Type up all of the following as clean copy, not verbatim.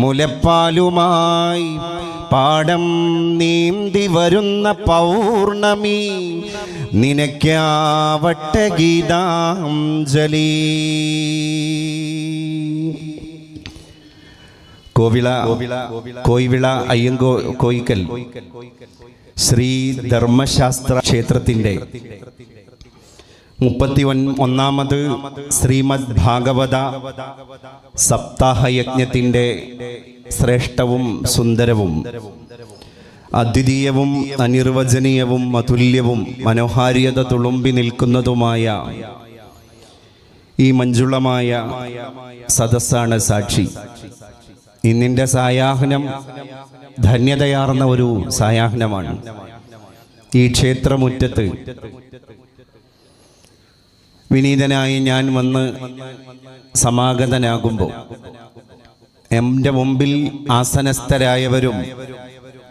മുലപ്പാലുമായി പാടം നീന്തി വരുന്ന പൗർണമി നിനക്കാവട്ടെ ഗീതാഞ്ജലി. കോയിവിള അയ്യങ്കോ കോയിക്കൽ ശ്രീ ധർമ്മശാസ്ത്ര ക്ഷേത്രത്തിൻ്റെ 31ാമത് ശ്രീമദ് ഭാഗവത സപ്താഹയജ്ഞത്തിൻ്റെ ശ്രേഷ്ഠവും സുന്ദരവും അദ്വിതീയവും അനിർവചനീയവും അതുല്യവും മനോഹാരിയത തുളുമ്പി നിൽക്കുന്നതുമായ ഈ മഞ്ജുളമായ സദസ്സാണ് സാക്ഷി. ഇന്നിൻ്റെ സായാഹ്നം ധന്യതയാർന്ന ഒരു സായാഹ്നമാണ്. ഈ ക്ഷേത്രമുറ്റത്ത് വിനീതനായി ഞാൻ വന്ന് സമാഗതനാകുമ്പോൾ എൻ്റെ മുമ്പിൽ ആസനസ്ഥരായവരും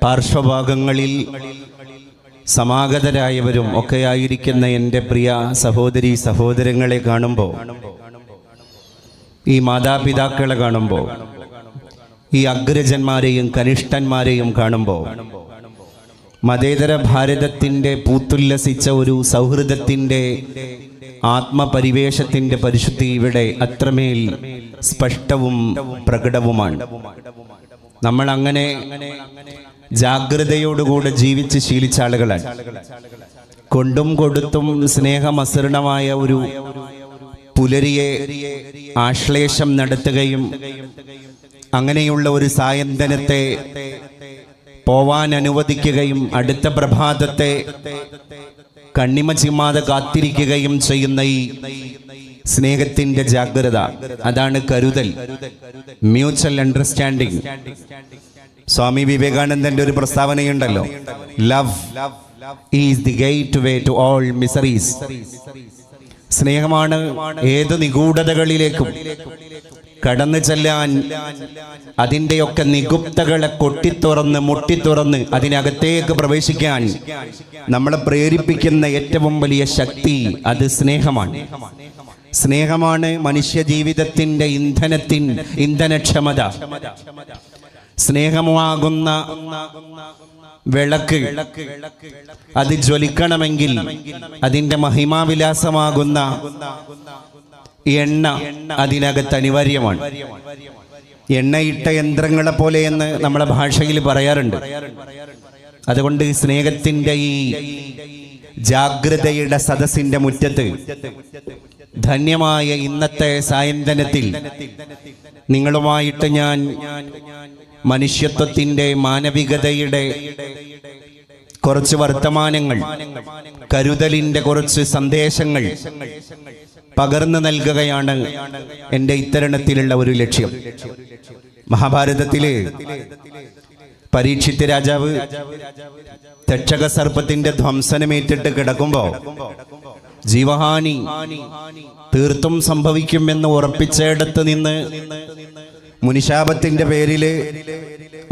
പാർശ്വഭാഗങ്ങളിൽ സമാഗതരായവരും ഒക്കെയായിരിക്കുന്ന എൻ്റെ പ്രിയ സഹോദരീ സഹോദരങ്ങളെ കാണുമ്പോൾ, ഈ മാതാപിതാക്കളെ കാണുമ്പോൾ, ഈ അഗ്രജന്മാരെയും കനിഷ്ഠന്മാരെയും കാണുമ്പോൾ മതേതര ഭാരതത്തിൻ്റെ പൂത്തുല്ലസിച്ച ഒരു സൗഹൃദത്തിൻ്റെ ആത്മപരിവേഷത്തിൻ്റെ പരിശുദ്ധി ഇവിടെ അത്രമേൽ സ്പഷ്ടവും പ്രകടവുമാണ്. നമ്മൾ അങ്ങനെ ജാഗ്രതയോടുകൂടെ ജീവിച്ച് ശീലിച്ച ആളുകളാണ്. കൊണ്ടും കൊടുത്തും സ്നേഹമസൃണമായ ഒരു പുലരിയെ ആശ്ലേഷം നടത്തുകയും അങ്ങനെയുള്ള ഒരു സായന്തനത്തെ പോവാൻ അനുവദിക്കുകയും അടുത്ത പ്രഭാതത്തെ കണ്ണിമ ചിമ്മാതെ കാത്തിരിക്കുകയും ചെയ്യുന്ന ഈ സ്നേഹത്തിന്റെ ജാഗ്രത, അതാണ് കരുതൽ, മ്യൂച്വൽ അണ്ടർസ്റ്റാൻഡിങ്. സ്വാമി വിവേകാനന്ദന്റെ ഒരു പ്രസ്താവനയുണ്ടല്ലോ, love is the gateway to all miseries. സ്നേഹമാണ് ഏത് നിഗൂഢതകളിലേക്കും കടന്നു ചെല്ലാൻ, അതിൻ്റെയൊക്കെ നിഗുപ്തകളെ കൊട്ടിത്തുറന്ന് മുട്ടിത്തുറന്ന് അതിനകത്തേക്ക് പ്രവേശിക്കാൻ നമ്മളെ പ്രേരിപ്പിക്കുന്ന ഏറ്റവും വലിയ ശക്തി അത് സ്നേഹമാണ്. സ്നേഹമാണ് മനുഷ്യ ജീവിതത്തിൻ്റെ ഇന്ധനക്ഷമത. സ്നേഹമാകുന്ന വിളക്ക് അത് ജ്വലിക്കണമെങ്കിൽ അതിൻ്റെ മഹിമാവിലാസമാകുന്ന എണ്ണ അതിനകത്ത് അനിവാര്യമാണ്. എണ്ണയിട്ട യന്ത്രങ്ങളെ പോലെ എന്ന് നമ്മളെ ഭാഷയിൽ പറയാറുണ്ട്. അതുകൊണ്ട് സ്നേഹത്തിൻ്റെ ഈ ജാഗ്രതയുടെ സദസ്സിന്റെ മുറ്റത്ത് ധന്യമായ ഇന്നത്തെ സായന്തനത്തിൽ നിങ്ങളുമായിട്ട് ഞാൻ മനുഷ്യത്വത്തിൻ്റെ മാനവികതയുടെ കുറച്ച് വർത്തമാനങ്ങൾ, കരുതലിൻ്റെ കുറച്ച് സന്ദേശങ്ങൾ പകർന്നു നൽകുകയാണ് എൻ്റെ ഇത്തരണത്തിലുള്ള ഒരു ലക്ഷ്യം. മഹാഭാരതത്തിലെ പരീക്ഷിത് രാജാവ് തക്ഷക സർപ്പത്തിന്റെ ധ്വംസനമേറ്റിട്ട് കിടക്കുമ്പോൾ ജീവഹാനി തീർത്തും സംഭവിക്കുമെന്ന് ഉറപ്പിച്ചയിടത്ത് നിന്ന് മുനിശാപത്തിന്റെ പേരില്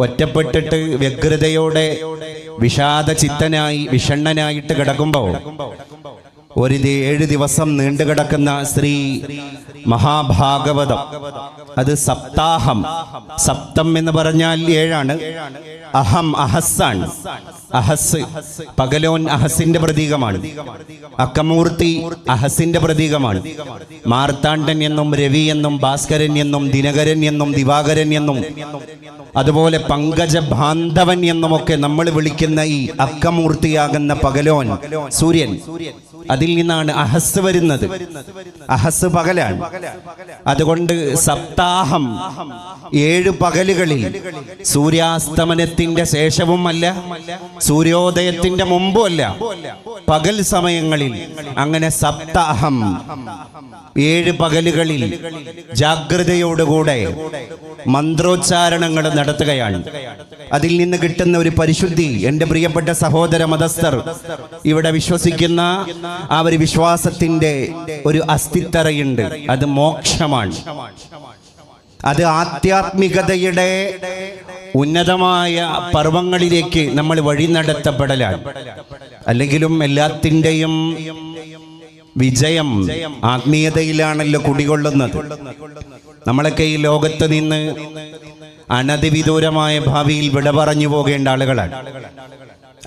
ഒറ്റപ്പെട്ടിട്ട് വ്യഗ്രതയോടെ വിഷണ്ണനായിട്ട് കിടക്കുമ്പോൾ 7 ദിവസം നീണ്ടുകിടക്കുന്ന ശ്രീ മഹാഭാഗവതം, അത് സപ്താഹം. സപ്തം എന്ന് പറഞ്ഞാൽ 7. അഹം അഹസ്സാണ്. അഹസ് പകലോൻ അഹസിന്റെ പ്രതീകമാണ്. അക്കമൂർത്തി അഹസിന്റെ പ്രതീകമാണ്. മാർത്താണ്ഡൻ എന്നും രവി എന്നും ഭാസ്കരൻ എന്നും ദിനകരൻ എന്നും ദിവാകരൻ എന്നും അതുപോലെ പങ്കജ ബാന്ധവൻ എന്നുമൊക്കെ നമ്മൾ വിളിക്കുന്ന ഈ അക്കമൂർത്തിയാകുന്ന പകലോൻ സൂര്യൻ, അതിൽ നിന്നാണ് അഹസ് വരുന്നത്. അഹസ് പകലാണ്. അതുകൊണ്ട് സപ്താഹം 7 പകലുകളിൽ സൂര്യാസ്തമനത്തിന്റെ ശേഷവുമല്ല സൂര്യോദയത്തിന്റെ മുമ്പുമല്ല, പകൽ സമയങ്ങളിൽ അങ്ങനെ സപ്താഹം 7 പകലുകളിൽ ജാഗ്രതയോടുകൂടെ മന്ത്രോച്ചാരണങ്ങൾ നടത്തുകയാണ്. അതിൽ നിന്ന് കിട്ടുന്ന ഒരു പരിശുദ്ധി എൻ്റെ പ്രിയപ്പെട്ട സഹോദര മതസ്ഥർ ഇവിടെ വിശ്വസിക്കുന്ന ആ ഒരു വിശ്വാസത്തിന്റെ ഒരു അസ്ഥിത്തറയുണ്ട്. അത് മോക്ഷമാണ്. അത് ആധ്യാത്മികതയുടെ ഉന്നതമായ പർവ്വങ്ങളിലേക്ക് നമ്മൾ വഴി നടത്തപ്പെടലാണ്. അല്ലെങ്കിലും എല്ലാത്തിൻ്റെയും വിജയം ആത്മീയതയിലാണല്ലോ കുടികൊള്ളുന്നത്. നമ്മളൊക്കെ ഈ ലോകത്ത് നിന്ന് അനധിവിദൂരമായ ഭാവിയിൽ വിട പറഞ്ഞു പോകേണ്ട ആളുകളാണ്.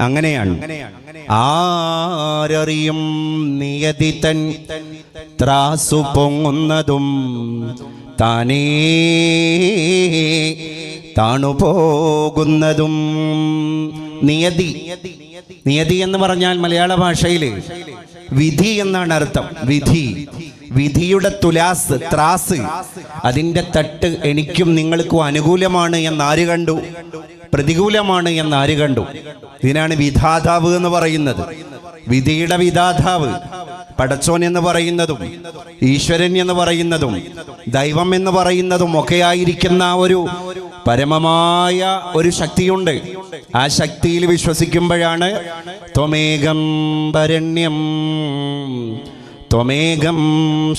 അങ്ങനെയാണ്. ആരറിയും നിയതി തൻ ത്രാസു പൊങ്ങുന്നതും താനേ താണുപോകുന്നതും. നിയതി, നിയതി എന്ന് പറഞ്ഞാൽ മലയാള ഭാഷയിൽ വിധി എന്നാണ് അർത്ഥം. വിധി, വിധിയുടെ തുലാസ്, ത്രാസ്, അതിൻ്റെ തട്ട് എനിക്കും നിങ്ങൾക്കും അനുകൂലമാണ് എന്നാര് കണ്ടു, പ്രതികൂലമാണ് എന്നാര് കണ്ടു? ഇതിനാണ് വിധാതാവ് എന്ന് പറയുന്നത്. വിധിയുടെ വിധാതാവ് പടച്ചോൻ എന്ന് പറയുന്നതും ഈശ്വരൻ എന്ന് പറയുന്നതും ദൈവം എന്ന് പറയുന്നതും ഒക്കെ ആയിരിക്കുന്ന ഒരു പരമമായ ഒരു ശക്തിയുണ്ട്. ആ ശക്തിയിൽ വിശ്വസിക്കുമ്പോഴാണ് ത്വമേകം വരണ്യം ത്വമേകം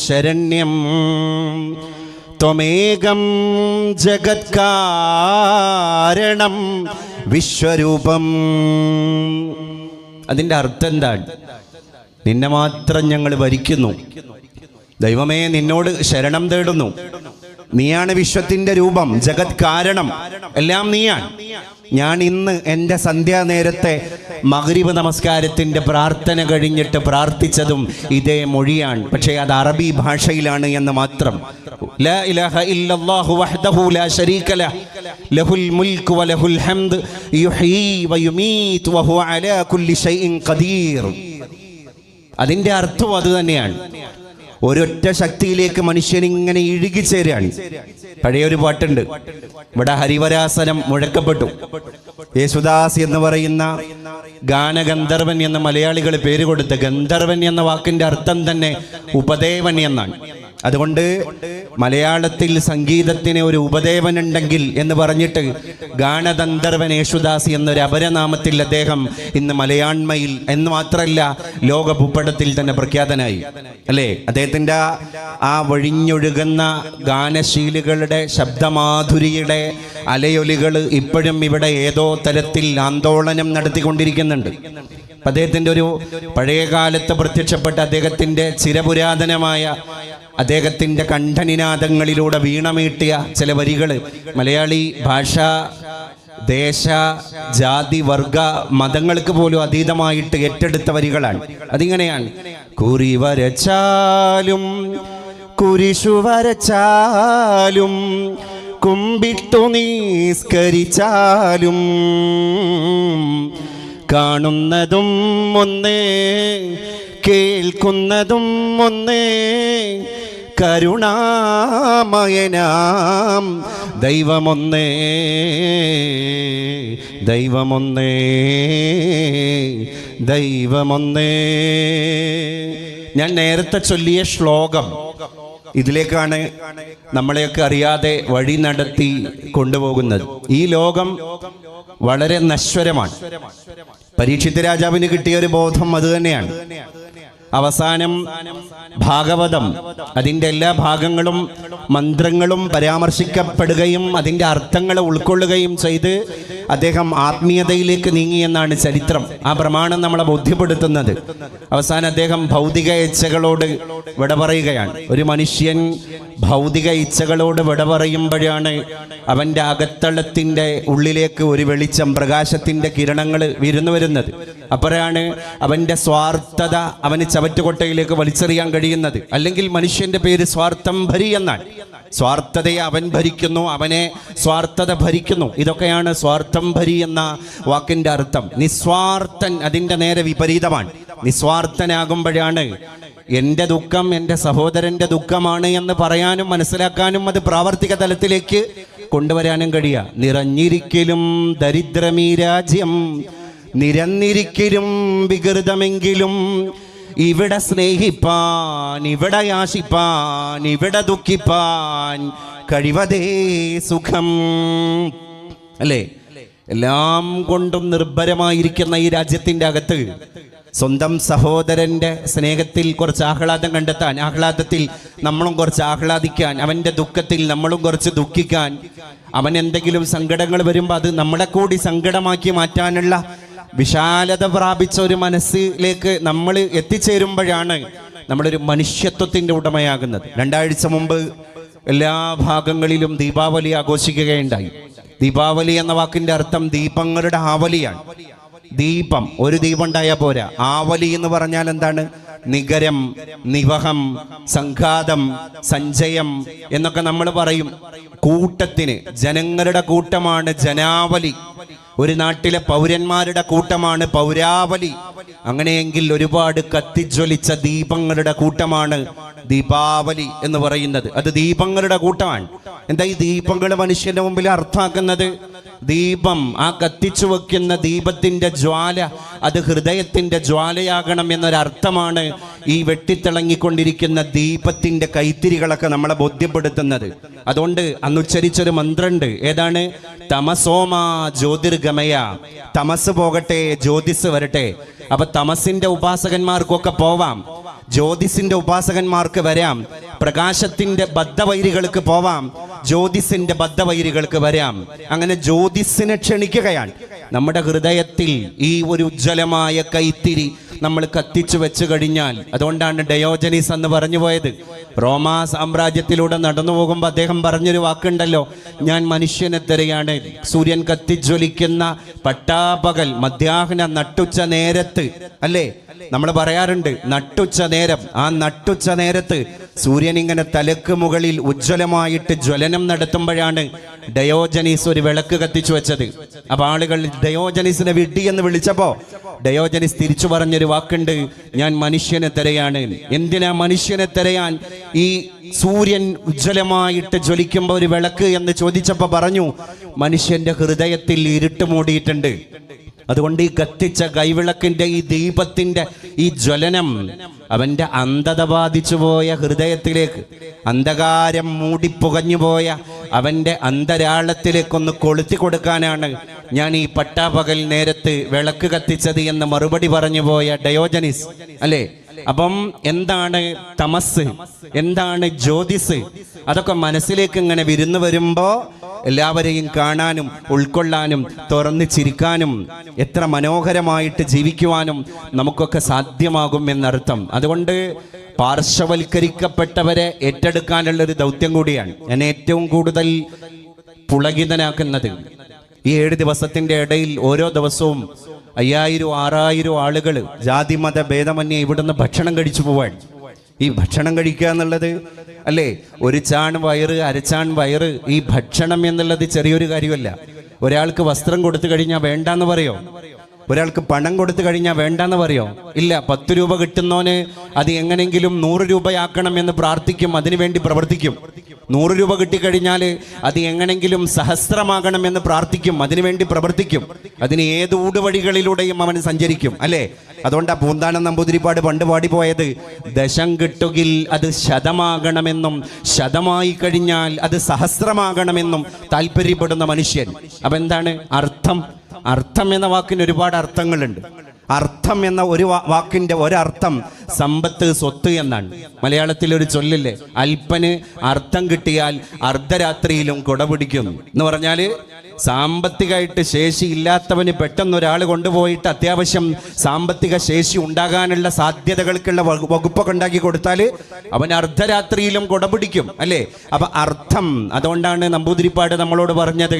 ശരണ്യം ത്വമേകം ജഗത്കാരണം വിശ്വരൂപം. അതിൻ്റെ അർത്ഥം എന്താണ്? നിന്നെ മാത്രം ഞങ്ങൾ ഭരിക്കുന്നു, ദൈവമേ നിന്നോട് ശരണം തേടുന്നു. നീയാണ് വിശ്വത്തിന്റെ രൂപം, ജഗത് കാരണം, എല്ലാം നീയാണ്. ഞാൻ ഇന്ന് എൻ്റെ സന്ധ്യാനേരത്തെ മഗ്രിബ് നമസ്കാരത്തിൻ്റെ പ്രാർത്ഥന കഴിഞ്ഞിട്ട് പ്രാർത്ഥിച്ചതും ഇതേ മൊഴിയാണ്. പക്ഷേ അത് അറബി ഭാഷയിലാണ് എന്ന് മാത്രം. ലാ ഇലാഹ ഇല്ലല്ലാഹു വഹ്ദഹു ലാ ശരീക ലഹു ലഹുൽ മുൽക്കു വലഹുൽ ഹംദ് യുഹ്യീ വയുമീതു വഹുവ അലാ കുല്ലി ഷൈഇൻ ഖദീർ. അതിൻ്റെ അർത്ഥം അത് തന്നെയാണ്. ഒരൊറ്റ ശക്തിയിലേക്ക് മനുഷ്യൻ ഇങ്ങനെ ഇഴുകിച്ചേരാണ്. പഴയൊരു പാട്ടുണ്ട്, ഇവിടെ ഹരിവരാസനം മുഴക്കപ്പെട്ടു. യേശുദാസ് എന്ന് പറയുന്ന ഗാനഗന്ധർവൻ എന്ന മലയാളികൾ പേര് കൊടുത്ത ഗന്ധർവൻ എന്ന വാക്കിന്റെ അർത്ഥം തന്നെ ഉപദേവൻ എന്നാണ്. അതുകൊണ്ട് മലയാളത്തിൽ സംഗീതത്തിന് ഒരു ഉപദേവൻ ഉണ്ടെങ്കിൽ എന്ന് പറഞ്ഞിട്ട് ഗാനഗന്ധർവൻ യേശുദാസ് എന്നൊരു അപരനാമത്തിൽ അദ്ദേഹം ഇന്ന് മലയാണ്മയിൽ എന്ന് മാത്രമല്ല ലോക ഭൂപടത്തിൽ തന്നെ പ്രഖ്യാതനായി, അല്ലേ? അദ്ദേഹത്തിൻ്റെ ആ വഴിഞ്ഞൊഴുകുന്ന ഗാനശീലുകളുടെ ശബ്ദമാധുരിയുടെ അലയൊലികൾ ഇപ്പോഴും ഇവിടെ ഏതോ തരത്തിൽ ആന്തോളനം നടത്തിക്കൊണ്ടിരിക്കുന്നുണ്ട്. അദ്ദേഹത്തിൻ്റെ ഒരു പഴയകാലത്ത് പ്രത്യക്ഷപ്പെട്ട അദ്ദേഹത്തിൻ്റെ ചിരപുരാതനമായ അദ്ദേഹത്തിൻ്റെ കണ്ഠനിനാദങ്ങളിലൂടെ വീണമീട്ടിയ ചില വരികൾ മലയാളി ഭാഷ, ദേശ, ജാതി, വർഗ, മതങ്ങൾക്ക് പോലും അതീതമായിട്ട് ഏറ്റെടുത്ത വരികളാണ്. അതിങ്ങനെയാണ്: കുറി വരച്ചാലും കുരിശു വരച്ചാലും കുമ്പിട്ടു നിസ്കരിച്ചാലും കാണുന്നതും ഒന്നേ കേൾക്കുന്നതും ഒന്നേ കരുണാമയനാം ദൈവമൊന്നേ ദൈവമൊന്നേ ദൈവമൊന്നേ. ഞാൻ നേരത്തെ ചൊല്ലിയ ശ്ലോകം ഇതിലേക്കാണ് നമ്മളെയൊക്കെ അറിയാതെ വഴി നടത്തി കൊണ്ടുപോകുന്നത്. ഈ ലോകം വളരെ നശ്വരമാണ്. പരീക്ഷിത് രാജാവിന് കിട്ടിയ ഒരു ബോധം അത് തന്നെയാണ്. അവസാനം ഭാഗവതം അതിൻ്റെ എല്ലാ ഭാഗങ്ങളും മന്ത്രങ്ങളും പരാമർശിക്കപ്പെടുകയും അതിൻ്റെ അർത്ഥങ്ങൾ ഉൾക്കൊള്ളുകയും ചെയ്ത് അദ്ദേഹം ആത്മീയതയിലേക്ക് നീങ്ങിയെന്നാണ് ചരിത്രം. ആ പ്രമാണം നമ്മളെ ബോധ്യപ്പെടുത്തുന്നത്. അവസാനം അദ്ദേഹം ഭൗതിക ഇച്ഛകളോട് വിട പറയുകയാണ്. ഒരു മനുഷ്യൻ ഭൗതിക ഇച്ഛകളോട് വിട പറയുമ്പോഴാണ് അവൻ്റെ അകത്തളത്തിൻ്റെ ഉള്ളിലേക്ക് ഒരു വെളിച്ചം, പ്രകാശത്തിൻ്റെ കിരണങ്ങൾ വിരുന്നു വരുന്നത്. അപ്പോഴാണ് അവൻ്റെ സ്വാർത്ഥത അവന് ചവറ്റുകൊട്ടയിലേക്ക് വലിച്ചെറിയാൻ കഴിയുന്നത്. അല്ലെങ്കിൽ മനുഷ്യന്റെ പേര് സ്വാർത്ഥം ഭരി എന്നാണ്. സ്വാർത്ഥതയെ അവൻ ഭരിക്കുന്നു, അവനെ സ്വാർത്ഥത ഭരിക്കുന്നു. ഇതൊക്കെയാണ് സ്വാർത്ഥം ഭരി എന്ന വാക്കിന്റെ അർത്ഥം. നിസ്വാർത്ഥൻ അതിൻ്റെ നേരെ വിപരീതമാണ്. നിസ്വാർത്ഥനാകുമ്പോഴാണ് എൻ്റെ ദുഃഖം എൻ്റെ സഹോദരൻ്റെ ദുഃഖമാണ് എന്ന് പറയാനും മനസ്സിലാക്കാനും അത് പ്രാവർത്തിക തലത്തിലേക്ക് കൊണ്ടുവരാനും കഴിയുക. നിറഞ്ഞിരിക്കലും ദരിദ്രമീ രാജ്യം, നിരന്നിരിക്കലും വികൃതമെങ്കിലും ഇവിടെ സ്നേഹിപ്പാൻ, ഇവിടെ യാശിപ്പാൻ, ഇവിടെ ദുഃഖിപ്പാൻ കഴിവതേ സുഖം. അല്ലേ? എല്ലാം കൊണ്ടും നിർഭരമായിരിക്കുന്ന ഈ രാജ്യത്തിൻ്റെ അകത്ത് സ്വന്തം സഹോദരൻ്റെ സ്നേഹത്തിൽ കുറച്ച് ആഹ്ലാദം കണ്ടെത്താൻ, ആഹ്ലാദത്തിൽ നമ്മളും കുറച്ച് ആഹ്ലാദിക്കാൻ, അവൻ്റെ ദുഃഖത്തിൽ നമ്മളും കുറച്ച് ദുഃഖിക്കാൻ, അവൻ എന്തെങ്കിലും സങ്കടങ്ങൾ വരുമ്പോൾ അത് നമ്മളെ കൂടി സങ്കടമാക്കി മാറ്റാനുള്ള വിശാലത പ്രാപിച്ച ഒരു മനസ്സിലേക്ക് നമ്മൾ എത്തിച്ചേരുമ്പോഴാണ് നമ്മളൊരു മനുഷ്യത്വത്തിൻ്റെ ഉടമയാകുന്നത്. 2 ആഴ്ച മുമ്പ് എല്ലാ ഭാഗങ്ങളിലും ദീപാവലി ആഘോഷിക്കുകയുണ്ടായി. ദീപാവലി എന്ന വാക്കിന്റെ അർത്ഥം ദീപങ്ങളുടെ ആവലിയാണ്. ദീപം, ഒരു ദീപം ഉണ്ടായാൽ പോരാ. ആവലി എന്ന് പറഞ്ഞാൽ എന്താണ്? നിഗരം, നിവഹം, സംഘാതം, സഞ്ചയം എന്നൊക്കെ നമ്മൾ പറയും. കൂട്ടത്തിന്, ജനങ്ങളുടെ കൂട്ടമാണ് ജനാവലി. ഒരു നാട്ടിലെ പൗരന്മാരുടെ കൂട്ടമാണ് പൗരാവലി. അങ്ങനെയെങ്കിൽ ഒരുപാട് കത്തിജ്വലിച്ച ദീപങ്ങളുടെ കൂട്ടമാണ് ദീപാവലി എന്ന് പറയുന്നത്. അത് ദീപങ്ങളുടെ കൂട്ടമാണ്. എന്താ ഈ ദീപങ്ങൾ മനുഷ്യന്റെ മുമ്പിൽ അർത്ഥമാക്കുന്നത്? ദീപം, ആ കത്തിച്ചു വെക്കുന്ന ദീപത്തിന്റെ ജ്വാല, അത് ഹൃദയത്തിന്റെ ജ്വാലയാകണം എന്നൊരർത്ഥമാണ് ഈ വെട്ടിത്തിളങ്ങിക്കൊണ്ടിരിക്കുന്ന ദീപത്തിന്റെ കൈത്തിരികളൊക്കെ നമ്മളെ ബോധ്യപ്പെടുത്തുന്നത്. അതുകൊണ്ട് അന്ന് ഉച്ചരിച്ചൊരു മന്ത്രമുണ്ട്. ഏതാണ്? തമസോമ ജ്യോതിർഗമയ. തമസ് പോകട്ടെ, ജ്യോതിസ് വരട്ടെ. അപ്പൊ തമസിന്റെ ഉപാസകന്മാർക്കൊക്കെ പോവാം, ജ്യോതിസിന്റെ ഉപാസകന്മാർക്ക് വരാം, പ്രകാശത്തിന്റെ ബദ്ധവൈരികൾക്ക് പോവാം, ജ്യോതിസിന്റെ ബദ്ധവൈരികൾക്ക് വരാം. അങ്ങനെ ജ്യോതിസിനെ ക്ഷണിക്കുകയാണ്. നമ്മുടെ ഹൃദയത്തിൽ ഈ ഒരു ഉജ്ജ്വലമായ കൈത്തിരി നമ്മൾ കത്തിച്ചു വെച്ചു കഴിഞ്ഞാൽ, അതുകൊണ്ടാണ് ഡയോജനീസ് എന്ന് പറഞ്ഞു പോയത്. റോമാ സാമ്രാജ്യത്തിലൂടെ നടന്നു പോകുമ്പോൾ അദ്ദേഹം പറഞ്ഞൊരു വാക്കുണ്ടല്ലോ, ഞാൻ മനുഷ്യനെ തിരയാണ്. സൂര്യൻ കത്തിജ്വലിക്കുന്ന പട്ടാപകൽ മധ്യാഹ്ന നട്ടുച്ച നേരത്ത്, അല്ലേ നമ്മൾ പറയാറുണ്ട് നട്ടുച്ച നേരം. ആ നട്ടുച്ച നേരത്ത് സൂര്യൻ ഇങ്ങനെ തലക്ക് മുകളിൽ ഉജ്ജ്വലമായിട്ട് ജ്വലനം നടത്തുമ്പോഴാണ് ഡയോജനീസ് ഒരു വിളക്ക് കത്തിച്ചു വെച്ചത്. അപ്പൊ ആളുകൾ ഡയോജനീസിനെ വിഡ്ഢി എന്ന് വിളിച്ചപ്പോ ഡയോജനീസ് തിരിച്ചു പറഞ്ഞൊരു വാക്കുണ്ട്, ഞാൻ മനുഷ്യനെ തിരയാണ്. എന്തിനാ മനുഷ്യനെ തിരയാൻ ഈ സൂര്യൻ ഉജ്ജ്വലമായിട്ട് ജ്വലിക്കുമ്പോൾ ഒരു വിളക്ക് എന്ന് ചോദിച്ചപ്പോ പറഞ്ഞു, മനുഷ്യന്റെ ഹൃദയത്തിൽ ഇരുട്ട് മൂടിയിട്ടുണ്ട്. അതുകൊണ്ട് ഈ കത്തിച്ച കൈവിളക്കിന്റെ ഈ ദീപത്തിന്റെ ഈ ജ്വലനം അവന്റെ അന്ധത ബാധിച്ചു പോയ ഹൃദയത്തിലേക്ക്, അന്ധകാരം മൂടിപ്പുകഞ്ഞുപോയ അവന്റെ അന്തരാളത്തിലേക്കൊന്ന് കൊളുത്തി കൊടുക്കാനാണ് ഞാൻ ഈ പട്ടാപകൽ നേരത്ത് വിളക്ക് കത്തിച്ചത് എന്ന് മറുപടി പറഞ്ഞു പോയ ഡയോജനീസ്, അല്ലേ? അപ്പം എന്താണ് തമസ്, എന്താണ് ജ്യോതിസ്? അതൊക്കെ മനസ്സിലേക്ക് ഇങ്ങനെ വിരുന്നു വരുമ്പോ എല്ലാവരെയും കാണാനും ഉൾക്കൊള്ളാനും തുറന്ന് ചിരിക്കാനും എത്ര മനോഹരമായിട്ട് ജീവിക്കുവാനും നമുക്കൊക്കെ സാധ്യമാകും എന്നർത്ഥം. അതുകൊണ്ട് പാർശ്വവൽക്കരിക്കപ്പെട്ടവരെ ഏറ്റെടുക്കാനുള്ളൊരു ദൗത്യം കൂടിയാണ് എന്നെ ഏറ്റവും കൂടുതൽ പുളകിതനാക്കുന്നത്. ഈ 7 ദിവസത്തിന്റെ ഇടയിൽ ഓരോ ദിവസവും 5000 6000 ആളുകൾ ജാതിമത ഭേദമന്യേ ഇവിടുന്ന് ഭക്ഷണം കഴിച്ചു പോവാൻ. ഈ ഭക്ഷണം കഴിക്കുക എന്നുള്ളത്, അല്ലേ, ഒരു ചാൺ വയറ്, അരച്ചാൺ വയറ്. ഈ ഭക്ഷണം എന്നുള്ളത് ചെറിയൊരു കാര്യമല്ല. ഒരാൾക്ക് വസ്ത്രം കൊടുത്തു കഴിഞ്ഞാൽ വേണ്ടാന്ന് പറയോ? ഒരാൾക്ക് പണം കൊടുത്തു കഴിഞ്ഞാൽ വേണ്ടാന്ന് പറയോ? ഇല്ല. 10 രൂപ കിട്ടുന്നവന് അത് എങ്ങനെങ്കിലും 100 രൂപയാക്കണം എന്ന് പ്രാർത്ഥിക്കും, അതിനുവേണ്ടി പ്രവർത്തിക്കും. 100 രൂപ കിട്ടിക്കഴിഞ്ഞാൽ അത് എങ്ങനെങ്കിലും സഹസ്രമാകണമെന്ന് പ്രാർത്ഥിക്കും, അതിനുവേണ്ടി പ്രവർത്തിക്കും. അതിന് ഏത് ഊടുവഴികളിലൂടെയും അവൻ സഞ്ചരിക്കും, അല്ലേ? അതുകൊണ്ട് ആ പൂന്താനം നമ്പൂതിരിപ്പാട് പണ്ട് പാടിപ്പോയത്, ദശം കിട്ടുകിൽ അത് ശതമാകണമെന്നും ശതമായി കഴിഞ്ഞാൽ അത് സഹസ്രമാകണമെന്നും താല്പര്യപ്പെടുന്ന മനുഷ്യൻ. അപ്പൊ എന്താണ് അർത്ഥം? അർത്ഥം എന്ന വാക്കിന് ഒരുപാട് അർത്ഥങ്ങളുണ്ട്. അർത്ഥം എന്ന ഒരു വാക്കിന്റെ ഒരർത്ഥം സമ്പത്ത്, സ്വത്ത് എന്നാണ്. മലയാളത്തിൽ ഒരു ചൊല്ലില്ലേ, അല്പന് അർത്ഥം കിട്ടിയാൽ അർദ്ധരാത്രിയിലും കുട പിടിക്കും എന്ന് പറഞ്ഞാല് സാമ്പത്തികമായിട്ട് ശേഷി ഇല്ലാത്തവന് പെട്ടെന്ന് ഒരാൾ കൊണ്ടുപോയിട്ട് അത്യാവശ്യം സാമ്പത്തിക ശേഷി ഉണ്ടാകാനുള്ള സാധ്യതകൾക്കുള്ള വകുപ്പൊക്കെ ഉണ്ടാക്കി കൊടുത്താൽ അവൻ അർദ്ധരാത്രിയിലും കുട പിടിക്കും, അല്ലേ? അപ്പൊ അർത്ഥം, അതുകൊണ്ടാണ് നമ്പൂതിരിപ്പാട് നമ്മളോട് പറഞ്ഞത്,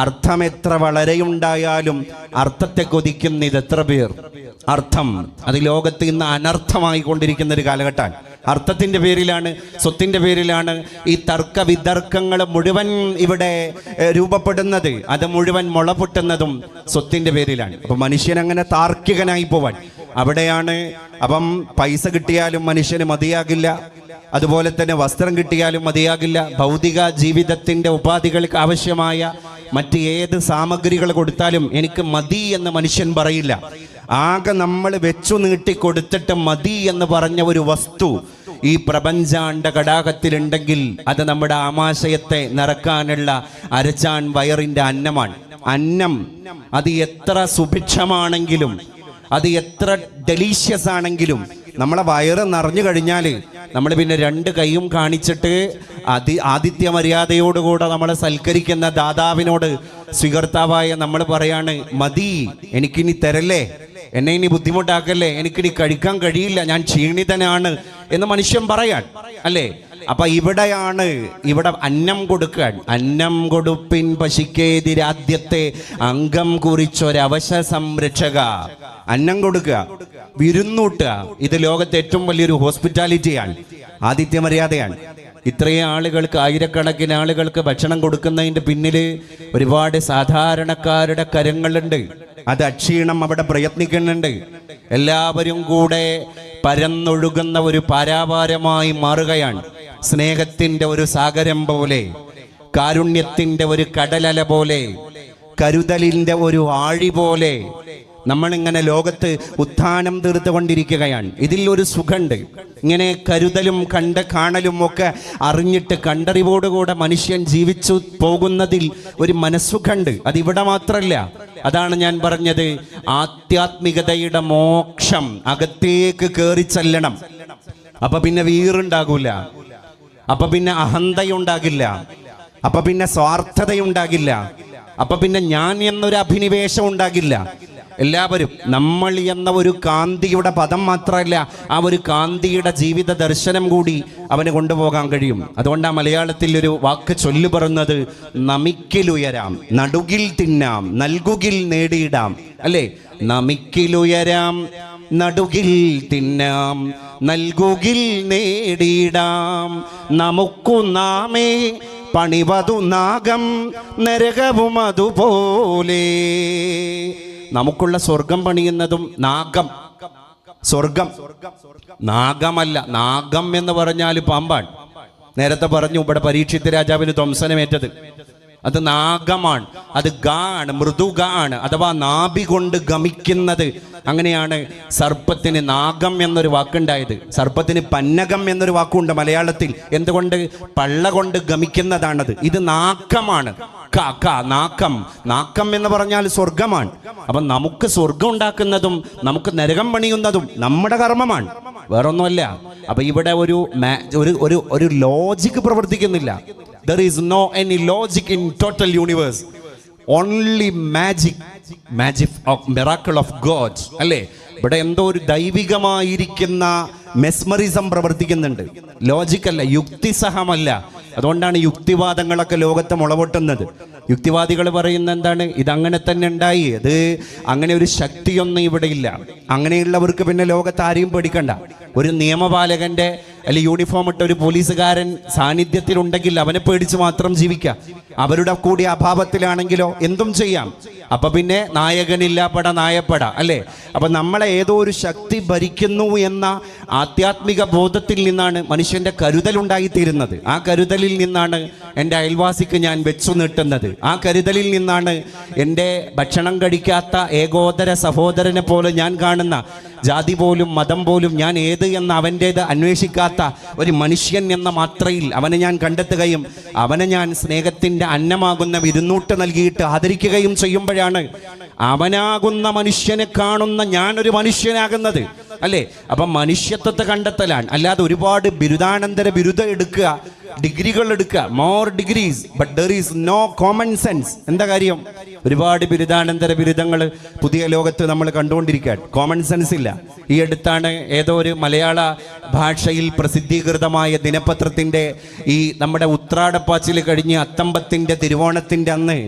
അർത്ഥം എത്ര വളരെയുണ്ടായാലും അർത്ഥത്തെ കൊതിക്കുന്ന ഇതെത്ര പേർ. അർത്ഥം അത് ലോകത്ത് ഇന്ന് അനർത്ഥമായി കൊണ്ടിരിക്കുന്ന ഒരു കാലഘട്ടമാണ്. അർത്ഥത്തിന്റെ പേരിലാണ്, സ്വത്തിന്റെ പേരിലാണ് ഈ തർക്ക വിതർക്കങ്ങൾ മുഴുവൻ ഇവിടെ രൂപപ്പെടുന്നത്. അത് മുഴുവൻ മുള പൊട്ടുന്നതും സ്വത്തിന്റെ പേരിലാണ്. അപ്പൊ മനുഷ്യൻ അങ്ങനെ താർക്കികനായി പോവാൻ അവിടെയാണ്. അപ്പം പൈസ കിട്ടിയാലും മനുഷ്യന് മതിയാകില്ല, അതുപോലെ തന്നെ വസ്ത്രം കിട്ടിയാലും മതിയാകില്ല. ഭൗതിക ജീവിതത്തിന്റെ ഉപാധികൾക്ക് ആവശ്യമായ മറ്റ് ഏത് സാമഗ്രികൾ കൊടുത്താലും എനിക്ക് മതി എന്ന് മനുഷ്യൻ പറയില്ല. ആകെ നമ്മൾ വെച്ചു നീട്ടി കൊടുത്തിട്ട് മതി എന്ന് പറഞ്ഞ ഒരു വസ്തു ഈ പ്രപഞ്ചാണ്ട ഘടാകത്തിലുണ്ടെങ്കിൽ അത് നമ്മുടെ ആമാശയത്തെ നിറക്കാനുള്ള അരച്ചാൻ വയറിന്റെ അന്നമാണ്. അന്നം അത് എത്ര സുഭിക്ഷമാണെങ്കിലും, അത് എത്ര ഡെലീഷ്യസ് ആണെങ്കിലും, നമ്മളെ വയറ് നിറഞ്ഞു കഴിഞ്ഞാൽ നമ്മൾ പിന്നെ 2 കൈയും കാണിച്ചിട്ട് ആതിഥ്യ മര്യാദയോടുകൂടെ നമ്മളെ സൽക്കരിക്കുന്ന ദാതാവിനോട് സ്വീകർത്താവായ നമ്മൾ പറയാണ്, മതി, എനിക്കിനി തരല്ലേ, എന്നെ ഇനി ബുദ്ധിമുട്ടാക്കല്ലേ, എനിക്കിനി കഴിക്കാൻ കഴിയില്ല, ഞാൻ ക്ഷീണിതനാണ് എന്ന് മനുഷ്യൻ പറയാൻ, അല്ലേ? അപ്പൊ ഇവിടെ അന്നം കൊടുക്കാൻ, അന്നം കൊടുപ്പിൻ പശിക്കേതിരാദ്യത്തെ അംഗം കുറിച്ചൊരവശ സംരക്ഷക. അന്നം കൊടുക്കുക, വിരുന്നൂട്ടുക, ഇത് ലോകത്തെ ഏറ്റവും വലിയൊരു ഹോസ്പിറ്റാലിറ്റിയാണ്, ആതിഥ്യ മര്യാദയാണ്. ഇത്രയും ആളുകൾക്ക്, ആയിരക്കണക്കിന് ആളുകൾക്ക് ഭക്ഷണം കൊടുക്കുന്നതിൻ്റെ പിന്നിൽ ഒരുപാട് സാധാരണക്കാരുടെ കരങ്ങളുണ്ട്. അത് അക്ഷീണം അവിടെ പ്രയത്നിക്കുന്നുണ്ട്. എല്ലാവരും കൂടെ പരന്നൊഴുകുന്ന ഒരു പാരാവാരമായി മാറുകയാണ്. സ്നേഹത്തിൻ്റെ ഒരു സാഗരം പോലെ, കാരുണ്യത്തിൻ്റെ ഒരു കടലല പോലെ, കരുതലിൻ്റെ ഒരു ആഴി പോലെ നമ്മളിങ്ങനെ ലോകത്ത് ഉത്ഥാനം തീർത്തുകൊണ്ടിരിക്കുകയാണ്. ഇതിൽ ഒരു സുഖമുണ്ട്. ഇങ്ങനെ കരുതലും കാണലും ഒക്കെ അറിഞ്ഞിട്ട് കണ്ടറിവോടുകൂടെ മനുഷ്യൻ ജീവിച്ചു പോകുന്നതിൽ ഒരു മനസ്സുഖമുണ്ട്. അതിവിടെ മാത്രമല്ല. അതാണ് ഞാൻ പറഞ്ഞത്, ആധ്യാത്മികതയുടെ മോക്ഷം അകത്തേക്ക് കയറി ചെല്ലണം. അപ്പൊ പിന്നെ വീറുണ്ടാകൂല, അപ്പൊ പിന്നെ അഹന്തയുണ്ടാകില്ല, അപ്പൊ പിന്നെ സ്വാർത്ഥതയുണ്ടാകില്ല, അപ്പൊ പിന്നെ ഞാൻ എന്നൊരു അഭിനിവേശം ഉണ്ടാകില്ല. എല്ലാവരും നമ്മൾ എന്ന ഒരു കാന്തിയുടെ പദം മാത്രമല്ല, ആ ഒരു കാന്തിയുടെ ജീവിത ദർശനം കൂടി അവന് കൊണ്ടുപോകാൻ കഴിയും. അതുകൊണ്ടാണ് മലയാളത്തിൽ ഒരു വാക്ക് ചൊല്ലു പറഞ്ഞത്, നമിക്കിലുയരാം, നടുകിൽ തിന്നാം, നൽകുകിൽ നേടിയിടാം. അല്ലേ? നമിക്കിലുയരാം, നടുകിൽ തിന്നാം, നൽകുകിൽ നേടിയിടാം. നമുക്കു നാമേ പണിവതു നാഗം, നരകവും അതുപോലെ. നമുക്കുള്ള സ്വർഗം പണിയുന്നതും നാഗം. സ്വർഗം നാഗമല്ല. നാഗം എന്ന് പറഞ്ഞാൽ പാമ്പാണ്. നേരത്തെ പറഞ്ഞു ഇവിടെ പരീക്ഷിത്ത് രാജാവിന് ധ്വംസനമേറ്റത്. അത് നാഗമാണ്, അത് ഗാണ്, മൃദുഗാണ്, അഥവാ നാഭി കൊണ്ട് ഗമിക്കുന്നത്. അങ്ങനെയാണ് സർപ്പത്തിന് നാഗം എന്നൊരു വാക്കുണ്ടായത്. സർപ്പത്തിന് പന്നകം എന്നൊരു വാക്കുണ്ട് മലയാളത്തിൽ. എന്തുകൊണ്ട്? പള്ള കൊണ്ട് ഗമിക്കുന്നതാണത്. ഇത് നാക്കമാണ്. നാക്കം. നാക്കം എന്ന് പറഞ്ഞാൽ സ്വർഗമാണ്. അപ്പൊ നമുക്ക് സ്വർഗം ഉണ്ടാക്കുന്നതും നമുക്ക് നരകം പണിയുന്നതും നമ്മുടെ കർമ്മമാണ്, വേറൊന്നുമല്ല. അപ്പൊ ഇവിടെ ഒരു ലോജിക് പ്രവർത്തിക്കുന്നില്ല. There is no any logic in total universe. Only magic of miracle of God. അല്ലേ? ഇവിടെ എന്തോ ഒരു ദൈവികമായിരിക്കുന്ന മെസ്മറിസം പ്രവർത്തിക്കുന്നുണ്ട്. ലോജിക്കല്ല, യുക്തിസഹമല്ല. അതുകൊണ്ടാണ് യുക്തിവാദങ്ങളൊക്കെ ലോകത്ത് മുളപൊട്ടുന്നത്. യുക്തിവാദികൾ പറയുന്ന എന്താണ്? ഇതങ്ങനെ തന്നെ ഉണ്ടായി, അത് അങ്ങനെ ഒരു ശക്തിയൊന്നും ഇവിടെ ഇല്ല. അങ്ങനെയുള്ളവർക്ക് പിന്നെ ലോകത്ത് ആരെയും പേടിക്കണ്ട. ഒരു നിയമപാലകന്റെ അല്ലെങ്കിൽ യൂണിഫോം ഇട്ട ഒരു പോലീസുകാരൻ സാന്നിധ്യത്തിലുണ്ടെങ്കിൽ അവനെ പേടിച്ച് മാത്രം ജീവിക്കാം. അവരുടെ കൂടി അഭാവത്തിലാണെങ്കിലോ എന്തും ചെയ്യാം. അപ്പൊ പിന്നെ നായകനില്ല പട നായപ്പട, അല്ലേ? അപ്പൊ നമ്മളെ ഏതോ ഒരു ശക്തി ഭരിക്കുന്നു എന്ന ആധ്യാത്മിക ബോധത്തിൽ നിന്നാണ് മനുഷ്യന്റെ കരുതലുണ്ടായിത്തീരുന്നത്. ആ കരുതലിൽ നിന്നാണ് എൻ്റെ അയൽവാസിക്ക് ഞാൻ വെച്ചു നീട്ടുന്നത്. ആ കരുതലിൽ നിന്നാണ് എൻ്റെ ഭക്ഷണം കഴിക്കാത്ത ഏകോദര സഹോദരനെ പോലെ ഞാൻ കാണുന്ന, ജാതി പോലും മതം പോലും ഞാൻ ഏത് എന്ന് അവൻ്റേത് അന്വേഷിക്കാത്ത ഒരു മനുഷ്യൻ എന്ന മാത്രയിൽ അവനെ ഞാൻ കണ്ടെത്തുകയും അവനെ ഞാൻ സ്നേഹത്തിൻ്റെ അന്നമാകുന്ന വിരുന്നൂട്ട് നൽകിയിട്ട് ആദരിക്കുകയും ചെയ്യുമ്പോഴാണ് അവനാകുന്ന മനുഷ്യനെ കാണുന്ന ഞാനൊരു മനുഷ്യനാകുന്നത്. അല്ലേ? അപ്പം മനുഷ്യത്വത്തെ കണ്ടെത്തലാണ്. അല്ലാതെ ഒരുപാട് ബിരുദാനന്തര ബിരുദം എടുക്കുക, ഡിഗ്രികൾ എടുക്കുക, more degrees, but there is no common sense. എന്താ കാര്യം? ഒരുപാട് ബിരുദാനന്തര ബിരുദങ്ങൾ പുതിയ ലോകത്ത് നമ്മൾ കണ്ടുകൊണ്ടിരിക്കുകയാണ്. കോമൺ സെൻസ് ഇല്ല. ഈ അടുത്താണ് ഏതോ ഒരു മലയാള ഭാഷയിൽ പ്രസിദ്ധീകൃതമായ ദിനപത്രത്തിൻ്റെ ഈ നമ്മുടെ ഉത്രാടപ്പാച്ചിൽ കഴിഞ്ഞ് അത്തമ്പത്തിൻ്റെ തിരുവോണത്തിൻ്റെ അന്ന്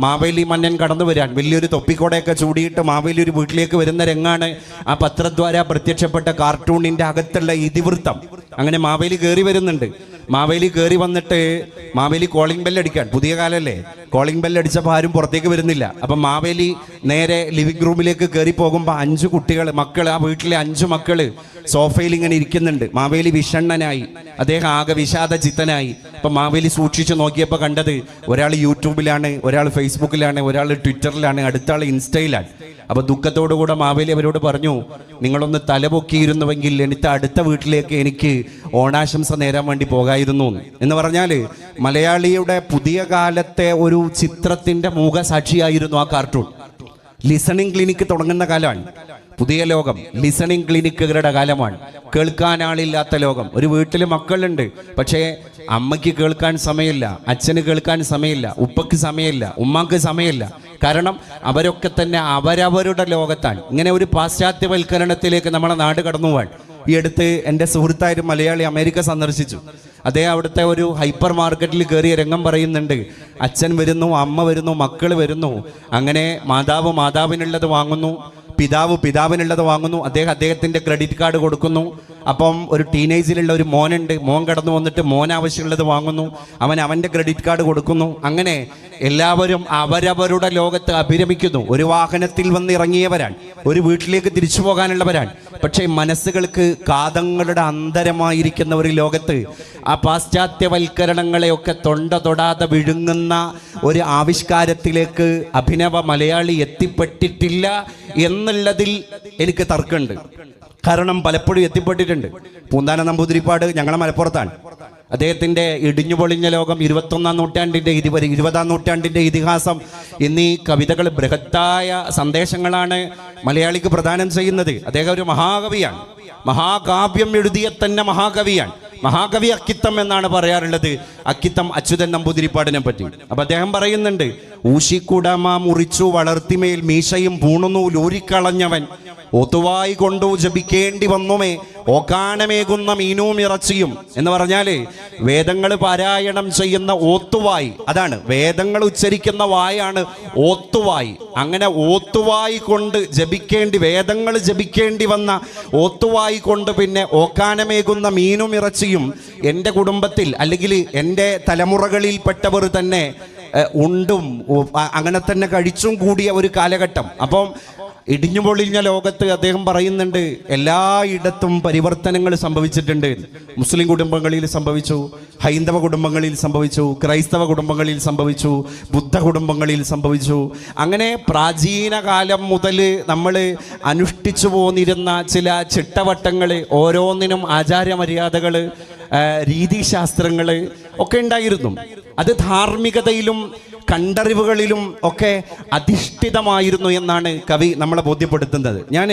മാവേലി മന്നൻ കടന്നു വരാൻ വലിയൊരു തൊപ്പിക്കോടയൊക്കെ ചൂടിയിട്ട് മാവേലി ഒരു വീട്ടിലേക്ക് വരുന്ന രംഗാണ് ആ പത്രദ്വാര പ്രത്യക്ഷപ്പെട്ട കാർട്ടൂണിൻ്റെ അകത്തുള്ള ഇതിവൃത്തം. അങ്ങനെ മാവേലി കയറി വരുന്നുണ്ട്. മാവേലി കയറി വന്നിട്ട് മാവേലി കോളിംഗ് ബെല്ലടിക്കാൻ, പുതിയ കാലല്ലേ, കോളിംഗ് ബെല്ലടിച്ചപ്പോൾ ആരും പുറത്തേക്ക് വരുന്നില്ല. അപ്പം മാവേലി നേരെ ലിവിംഗ് റൂമിലേക്ക് കയറി പോകുമ്പോൾ 5 മക്കൾ, ആ വീട്ടിലെ 5 മക്കൾ സോഫയിൽ ഇങ്ങനെ ഇരിക്കുന്നുണ്ട്. മാവേലി വിഷണ്ണനായി, അദ്ദേഹം ആകെ വിഷാദചിത്തനായി. അപ്പം മാവേലി സൂക്ഷിച്ചു നോക്കിയപ്പോൾ കണ്ടത് ഒരാൾ യൂട്യൂബിലാണ്, ഒരാൾ ഫേസ്ബുക്കിലാണ്, ഒരാൾ ട്വിറ്ററിലാണ്, അടുത്ത ആൾ ഇൻസ്റ്റയിലാണ്. അപ്പോൾ ദുഃഖത്തോടുകൂടെ മാവേലി അവരോട് പറഞ്ഞു, നിങ്ങളൊന്ന് തലപൊക്കിയിരുന്നുവെങ്കിൽ എനിക്ക് അടുത്ത വീട്ടിലേക്ക് എനിക്ക് ഓണാശംസ നേരാൻ വേണ്ടി പോകായിരുന്നു എന്ന് പറഞ്ഞാൽ മലയാളിയുടെ പുതിയ കാലത്തെ ഒരു ചിത്രത്തിൻ്റെ മൂകസാക്ഷിയായിരുന്നു ആ കാർട്ടൂൺ. ലിസണിങ് ക്ലിനിക്ക് തുടങ്ങുന്ന കാലമാണ്. പുതിയ ലോകം ലിസണിങ് ക്ലിനിക്കുകളുടെ കാലമാണ്. കേൾക്കാൻ ആളില്ലാത്ത ലോകം. ഒരു വീട്ടിൽ മക്കളുണ്ട്, പക്ഷേ അമ്മയ്ക്ക് കേൾക്കാൻ സമയമില്ല, അച്ഛന് കേൾക്കാൻ സമയമില്ല, ഉപ്പയ്ക്ക് സമയമില്ല, ഉമ്മാക്ക് സമയമില്ല. കാരണം അവരൊക്കെ തന്നെ അവരവരുടെ ലോകത്താണ്. ഇങ്ങനെ ഒരു പാശ്ചാത്യവൽക്കരണത്തിലേക്ക് നമ്മളെ നാട് കടന്നു പോവാൻ. ഈ അടുത്ത് എൻ്റെ സുഹൃത്തായൊരു മലയാളി അമേരിക്ക സന്ദർശിച്ചു. അദ്ദേഹം അവിടുത്തെ ഒരു ഹൈപ്പർ മാർക്കറ്റിൽ കയറിയ രംഗം പറയുന്നുണ്ട്. അച്ഛൻ വരുന്നു, അമ്മ വരുന്നു, മക്കൾ വരുന്നു. അങ്ങനെ മാതാവ് മാതാവിനുള്ളത് വാങ്ങുന്നു, പിതാവ് പിതാവിനുള്ളത് വാങ്ങുന്നു. അദ്ദേഹത്തിൻ്റെ ക്രെഡിറ്റ് കാർഡ് കൊടുക്കുന്നു. അപ്പം ഒരു ടീനേജിലുള്ള ഒരു മോനുണ്ട്, മോൻ കടന്നു വന്നിട്ട് മോൻ ആവശ്യമുള്ളത് വാങ്ങുന്നു, അവൻ്റെ ക്രെഡിറ്റ് കാർഡ് കൊടുക്കുന്നു. അങ്ങനെ എല്ലാവരും അവരവരുടെ ലോകത്ത് അഭിരമിക്കുന്നു. ഒരു വാഹനത്തിൽ വന്നിറങ്ങിയവരാണ്, ഒരു വീട്ടിലേക്ക് തിരിച്ചു പോകാനുള്ളവരാണ്. പക്ഷേ മനസ്സുകൾക്ക് കാതങ്ങളുടെ അന്തരമായിരിക്കുന്ന ഒരു ലോകത്ത് ആ പാശ്ചാത്യവൽക്കരണങ്ങളെയൊക്കെ തൊടാതെ വിഴുങ്ങുന്ന ഒരു ആവിഷ്കാരത്തിലേക്ക് അഭിനവ മലയാളി എത്തിപ്പെട്ടിട്ടില്ല എന്നുള്ളതിൽ എനിക്ക് തർക്കമുണ്ട്. കാരണം പലപ്പോഴും എത്തിപ്പെട്ടിട്ടുണ്ട്. പൂന്താനം നമ്പൂതിരിപ്പാട് ഞങ്ങളെ മലപ്പുറത്താണ്. അദ്ദേഹത്തിൻ്റെ ഇടിഞ്ഞുപൊളിഞ്ഞ ലോകം, 21-ാം നൂറ്റാണ്ടിൻ്റെ 20-ാം നൂറ്റാണ്ടിൻ്റെ ഇതിഹാസം എന്നീ കവിതകൾ ബൃഹത്തായ സന്ദേശങ്ങളാണ് മലയാളിക്ക് പ്രദാനം ചെയ്യുന്നത്. അദ്ദേഹം ഒരു മഹാകവിയാണ്, മഹാകാവ്യം എഴുതിയ തന്നെ മഹാകവിയാണ്. മഹാകവി അക്കിത്തം എന്നാണ് പറയാറുള്ളത്, അക്കിത്തം അച്യുതൻ നമ്പൂതിരിപ്പാടിനെ പറ്റി. അപ്പം അദ്ദേഹം പറയുന്നുണ്ട്, ഊശിക്കുടമ മുറിച്ചു വളർത്തിമേൽ മീശയും പൂണുന്നു ലൂരിക്കളഞ്ഞവൻ ഒത്തുവായി കൊണ്ടു ജപിക്കേണ്ടി വന്നുമേ ഓക്കാനമേകുന്ന മീനും ഇറച്ചിയും എന്ന് പറഞ്ഞാല് വേദങ്ങൾ പാരായണം ചെയ്യുന്ന ഓത്തുവായി, അതാണ് വേദങ്ങൾ ഉച്ചരിക്കുന്ന വായാണ് ഓത്തുവായി. അങ്ങനെ ഓത്തുവായി കൊണ്ട് ജപിക്കേണ്ടി, വേദങ്ങൾ ജപിക്കേണ്ടി വന്ന ഓത്തുവായി കൊണ്ട് പിന്നെ ഓക്കാനമേകുന്ന മീനും ഇറച്ചിയും എൻ്റെ കുടുംബത്തിൽ അല്ലെങ്കിൽ എൻ്റെ തലമുറകളിൽപ്പെട്ടവർ തന്നെ ഉണ്ടും അങ്ങനെ തന്നെ കഴിച്ചും കൂടിയ ഒരു കാലഘട്ടം. അപ്പം ഇടിഞ്ഞുപൊളിഞ്ഞ ലോകത്ത് അദ്ദേഹം പറയുന്നുണ്ട് എല്ലായിടത്തും പരിവർത്തനങ്ങൾ സംഭവിച്ചിട്ടുണ്ട്. മുസ്ലിം കുടുംബങ്ങളിൽ സംഭവിച്ചു, ഹൈന്ദവ കുടുംബങ്ങളിൽ സംഭവിച്ചു, ക്രൈസ്തവ കുടുംബങ്ങളിൽ സംഭവിച്ചു, ബുദ്ധ കുടുംബങ്ങളിൽ സംഭവിച്ചു. അങ്ങനെ പ്രാചീന കാലം മുതൽ നമ്മൾ അനുഷ്ഠിച്ചു പോന്നിരുന്ന ചില ചിട്ടവട്ടങ്ങൾ, ഓരോന്നിനും ആചാരമര്യാദകൾ, രീതിശാസ്ത്രങ്ങൾ ഒക്കെ ഉണ്ടായിരുന്നു. അത് ധാർമ്മികതയിലും കണ്ടറിവുകളിലും ഒക്കെ അധിഷ്ഠിതമായിരുന്നു എന്നാണ് കവി നമ്മളെ ബോധ്യപ്പെടുത്തുന്നത്. ഞാൻ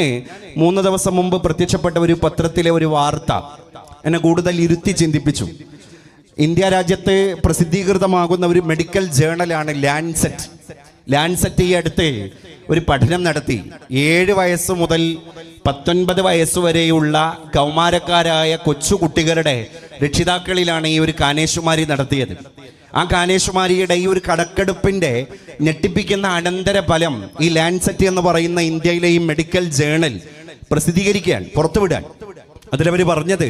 3 ദിവസം മുമ്പ് പ്രത്യക്ഷപ്പെട്ട ഒരു പത്രത്തിലെ ഒരു വാർത്ത എന്നെ കൂടുതൽ ഇരുത്തി ചിന്തിപ്പിച്ചു. ഇന്ത്യ രാജ്യത്ത് പ്രസിദ്ധീകൃതമാകുന്ന ഒരു മെഡിക്കൽ ജേണലാണ് ലാൻസെറ്റ്. ലാൻസെറ്റ് ഈ അടുത്ത് ഒരു പഠനം നടത്തി. 7 വയസ്സ് മുതൽ 19 വയസ്സ് വരെയുള്ള കൗമാരക്കാരായ കൊച്ചുകുട്ടികളുടെ രക്ഷിതാക്കളിലാണ് ഈ ഒരു കാനേശുമാരി നടത്തിയത്. ആ കാനേശുമാരിയുടെ ഈ ഒരു കടക്കെടുപ്പിൻ്റെ ഞെട്ടിപ്പിക്കുന്ന അനന്തര ഫലം ഈ ലാൻസെറ്റ് എന്ന് പറയുന്ന ഇന്ത്യയിലെ ഈ മെഡിക്കൽ ജേണൽ പ്രസിദ്ധീകരിക്കാൻ, പുറത്തുവിടാൻ. അതിലവർ പറഞ്ഞത്,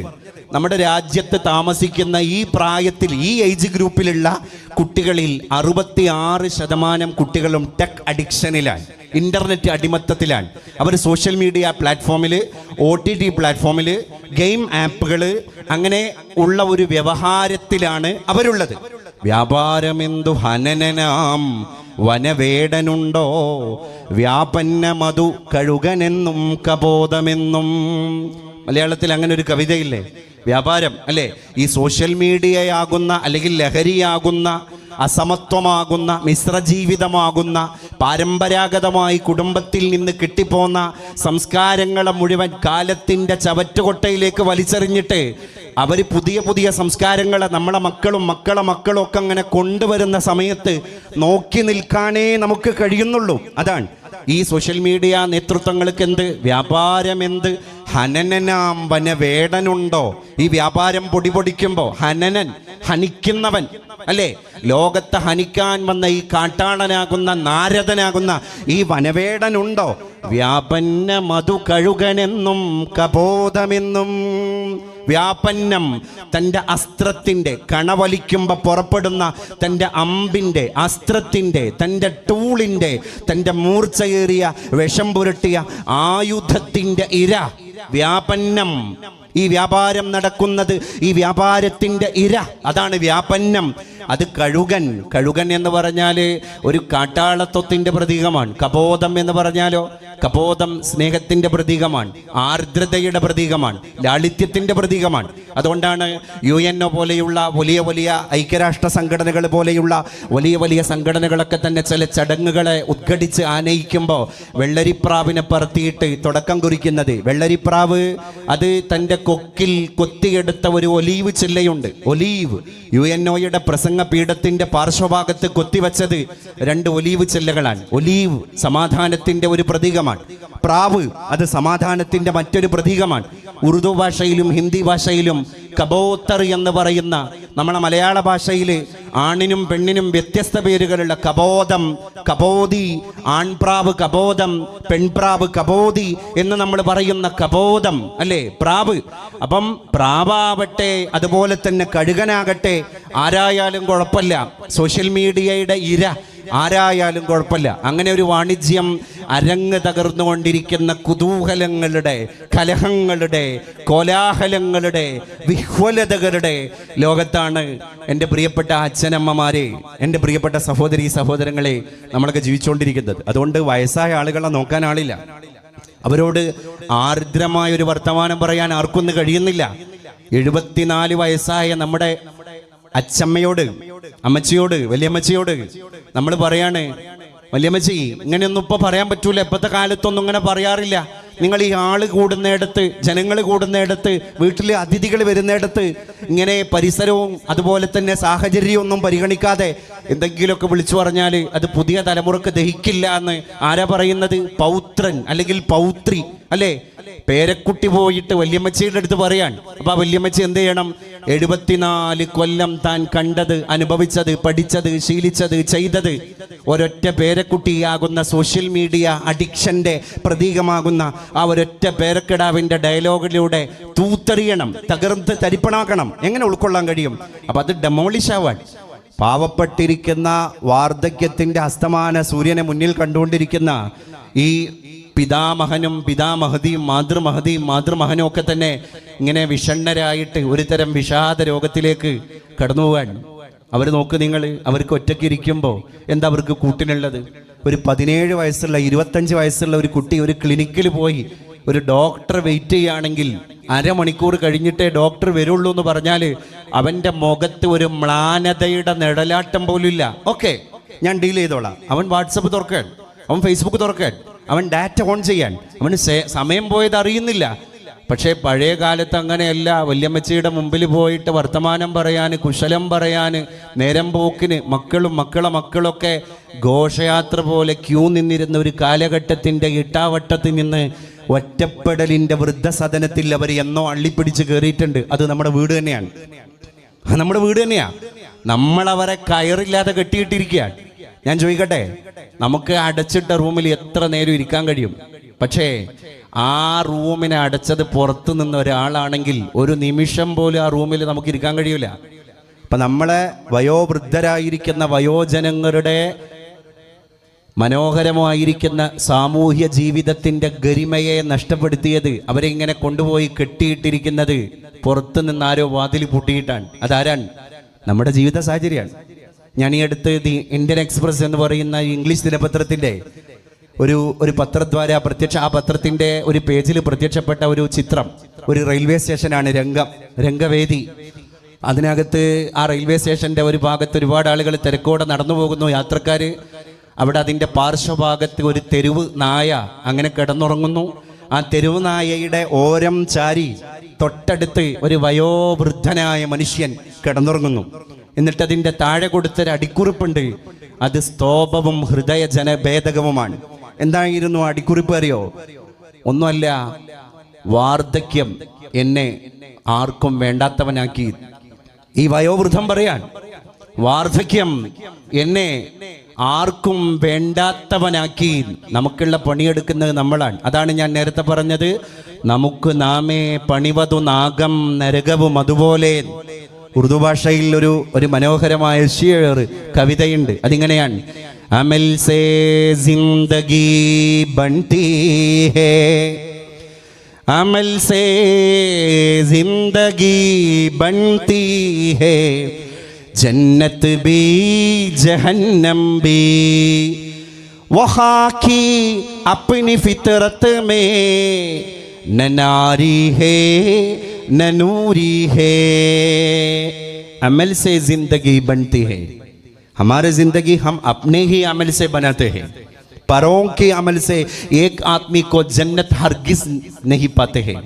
നമ്മുടെ രാജ്യത്ത് താമസിക്കുന്ന ഈ പ്രായത്തിൽ, ഈ ഏജ് ഗ്രൂപ്പിലുള്ള കുട്ടികളിൽ 66% കുട്ടികളും ടെക് അഡിക്ഷനിലാണ്, ഇന്റർനെറ്റ് അടിമത്തത്തിലാണ്. അവർ സോഷ്യൽ മീഡിയ പ്ലാറ്റ്ഫോമിൽ, OTT പ്ലാറ്റ്ഫോമിൽ, ഗെയിം ആപ്പുകൾ, അങ്ങനെ ഉള്ള ഒരു വ്യവഹാരത്തിലാണ് അവരുള്ളത്. വ്യാപാരമെന്തു ഹനനനാം വനവേടനുണ്ടോ, വ്യാപന്ന മധു കഴുകനെന്നും കബോധമെന്നും. മലയാളത്തിൽ അങ്ങനെ ഒരു കവിതയില്ലേ? വ്യാപാരം അല്ലേ? ഈ സോഷ്യൽ മീഡിയയാകുന്ന അല്ലെങ്കിൽ ലഹരിയാകുന്ന, അസമത്വമാകുന്ന, മിശ്രജീവിതമാകുന്ന, പാരമ്പരാഗതമായി കുടുംബത്തിൽ നിന്ന് കിട്ടിപ്പോന്ന സംസ്കാരങ്ങളെ മുഴുവൻ കാലത്തിൻ്റെ ചവറ്റുകൊട്ടയിലേക്ക് വലിച്ചെറിഞ്ഞിട്ട് അവർ പുതിയ പുതിയ സംസ്കാരങ്ങളെ നമ്മളെ മക്കളും ഒക്കെ അങ്ങനെ കൊണ്ടുവരുന്ന സമയത്ത് നോക്കി നിൽക്കാനേ നമുക്ക് കഴിയുന്നുള്ളൂ. അതാണ് ഈ സോഷ്യൽ മീഡിയ നേതൃത്വങ്ങൾക്ക് എന്ത് വ്യാപാരമെന്ത് ഹനനനാം വനവേടനുണ്ടോ. ഈ വ്യാപാരം പൊടിപൊടിക്കുമ്പോൾ ഹനനൻ, ഹനിക്കുന്നവൻ അല്ലേ, ലോകത്തെ ഹനിക്കാൻ വന്ന ഈ കാട്ടാളനാകുന്ന നാരദനാകുന്ന ഈ വനവേടനുണ്ടോ. വ്യാപന്ന മധു കഴുകനെന്നും കബോധമെന്നും. വ്യാപന്നം, തൻ്റെ അസ്ത്രത്തിൻ്റെ കണവലിക്കുമ്പോൾ പുറപ്പെടുന്ന തൻ്റെ അമ്പിൻ്റെ, അസ്ത്രത്തിൻ്റെ, തൻ്റെ ടൂളിൻ്റെ, തൻ്റെ മൂർച്ചയേറിയ വിഷം പുരട്ടിയ ആയുധത്തിൻ്റെ ഇര വ്യാപന്നം. ഈ വ്യാപാരം നടക്കുന്നത്, ഈ വ്യാപാരത്തിൻ്റെ ഇര, അതാണ് വ്യാപന്നം. അത് കഴുകൻ. കഴുകൻ എന്ന് പറഞ്ഞാൽ ഒരു കാട്ടാളത്വത്തിൻ്റെ പ്രതീകമാണ്. കബോധം എന്ന് പറഞ്ഞാലോ, കബോധം സ്നേഹത്തിൻ്റെ പ്രതീകമാണ്, ആർദ്രതയുടെ പ്രതീകമാണ്, ലാളിത്യത്തിൻ്റെ പ്രതീകമാണ്. അതുകൊണ്ടാണ് UN പോലെയുള്ള വലിയ വലിയ ഐക്യരാഷ്ട്ര സംഘടനകൾ പോലെയുള്ള വലിയ വലിയ സംഘടനകളൊക്കെ തന്നെ ചില ചടങ്ങുകളെ ഉദ്ഘടിച്ച് ആനയിക്കുമ്പോൾ വെള്ളരിപ്രാവിനെ പറത്തിയിട്ട് തുടക്കം കുറിക്കുന്നത്. വെള്ളരിപ്രാവ് അത് തൻ്റെ കൊക്കിൽ കൊത്തിയെടുത്ത ഒരു ഒലീവ് ചില്ലയുണ്ട്. ഒലീവ് UNOയുടെ പ്രസംഗ പീഠത്തിന്റെ പാർശ്വഭാഗത്ത് കൊത്തിവെച്ചത് 2 ഒലീവ് ചില്ലകളാണ്. ഒലീവ് സമാധാനത്തിന്റെ ഒരു പ്രതീകമാണ്. പ്രാവ് അത് സമാധാനത്തിന്റെ മറ്റൊരു പ്രതീകമാണ്. ഉറുദു ഭാഷയിലും ഹിന്ദി ഭാഷയിലും കബൂത്തർ എന്ന് പറയുന്ന, നമ്മളെ മലയാള ഭാഷയിൽ ആണിനും പെണ്ണിനും വ്യത്യസ്ത പേരുകളുള്ള കബോധം, കബോധി, ആൺപ്രാവ് കബോധം, പെൺപ്രാവ് കബോധി എന്ന് നമ്മൾ പറയുന്ന കബോധം അല്ലേ, പ്രാവ്. അപ്പം പ്രാവാവട്ടെ അതുപോലെ തന്നെ കഴുകനാകട്ടെ, ആരായാലും കുഴപ്പമില്ല, സോഷ്യൽ മീഡിയയുടെ ഇര ആരായാലും കുഴപ്പമില്ല. അങ്ങനെ ഒരു വാണിജ്യം അരങ്ങ് തകർന്നുകൊണ്ടിരിക്കുന്ന കുതൂഹലങ്ങളുടെ, കലഹങ്ങളുടെ, കോലാഹലങ്ങളുടെ, വിഹ്വലതകളുടെ ലോകത്താണ് എൻ്റെ പ്രിയപ്പെട്ട അച്ഛനമ്മമാരെ, എൻ്റെ പ്രിയപ്പെട്ട സഹോദരി സഹോദരങ്ങളെ നമ്മളൊക്കെ ജീവിച്ചുകൊണ്ടിരിക്കുന്നത്. അതുകൊണ്ട് വയസ്സായ ആളുകളെ നോക്കാൻ ആളില്ല. അവരോട് ആർദ്രമായ ഒരു വർത്തമാനം പറയാൻ ആർക്കൊന്നും കഴിയുന്നില്ല. 74 വയസ്സായ നമ്മുടെ അച്ചമ്മയോട്, അമ്മച്ചിയോട്, വലിയമ്മച്ചിയോട് നമ്മൾ പറയാണ്, വലിയമ്മച്ചി ഇങ്ങനെയൊന്നും ഇപ്പൊ പറയാൻ പറ്റൂല, ഇപ്പോഴത്തെ കാലത്തൊന്നും ഇങ്ങനെ പറയാറില്ല. നിങ്ങൾ ഈ ആള് കൂടുന്നിടത്ത്, ജനങ്ങൾ കൂടുന്നിടത്ത്, വീട്ടിൽ അതിഥികൾ വരുന്നിടത്ത് ഇങ്ങനെ പരിസരവും അതുപോലെ തന്നെ സാഹചര്യവും ഒന്നും പരിഗണിക്കാതെ എന്തെങ്കിലുമൊക്കെ വിളിച്ചു പറഞ്ഞാൽ അത് പുതിയ തലമുറക്ക് ദഹിക്കില്ല എന്ന് ആരാ പറയുന്നത്? പൗത്രൻ അല്ലെങ്കിൽ പൗത്രി അല്ലേ? പേരക്കുട്ടി പോയിട്ട് വല്യമ്മച്ചിയുടെ അടുത്ത് പറയാൻ. അപ്പൊ ആ വല്യമ്മച്ചി എന്ത് ചെയ്യണം? 74 കൊല്ലം താൻ കണ്ടത്, അനുഭവിച്ചത്, പഠിച്ചത്, ശീലിച്ചത്, ചെയ്തത് ഒരൊറ്റ പേരക്കുട്ടിയാകുന്ന സോഷ്യൽ മീഡിയ അഡിക്ഷന്റെ പ്രതീകമാകുന്ന ആ ഒരൊറ്റ പേരക്കിടാവിന്റെ ഡയലോഗിലൂടെ തൂത്തെറിയണം, തകർത്ത് തരിപ്പണാക്കണം. എങ്ങനെ ഉൾക്കൊള്ളാൻ കഴിയും? അപ്പൊ അത് ഡെമോളിഷ് ആവാൻ. പാവപ്പെട്ടിരിക്കുന്ന വാർദ്ധക്യത്തിന്റെ അസ്തമാന സൂര്യനെ മുന്നിൽ കണ്ടുകൊണ്ടിരിക്കുന്ന ഈ പിതാമഹനും പിതാമഹതിയും മാതൃമഹനും ഒക്കെ തന്നെ ഇങ്ങനെ വിഷണ്ണരായിട്ട് ഒരു തരം വിഷാദ രോഗത്തിലേക്ക് കടന്നു പോകാൻ. അവർ നോക്ക് നിങ്ങൾ, അവർക്ക് ഒറ്റയ്ക്ക് ഇരിക്കുമ്പോൾ എന്താ അവർക്ക് കൂട്ടിനുള്ളത്? ഒരു 17 വയസ്സുള്ള 25 വയസ്സുള്ള ഒരു കുട്ടി ഒരു ക്ലിനിക്കിൽ പോയി ഒരു ഡോക്ടർ വെയിറ്റ് ചെയ്യുകയാണെങ്കിൽ അരമണിക്കൂർ കഴിഞ്ഞിട്ടേ ഡോക്ടർ വരുള്ളൂ എന്ന് പറഞ്ഞാൽ അവൻ്റെ മുഖത്ത് ഒരു മ്ലാനതയുടെ നിഴലാട്ടം പോലും ഇല്ല. ഓക്കെ, ഞാൻ ഡീൽ ചെയ്തോളാം. അവൻ വാട്സപ്പ് തുറക്കാൻ, അവൻ ഫേസ്ബുക്ക് തുറക്കാൻ, അവൻ ഡാറ്റ ഓൺ ചെയ്യാൻ, അവന് സമയം പോയത് അറിയുന്നില്ല. പക്ഷേ പഴയ കാലത്ത് അങ്ങനെയല്ല. വല്യമ്മച്ചിയുടെ മുമ്പിൽ പോയിട്ട് വർത്തമാനം പറയാൻ, കുശലം പറയാൻ, നേരം പോക്കിന് മക്കളൊക്കെ ഘോഷയാത്ര പോലെ ക്യൂ നിന്നിരുന്ന ഒരു കാലഘട്ടത്തിൻ്റെ ഇട്ടാവട്ടത്തിൽ നിന്ന് ഒറ്റപ്പെടലിൻ്റെ വൃദ്ധസദനത്തിൽ അവർ എന്നോ അള്ളിപ്പിടിച്ച് കയറിയിട്ടുണ്ട്. അത് നമ്മുടെ വീട് തന്നെയാണ്, നമ്മുടെ വീട് തന്നെയാണ്. നമ്മളവരെ കയറില്ലാതെ കെട്ടിയിട്ടിരിക്കുകയാണ്. ഞാൻ ചോദിക്കട്ടെ, നമുക്ക് അടച്ചിട്ട റൂമിൽ എത്ര നേരം ഇരിക്കാൻ കഴിയും? പക്ഷേ ആ റൂമിനെ അടച്ചത് പുറത്തു നിന്ന് ഒരാളാണെങ്കിൽ ഒരു നിമിഷം പോലും ആ റൂമിൽ നമുക്ക് ഇരിക്കാൻ കഴിയില്ല. അപ്പം നമ്മളെ വയോവൃദ്ധരായിരിക്കുന്ന വയോജനങ്ങളുടെ മനോഹരമായിരിക്കുന്ന സാമൂഹ്യ ജീവിതത്തിൻ്റെ ഗരിമയെ നഷ്ടപ്പെടുത്തിയത്, അവരെ ഇങ്ങനെ കൊണ്ടുപോയി കെട്ടിയിട്ടിരിക്കുന്നത് പുറത്തു നിന്ന് ആരോ വാതിൽ പൂട്ടിയിട്ടാണ്. അതാരാണ്? നമ്മുടെ ജീവിത സാഹചര്യമാണ്. ഞാൻ ഈ അടുത്ത് ദി ഇന്ത്യൻ എക്സ്പ്രസ് എന്ന് പറയുന്ന ഇംഗ്ലീഷ് ദിനപത്രത്തിൻ്റെ ഒരു പത്രദ്വാര ആ പത്രത്തിൻ്റെ ഒരു പേജിൽ പ്രത്യക്ഷപ്പെട്ട ഒരു ചിത്രം. ഒരു റെയിൽവേ സ്റ്റേഷനാണ്, രംഗവേദി. അതിനകത്ത് ആ റെയിൽവേ സ്റ്റേഷൻ്റെ ഒരു ഭാഗത്ത് ഒരുപാട് ആളുകൾ തിരക്കോടെ നടന്നു പോകുന്നു, യാത്രക്കാർ. അവിടെ അതിൻ്റെ പാർശ്വഭാഗത്ത് ഒരു തെരുവ് നായ അങ്ങനെ കിടന്നുറങ്ങുന്നു. ആ തെരുവ് നായയുടെ ഓരം ചാരി തൊട്ടടുത്ത് ഒരു വയോവൃദ്ധനായ മനുഷ്യൻ കിടന്നുറങ്ങുന്നു. എന്നിട്ട് അതിൻ്റെ താഴെ കൊടുത്തൊരു അടിക്കുറിപ്പുണ്ട്. അത് സ്തോഭവും ഹൃദയജനഭേദകവുമാണ്. എന്തായിരുന്നു അടിക്കുറിപ്പ് അറിയോ? ഒന്നുമല്ല, വാർദ്ധക്യം എന്നെ ആർക്കും വേണ്ടാത്തവനാക്കി. ഈ വയോവൃദ്ധം പറയാൻ, വാർദ്ധക്യം എന്നെ ആർക്കും വേണ്ടാത്തവനാക്കി. നമുക്കുള്ള പണിയെടുക്കുന്നത് നമ്മളാണ്. അതാണ് ഞാൻ നേരത്തെ പറഞ്ഞത്, നമുക്ക് നാമേ പണിവതു നാഗം നരകവും അതുപോലെ. ഉറുദു ഭാഷയിൽ ഒരു മനോഹരമായ ഷിയർ കവിതയുണ്ട്. അതിങ്ങനെയാണ്: അമൽ സേ ജിന്ദഗി ബൻതി ഹേ, അമൽ സേ ജിന്ദഗി ബൻതി ഹേ, ജന്നത്ത് ബി ജഹന്നം ബി, വഹാ കി അപ്നി ഫിത്രത്ത് മേ न नारी है न नूरी है, अमल से जिंदगी बनती है. हमारी जिंदगी हम अपने ही अमल से बनाते हैं. परों के अमल से एक आदमी को जन्नत हरगिज नहीं पाते हैं.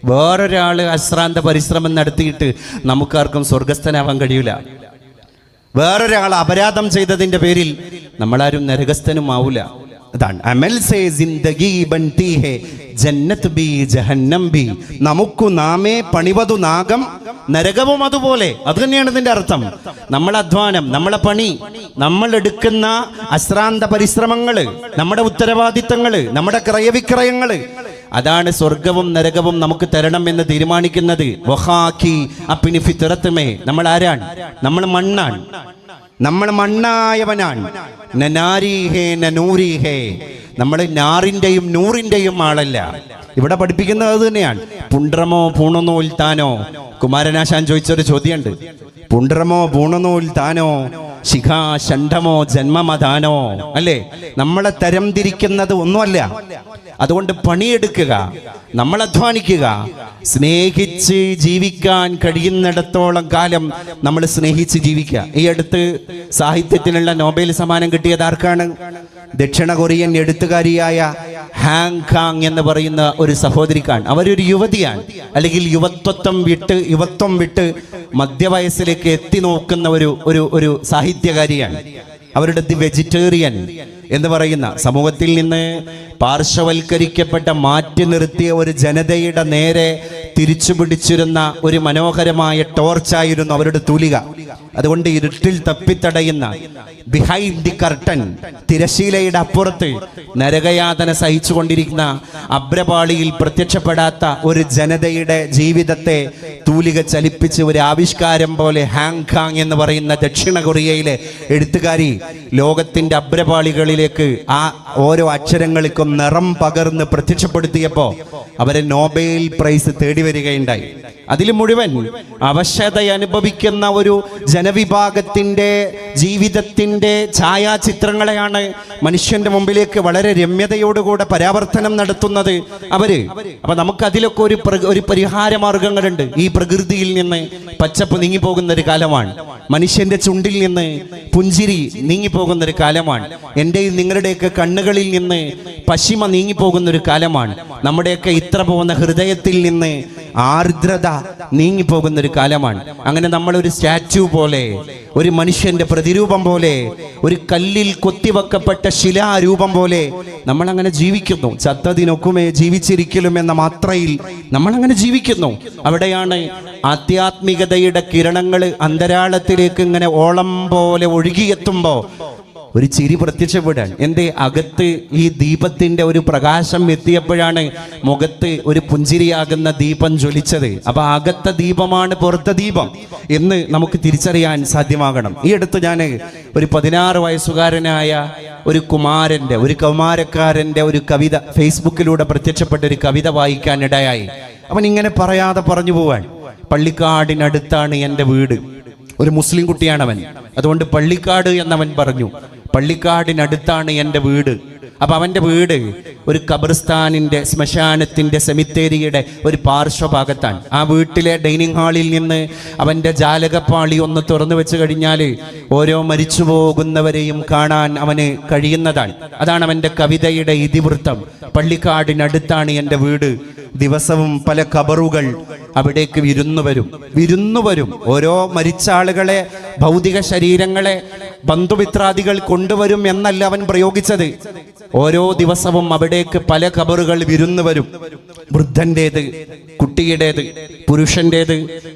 വേറൊരാൾ അശ്രാന്ത പരിശ്രമം നടത്തിയിട്ട് നമുക്കാർക്കും സ്വർഗസ്ഥനാവാൻ കഴിയില്ല. വേറൊരാൾ അപരാധം ചെയ്തതിൻ്റെ പേരിൽ നമ്മളാരും നരകസ്ഥനും ആവില്ല. അതാണ് അമൽ സേ ജിന്ദഗി ബൻതി ഹേ ജന്നത്ത് ബി ജഹന്നം ബി. നമുക്ക് നാമേ പണിവതു നാഗം നരകവും അതുപോലെ. അത് തന്നെയാണ് ഇതിന്റെ അർത്ഥം. നമ്മളെ അധ്വാനം, നമ്മളെ പണി, നമ്മൾ എടുക്കുന്ന അശ്രാന്ത പരിശ്രമങ്ങള്, നമ്മുടെ ഉത്തരവാദിത്തങ്ങള്, നമ്മുടെ ക്രയവിക്രയങ്ങള്, അതാണ് സ്വർഗവും നരകവും നമുക്ക് തരണം എന്ന് തീരുമാനിക്കുന്നത്. വഹാക്കി അപ്പിനി ഫിത്രത്തുമേ. നമ്മൾ ആരാണ്? നമ്മൾ മണ്ണാണ്. നമ്മൾ മണ്ണായവനാണ്. നനാരീഹേ നൂരീഹേ. നമ്മൾ നാറിന്റെയും നൂറിന്റെയും ആളല്ല. ഇവിടെ പഠിപ്പിക്കുന്നത് അത് തന്നെയാണ്. പുണ്ട്രമോ പൂണനൂൽ താനോ. കുമാരനാശാൻ ചോദിച്ചൊരു ചോദ്യമുണ്ട്. പുണ്ട്രമോ പൂണനൂൽ താനോ ശിഖാ ഷണ്ഡമോ ജന്മമതാനോ. അല്ലേ? നമ്മളെ തരം തിരിക്കുന്നത് ഒന്നുമല്ല. അതുകൊണ്ട് പണിയെടുക്കുക, നമ്മൾ അധ്വാനിക്കുക, സ്നേഹിച്ച് ജീവിക്കാൻ കഴിയുന്നിടത്തോളം കാലം നമ്മൾ സ്നേഹിച്ച് ജീവിക്കുക. ഈ അടുത്ത് സാഹിത്യത്തിനുള്ള നോബൽ സമ്മാനം കിട്ടിയത് ആർക്കാണ്? ദക്ഷിണ കൊറിയൻ എഴുത്തുകാരിയായ ഹാങ് കാങ് എന്ന് പറയുന്ന ഒരു സഹോദരിക്കാണ്. അവരൊരു യുവതിയാണ്, അല്ലെങ്കിൽ യുവത്വം വിട്ട് മധ്യവയസ്സിലേക്ക് എത്തി നോക്കുന്ന ഒരു സാഹിത്യകാരിയാണ്. അവരുടെ ദി വെജിറ്റേറിയൻ എന്ന് പറയുന്ന സമൂഹത്തിൽ നിന്ന് പാർശ്വവൽക്കരിക്കപ്പെട്ട മാറ്റി നിർത്തിയ ഒരു ജനതയുടെ നേരെ തിരിച്ചു പിടിച്ചിരുന്ന ഒരു മനോഹരമായ ടോർച്ചായിരുന്നു അവരുടെ തൂലിക. അതുകൊണ്ട് ഇരുട്ടിൽ തപ്പിത്തടയുന്ന ബിഹൈൻഡ് ദി കർട്ടൻ, തിരശീലയുടെ അപ്പുറത്ത് നരകയാതന സഹിച്ചുകൊണ്ടിരിക്കുന്ന അബ്രപാളിയിൽ പ്രത്യക്ഷപ്പെടാത്ത ഒരു ജനതയുടെ ജീവിതത്തെ തൂലിക ചലിപ്പിച്ച് ഒരു ആവിഷ്കാരം പോലെ ഹാങ് കാങ് എന്ന് പറയുന്ന ദക്ഷിണ കൊറിയയിലെ എഴുത്തുകാരി ലോകത്തിന്റെ അബ്രപാളികളിലേക്ക് ആ ഓരോ അക്ഷരങ്ങൾക്കും നിറം പകർന്ന് പ്രത്യക്ഷപ്പെടുത്തിയപ്പോ അവരെ നോബൽ പ്രൈസ് തേടി വരികയുണ്ടായി. അതിൽ മുഴുവൻ അവശത അനുഭവിക്കുന്ന ഒരു ജനവിഭാഗത്തിന്റെ ജീവിതത്തിന്റെ ഛായാചിത്രങ്ങളെയാണ് മനുഷ്യന്റെ മുമ്പിലേക്ക് വളരെ രമ്യതയോടുകൂടെ പരാവർത്തനം നടത്തുന്നത് അവര്. അപ്പൊ നമുക്ക് അതിലൊക്കെ ഒരു പരിഹാര മാർഗങ്ങളുണ്ട്. ഈ പ്രകൃതിയിൽ നിന്ന് പച്ചപ്പ് നീങ്ങിപ്പോകുന്ന ഒരു കാലമാണ്. മനുഷ്യന്റെ ചുണ്ടിൽ നിന്ന് പുഞ്ചിരി നീങ്ങിപ്പോകുന്ന ഒരു കാലമാണ്. എന്റെയും നിങ്ങളുടെയൊക്കെ കണ്ണുകളിൽ നിന്ന് പശിമ നീങ്ങിപ്പോകുന്ന ഒരു കാലമാണ്. നമ്മുടെയൊക്കെ ഇത്ര പോകുന്ന ഹൃദയത്തിൽ നിന്ന് ആർദ്രത നീങ്ങിപ്പോകുന്ന ഒരു കാലമാണ്. അങ്ങനെ നമ്മൾ ഒരു സ്റ്റാച്യു പോലെ, ഒരു മനുഷ്യന്റെ പ്രതിരൂപം പോലെ, ഒരു കല്ലിൽ കൊത്തിവെക്കപ്പെട്ട ശിലാരൂപം പോലെ നമ്മൾ അങ്ങനെ ജീവിക്കുന്നു. ചത്തതിനൊക്കുമേ ജീവിച്ചിരിക്കലും എന്ന മാത്രയിൽ നമ്മൾ അങ്ങനെ ജീവിക്കുന്നു. അവിടെയാണ് ആധ്യാത്മികതയുടെ കിരണങ്ങൾ അന്തരാളത്തിലേക്ക് ഇങ്ങനെ ഓളം പോലെ ഒഴുകിയെത്തുമ്പോ ഒരു ചിരി പ്രത്യക്ഷപ്പെടാൻ. എന്റെ അകത്ത് ഈ ദീപത്തിന്റെ ഒരു പ്രകാശം എത്തിയപ്പോഴാണ് മുഖത്ത് ഒരു പുഞ്ചിരിയാകുന്ന ദീപം ജ്വലിച്ചത്. അപ്പൊ അകത്തെ ദീപമാണ് പുറത്തെ ദീപം എന്ന് നമുക്ക് തിരിച്ചറിയാൻ സാധ്യമാകണം. ഈ അടുത്ത് ഞാൻ ഒരു 16 വയസ്സുകാരനായ ഒരു കൗമാരക്കാരന്റെ ഒരു കവിത ഫേസ്ബുക്കിലൂടെ പ്രത്യക്ഷപ്പെട്ട ഒരു കവിത വായിക്കാനിടയായി. അവൻ ഇങ്ങനെ പറയാതെ പറഞ്ഞു പോവാൻ. പള്ളിക്കാടിനടുത്താണ് എൻ്റെ വീട്. ഒരു മുസ്ലിം കുട്ടിയാണവൻ. അതുകൊണ്ട് പള്ളിക്കാട് എന്നവൻ പറഞ്ഞു. പള്ളിക്കാടിനടുത്താണ് എൻ്റെ വീട്. അപ്പൊ അവന്റെ വീട് ഒരു ഖബർസ്ഥാനിന്റെ, ശ്മശാനത്തിന്റെ, സെമിത്തേരിയുടെ ഒരു പാർശ്വഭാഗത്താണ്. ആ വീട്ടിലെ ഡൈനിങ് ഹാളിൽ നിന്ന് അവന്റെ ജാലകപ്പാളി ഒന്ന് തുറന്നു വെച്ച് കഴിഞ്ഞാൽ ഓരോ മരിച്ചു പോകുന്നവരെയും കാണാൻ അവന് കഴിയുന്നതാണ്. അതാണ് അവന്റെ കവിതയുടെ ഇതിവൃത്തം. പള്ളിക്കാടിനടുത്താണ് എൻ്റെ വീട്. ദിവസവും പല ഖബറുകൾ അവിടേക്ക് വിരുന്നു വരും. ഓരോ മരിച്ച ആളുകളെ, ഭൗതിക ശരീരങ്ങളെ ബന്ധുമിത്രാദികൾ കൊണ്ടുവരും എന്നല്ല അവൻ പ്രയോഗിച്ചത്. ഓരോ ദിവസവും അവിടേക്ക് പല ഖബറുകൾ വിരുന്നു വരും. വൃദ്ധന്റേത്, കുട്ടിയുടേത്, പുരുഷന്റേത്,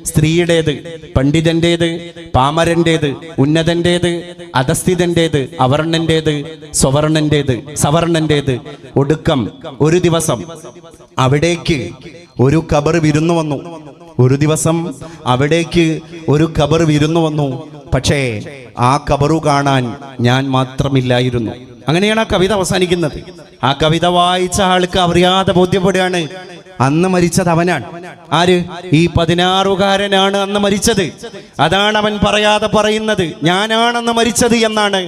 സ്ത്രീയുടേത്, പണ്ഡിതന്റേത്, പാമരന്റേത്, ഉന്നതന്റേത്, അധസ്ഥിതന്റേത്, അവർണന്റേത്, സ്വവർണന്റേത്, സവർണന്റേത്. ഒടുക്കം ഒരു ദിവസം അവിടേക്ക് ഒരു ഖബർ വിരുന്നു വന്നു. ഒരു ദിവസം അവിടേക്ക് ഒരു ഖബർ വിരുന്നു വന്നു. പക്ഷേ ആ ഖബറു കാണാൻ ഞാൻ മാത്രമില്ലായിരുന്നു. അങ്ങനെയാണ് ആ കവിത അവസാനിക്കുന്നത്. ആ കവിത വായിച്ച ആൾക്ക് അറിയാതെ ബോധ്യപ്പെടുകയാണ് അന്ന് മരിച്ചത് അവനാണ്. ആര്? ഈ 16-കാരനാണ് അന്ന് മരിച്ചത്. അതാണ് അവൻ പറയാതെ പറയുന്നത്. ഞാനാണെന്ന് മരിച്ചത് എന്നാണ്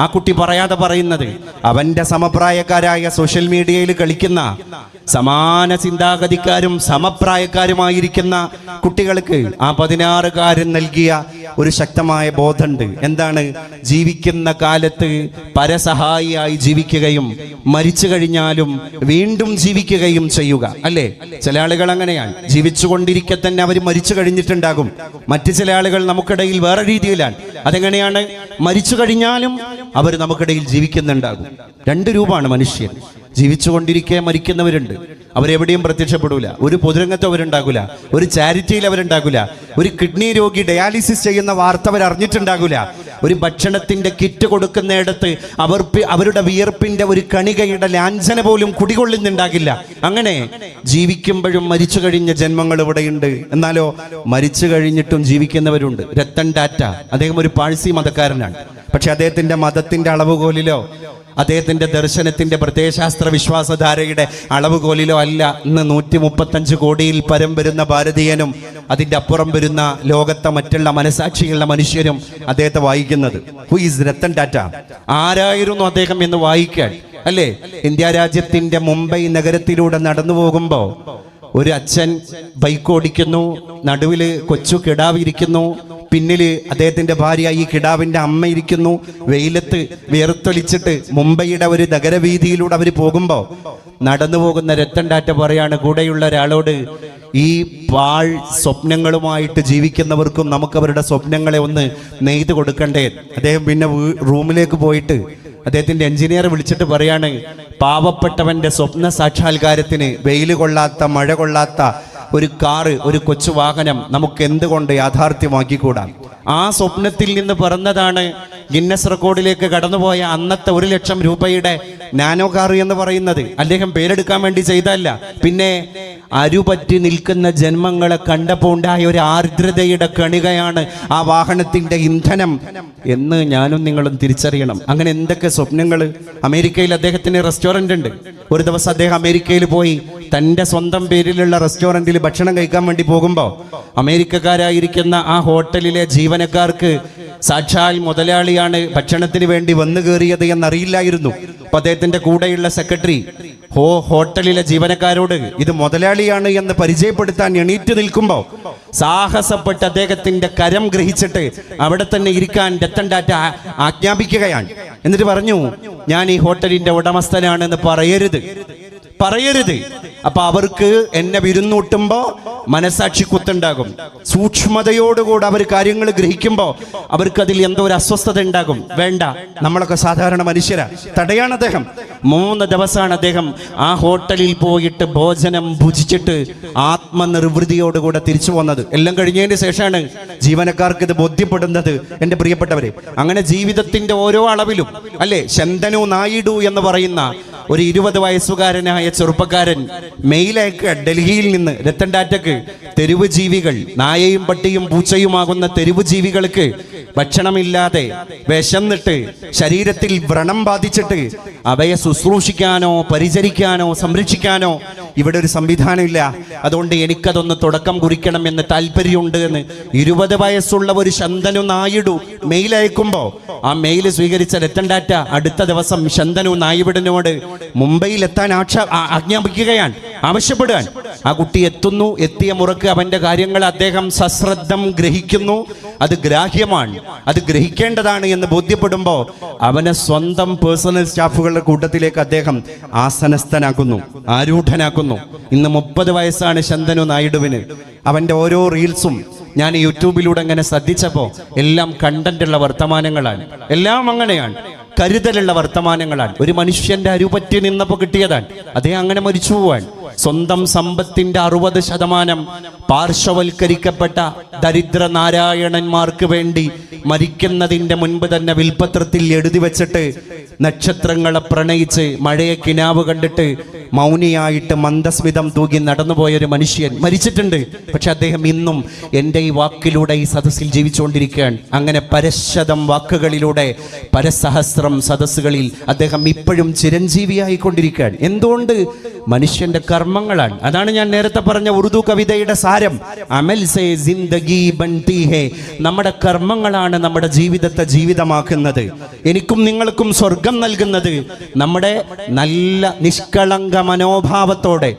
ആ കുട്ടി പറയാതെ പറയുന്നത്. അവന്റെ സമപ്രായക്കാരായ സോഷ്യൽ മീഡിയയിൽ കളിക്കുന്ന സമാന ചിന്താഗതിക്കാരും സമപ്രായക്കാരുമായിരിക്കുന്ന കുട്ടികൾക്ക് ആ 16-കാരൻ നൽകിയ ഒരു ശക്തമായ ബോധമുണ്ട്. എന്താണ്? ജീവിക്കുന്ന കാലത്ത് പരസഹായിയായി ജീവിക്കുകയും മരിച്ചു കഴിഞ്ഞാലും വീണ്ടും ജീവിക്കുകയും ചെയ്യുക. അല്ലേ? ചില ആളുകൾ അങ്ങനെയാണ്, ജീവിച്ചുകൊണ്ടിരിക്കെ തന്നെ അവർ മരിച്ചു കഴിഞ്ഞിട്ടുണ്ടാകും. മറ്റു ചില ആളുകൾ നമുക്കിടയിൽ വേറെ രീതിയിലാണ്. അതെങ്ങനെയാണ്? മരിച്ചു കഴിഞ്ഞാലും അവർ നമുക്കിടയിൽ ജീവിക്കുന്നുണ്ടാകും. രണ്ട് രൂപമാണ് മനുഷ്യൻ. ജീവിച്ചുകൊണ്ടിരിക്കെ മരിക്കുന്നവരുണ്ട്, അവരെവിടെയും പ്രത്യക്ഷപ്പെടൂല. ഒരു പൊതുരംഗത്ത് അവരുണ്ടാകില്ല, ഒരു ചാരിറ്റിയിൽ അവരുണ്ടാകില്ല, ഒരു കിഡ്നി രോഗി ഡയാലിസിസ് ചെയ്യുന്ന വാർത്ത അവർ അറിഞ്ഞിട്ടുണ്ടാകില്ല, ഒരു ഭക്ഷണത്തിന്റെ കിറ്റ് കൊടുക്കുന്നിടത്ത് അവരുടെ വിയർപ്പിന്റെ ഒരു കണികയുടെ ലാഞ്ചന പോലും കുടികൊള്ളുന്നുണ്ടാകില്ല. അങ്ങനെ ജീവിക്കുമ്പോഴും മരിച്ചു കഴിഞ്ഞ ജന്മങ്ങൾ ഇവിടെയുണ്ട്. എന്നാലോ മരിച്ചു കഴിഞ്ഞിട്ടും ജീവിക്കുന്നവരുണ്ട്. രത്തൻ ടാറ്റ, അദ്ദേഹം ഒരു പാഴ്സി മതക്കാരനാണ്. പക്ഷെ അദ്ദേഹത്തിന്റെ മതത്തിന്റെ അളവുകോലിലോ അദ്ദേഹത്തിന്റെ ദർശനത്തിന്റെ പ്രത്യയശാസ്ത്ര വിശ്വാസധാരയുടെ അളവുകോലിലോ അല്ല ഇന്ന് 135 കോടിയിൽ പരം വരുന്ന ഭാരതീയനും അതിന്റെ അപ്പുറം വരുന്ന ലോകത്തെ മറ്റുള്ള മനസാക്ഷിയുള്ള മനുഷ്യരും അദ്ദേഹത്തെ വായിക്കുന്നത്. Who is Ratan Tata? ആരായിരുന്നു അദ്ദേഹം എന്ന് വായിക്കാൻ. അല്ലേ? ഇന്ത്യ രാജ്യത്തിന്റെ മുംബൈ നഗരത്തിലൂടെ നടന്നു പോകുമ്പോ ഒരു അച്ഛൻ ബൈക്ക് ഓടിക്കുന്നു, നടുവില് കൊച്ചു കിടാവിരിക്കുന്നു, പിന്നില് അദ്ദേഹത്തിന്റെ ഭാര്യ ഈ കിടാവിന്റെ അമ്മ ഇരിക്കുന്നു. വെയിലത്ത് വിയർത്തൊലിച്ചിട്ട് മുംബൈയുടെ ഒരു നഗരവീതിയിലൂടെ അവർ പോകുമ്പോ നടന്നു പോകുന്ന രത്തൻ ടാറ്റ പറയാണ് കൂടെയുള്ള ഒരാളോട്, ഈ പാഴ് സ്വപ്നങ്ങളുമായിട്ട് ജീവിക്കുന്നവർക്കും നമുക്ക് അവരുടെ സ്വപ്നങ്ങളെ ഒന്ന് നെയ്ത് കൊടുക്കണ്ടേ? അദ്ദേഹം പിന്നെ റൂമിലേക്ക് പോയിട്ട് അദ്ദേഹത്തിന്റെ എഞ്ചിനീയർ വിളിച്ചിട്ട് പറയാണ്, പാവപ്പെട്ടവന്റെ സ്വപ്ന സാക്ഷാത്കാരത്തിന് വെയിൽ കൊള്ളാത്ത മഴ കൊള്ളാത്ത ഒരു കാറ്, ഒരു കൊച്ചു വാഹനം നമുക്ക് എന്തുകൊണ്ട് യാഥാർത്ഥ്യമാക്കിക്കൂടാ? ആ സ്വപ്നത്തിൽ നിന്ന് പിറന്നതാണ് ഗിന്നസ് റെക്കോർഡിലേക്ക് കടന്നുപോയ അന്നത്തെ 1 ലക്ഷം രൂപയുടെ നാനോ കാർ എന്ന് പറയുന്നത്. അദ്ദേഹം പേരെടുക്കാൻ വേണ്ടി ചെയ്തല്ല, പിന്നെ അരുപറ്റി നിൽക്കുന്ന ജന്മങ്ങളെ കണ്ടപ്പോൾ ഉണ്ടായ ഒരു ആർദ്രതയുടെ കണികയാണ് ആ വാഹനത്തിന്റെ ഇന്ധനം എന്ന് ഞാനും നിങ്ങളും തിരിച്ചറിയണം. അങ്ങനെ എന്തൊക്കെ സ്വപ്നങ്ങൾ. അമേരിക്കയിൽ അദ്ദേഹത്തിന് റെസ്റ്റോറന്റ് ഉണ്ട്. ഒരു ദിവസം അദ്ദേഹം അമേരിക്കയിൽ പോയി തൻ്റെ സ്വന്തം പേരിലുള്ള റെസ്റ്റോറന്റിൽ ഭക്ഷണം കഴിക്കാൻ വേണ്ടി പോകുമ്പോൾ അമേരിക്കക്കാരായിരിക്കുന്ന ആ ഹോട്ടലിലെ ജീവനക്കാർക്ക് സാക്ഷാൽ മുതലാളിയാണ് ഭക്ഷണത്തിന് വേണ്ടി വന്നു കയറിയത് എന്നറിയില്ലായിരുന്നു. അപ്പൊ അദ്ദേഹത്തിന്റെ കൂടെയുള്ള സെക്രട്ടറി ഹോട്ടലിലെ ജീവനക്കാരോട് ഇത് മുതലാളിയാണ് എന്ന് പരിചയപ്പെടുത്താൻ എണീറ്റ് നിൽക്കുമ്പോൾ സാഹസപ്പെട്ട് അദ്ദേഹത്തിന്റെ കരം ഗ്രഹിച്ചിട്ട് അവിടെ തന്നെ ഇരിക്കാൻ രത്തൻ ടാറ്റ ആജ്ഞാപിക്കുകയാണ്. എന്നിട്ട് പറഞ്ഞു, ഞാൻ ഈ ഹോട്ടലിന്റെ ഉടമസ്ഥനാണെന്ന് പറയരുത്. അപ്പൊ അവർക്ക് എന്നെ വിരുന്നൂട്ടുമ്പോ മനസാക്ഷി കുത്തുണ്ടാകും. സൂക്ഷ്മതയോടുകൂടെ അവർ കാര്യങ്ങൾ ഗ്രഹിക്കുമ്പോ അവർക്ക് അതിൽ എന്തോ ഒരു അസ്വസ്ഥത ഉണ്ടാകും. വേണ്ട, നമ്മളൊക്കെ സാധാരണ മനുഷ്യരാ. തടയാണ് അദ്ദേഹം. 3 ദിവസമാണ് അദ്ദേഹം ആ ഹോട്ടലിൽ പോയിട്ട് ഭോജനം ഭുജിച്ചിട്ട് ആത്മനിർവൃതിയോടുകൂടെ തിരിച്ചു പോകുന്നത്. എല്ലാം കഴിഞ്ഞതിന് ശേഷമാണ് ജീവനക്കാർക്ക് ഇത് ബോധ്യപ്പെടുന്നത്. എൻ്റെ പ്രിയപ്പെട്ടവരെ, അങ്ങനെ ജീവിതത്തിന്റെ ഓരോ അളവിലും അല്ലേ, ശന്തനു നായിഡു എന്ന് പറയുന്ന ഒരു 20 വയസ്സുകാരനായ ചെറുപ്പക്കാരൻ മെയിലേക്ക് ഡൽഹിയിൽ നിന്ന് രത്തൻ ടാറ്റക്ക് തെരുവ് ജീവികൾ, നായയും പട്ടിയും പൂച്ചയുമാകുന്ന തെരുവ് ജീവികൾക്ക് ഭക്ഷണമില്ലാതെ വിശന്നിട്ട് ശരീരത്തിൽ വ്രണം ബാധിച്ചിട്ട് അവയെ ശുശ്രൂഷിക്കാനോ പരിചരിക്കാനോ സംരക്ഷിക്കാനോ ഇവിടെ ഒരു സംവിധാനമില്ല. അതുകൊണ്ട് എനിക്കതൊന്ന് തുടക്കം കുറിക്കണം എന്ന് താല്പര്യമുണ്ട് എന്ന് 20 വയസ്സുള്ള ഒരു ശന്തനു നായിഡു മെയിൽ അയക്കുമ്പോൾ ആ മെയിൽ സ്വീകരിച്ച രത്തൻ ടാറ്റ അടുത്ത ദിവസം ശന്തനു നായിഡുവിനോട് മുംബൈയിലെത്താൻ ആജ്ഞാപിക്കുകയാണ്, ആവശ്യപ്പെടുകയാണ്. ആ കുട്ടി എത്തുന്നു. എത്തിയ മുറക്ക് അവന്റെ കാര്യങ്ങൾ അദ്ദേഹം സശ്രദ്ധം ഗ്രഹിക്കുന്നു. അത് ഗ്രാഹ്യമാണ്, അത് ഗ്രഹിക്കേണ്ടതാണ് എന്ന് ബോധ്യപ്പെടുമ്പോൾ അവനെ സ്വന്തം പേഴ്സണൽ സ്റ്റാഫുകളുടെ കൂട്ടത്തിലേക്ക് അദ്ദേഹം ആസനസ്ഥനാക്കുന്നു, ആരൂഢനാക്കുന്നു. ഇന്ന് 30 വയസ്സാണ് ശന്തനു നായിഡുവിന്. അവന്റെ ഓരോ റീൽസും ഞാൻ യൂട്യൂബിലൂടെ അങ്ങനെ ശ്രദ്ധിച്ചപ്പോൾ എല്ലാം കണ്ടന്റുള്ള വർത്തമാനങ്ങളാണ്. എല്ലാം അങ്ങനെയാണ്, കരുതലുള്ള വർത്തമാനങ്ങളാണ്. ഒരു മനുഷ്യന്റെ അരുപറ്റി നിന്നപ്പോൾ കിട്ടിയതാണ്. അതേ അങ്ങനെ മരിച്ചു പോവാൻ. സ്വന്തം സമ്പത്തിന്റെ 60% പാർശ്വവൽക്കരിക്കപ്പെട്ട ദരിദ്ര നാരായണന്മാർക്ക് വേണ്ടി മരിക്കുന്നതിന്റെ മുൻപ് തന്നെ വിൽപത്രത്തിൽ എഴുതി വെച്ചിട്ട് നക്ഷത്രങ്ങളെ പ്രണയിച്ച് മഴയെ കിനാവ് കണ്ടിട്ട് മൗനിയായിട്ട് മന്ദസ്മിതം തൂകി നടന്നുപോയൊരു മനുഷ്യൻ മരിച്ചിട്ടുണ്ട്. പക്ഷെ അദ്ദേഹം ഇന്നും എൻ്റെ ഈ വാക്കിലൂടെ ഈ സദസ്സിൽ ജീവിച്ചുകൊണ്ടിരിക്കുകയാണ്. അങ്ങനെ പരശതം വാക്കുകളിലൂടെ പരസഹസ്രം സദസ്സുകളിൽ അദ്ദേഹം ഇപ്പോഴും ചിരഞ്ജീവിയായിക്കൊണ്ടിരിക്കുകയാണ്. എന്തുകൊണ്ട്? മനുഷ്യന്റെ കർമ്മങ്ങളാണ്. അതാണ് ഞാൻ നേരത്തെ പറഞ്ഞ ഉറുദു കവിതയുടെ സാരം. അമൽ സേ ജിന്ദഗി ബൻതി ഹേ. നമ്മുടെ കർമ്മങ്ങളാണ് നമ്മുടെ ജീവിതത്തെ ജീവിതമാക്കുന്നത്. എനിക്കും നിങ്ങൾക്കും സ്വർഗം നൽകുന്നത് നമ്മുടെ നല്ല നിഷ്കളങ്ക മനോഭാവത്തോടെ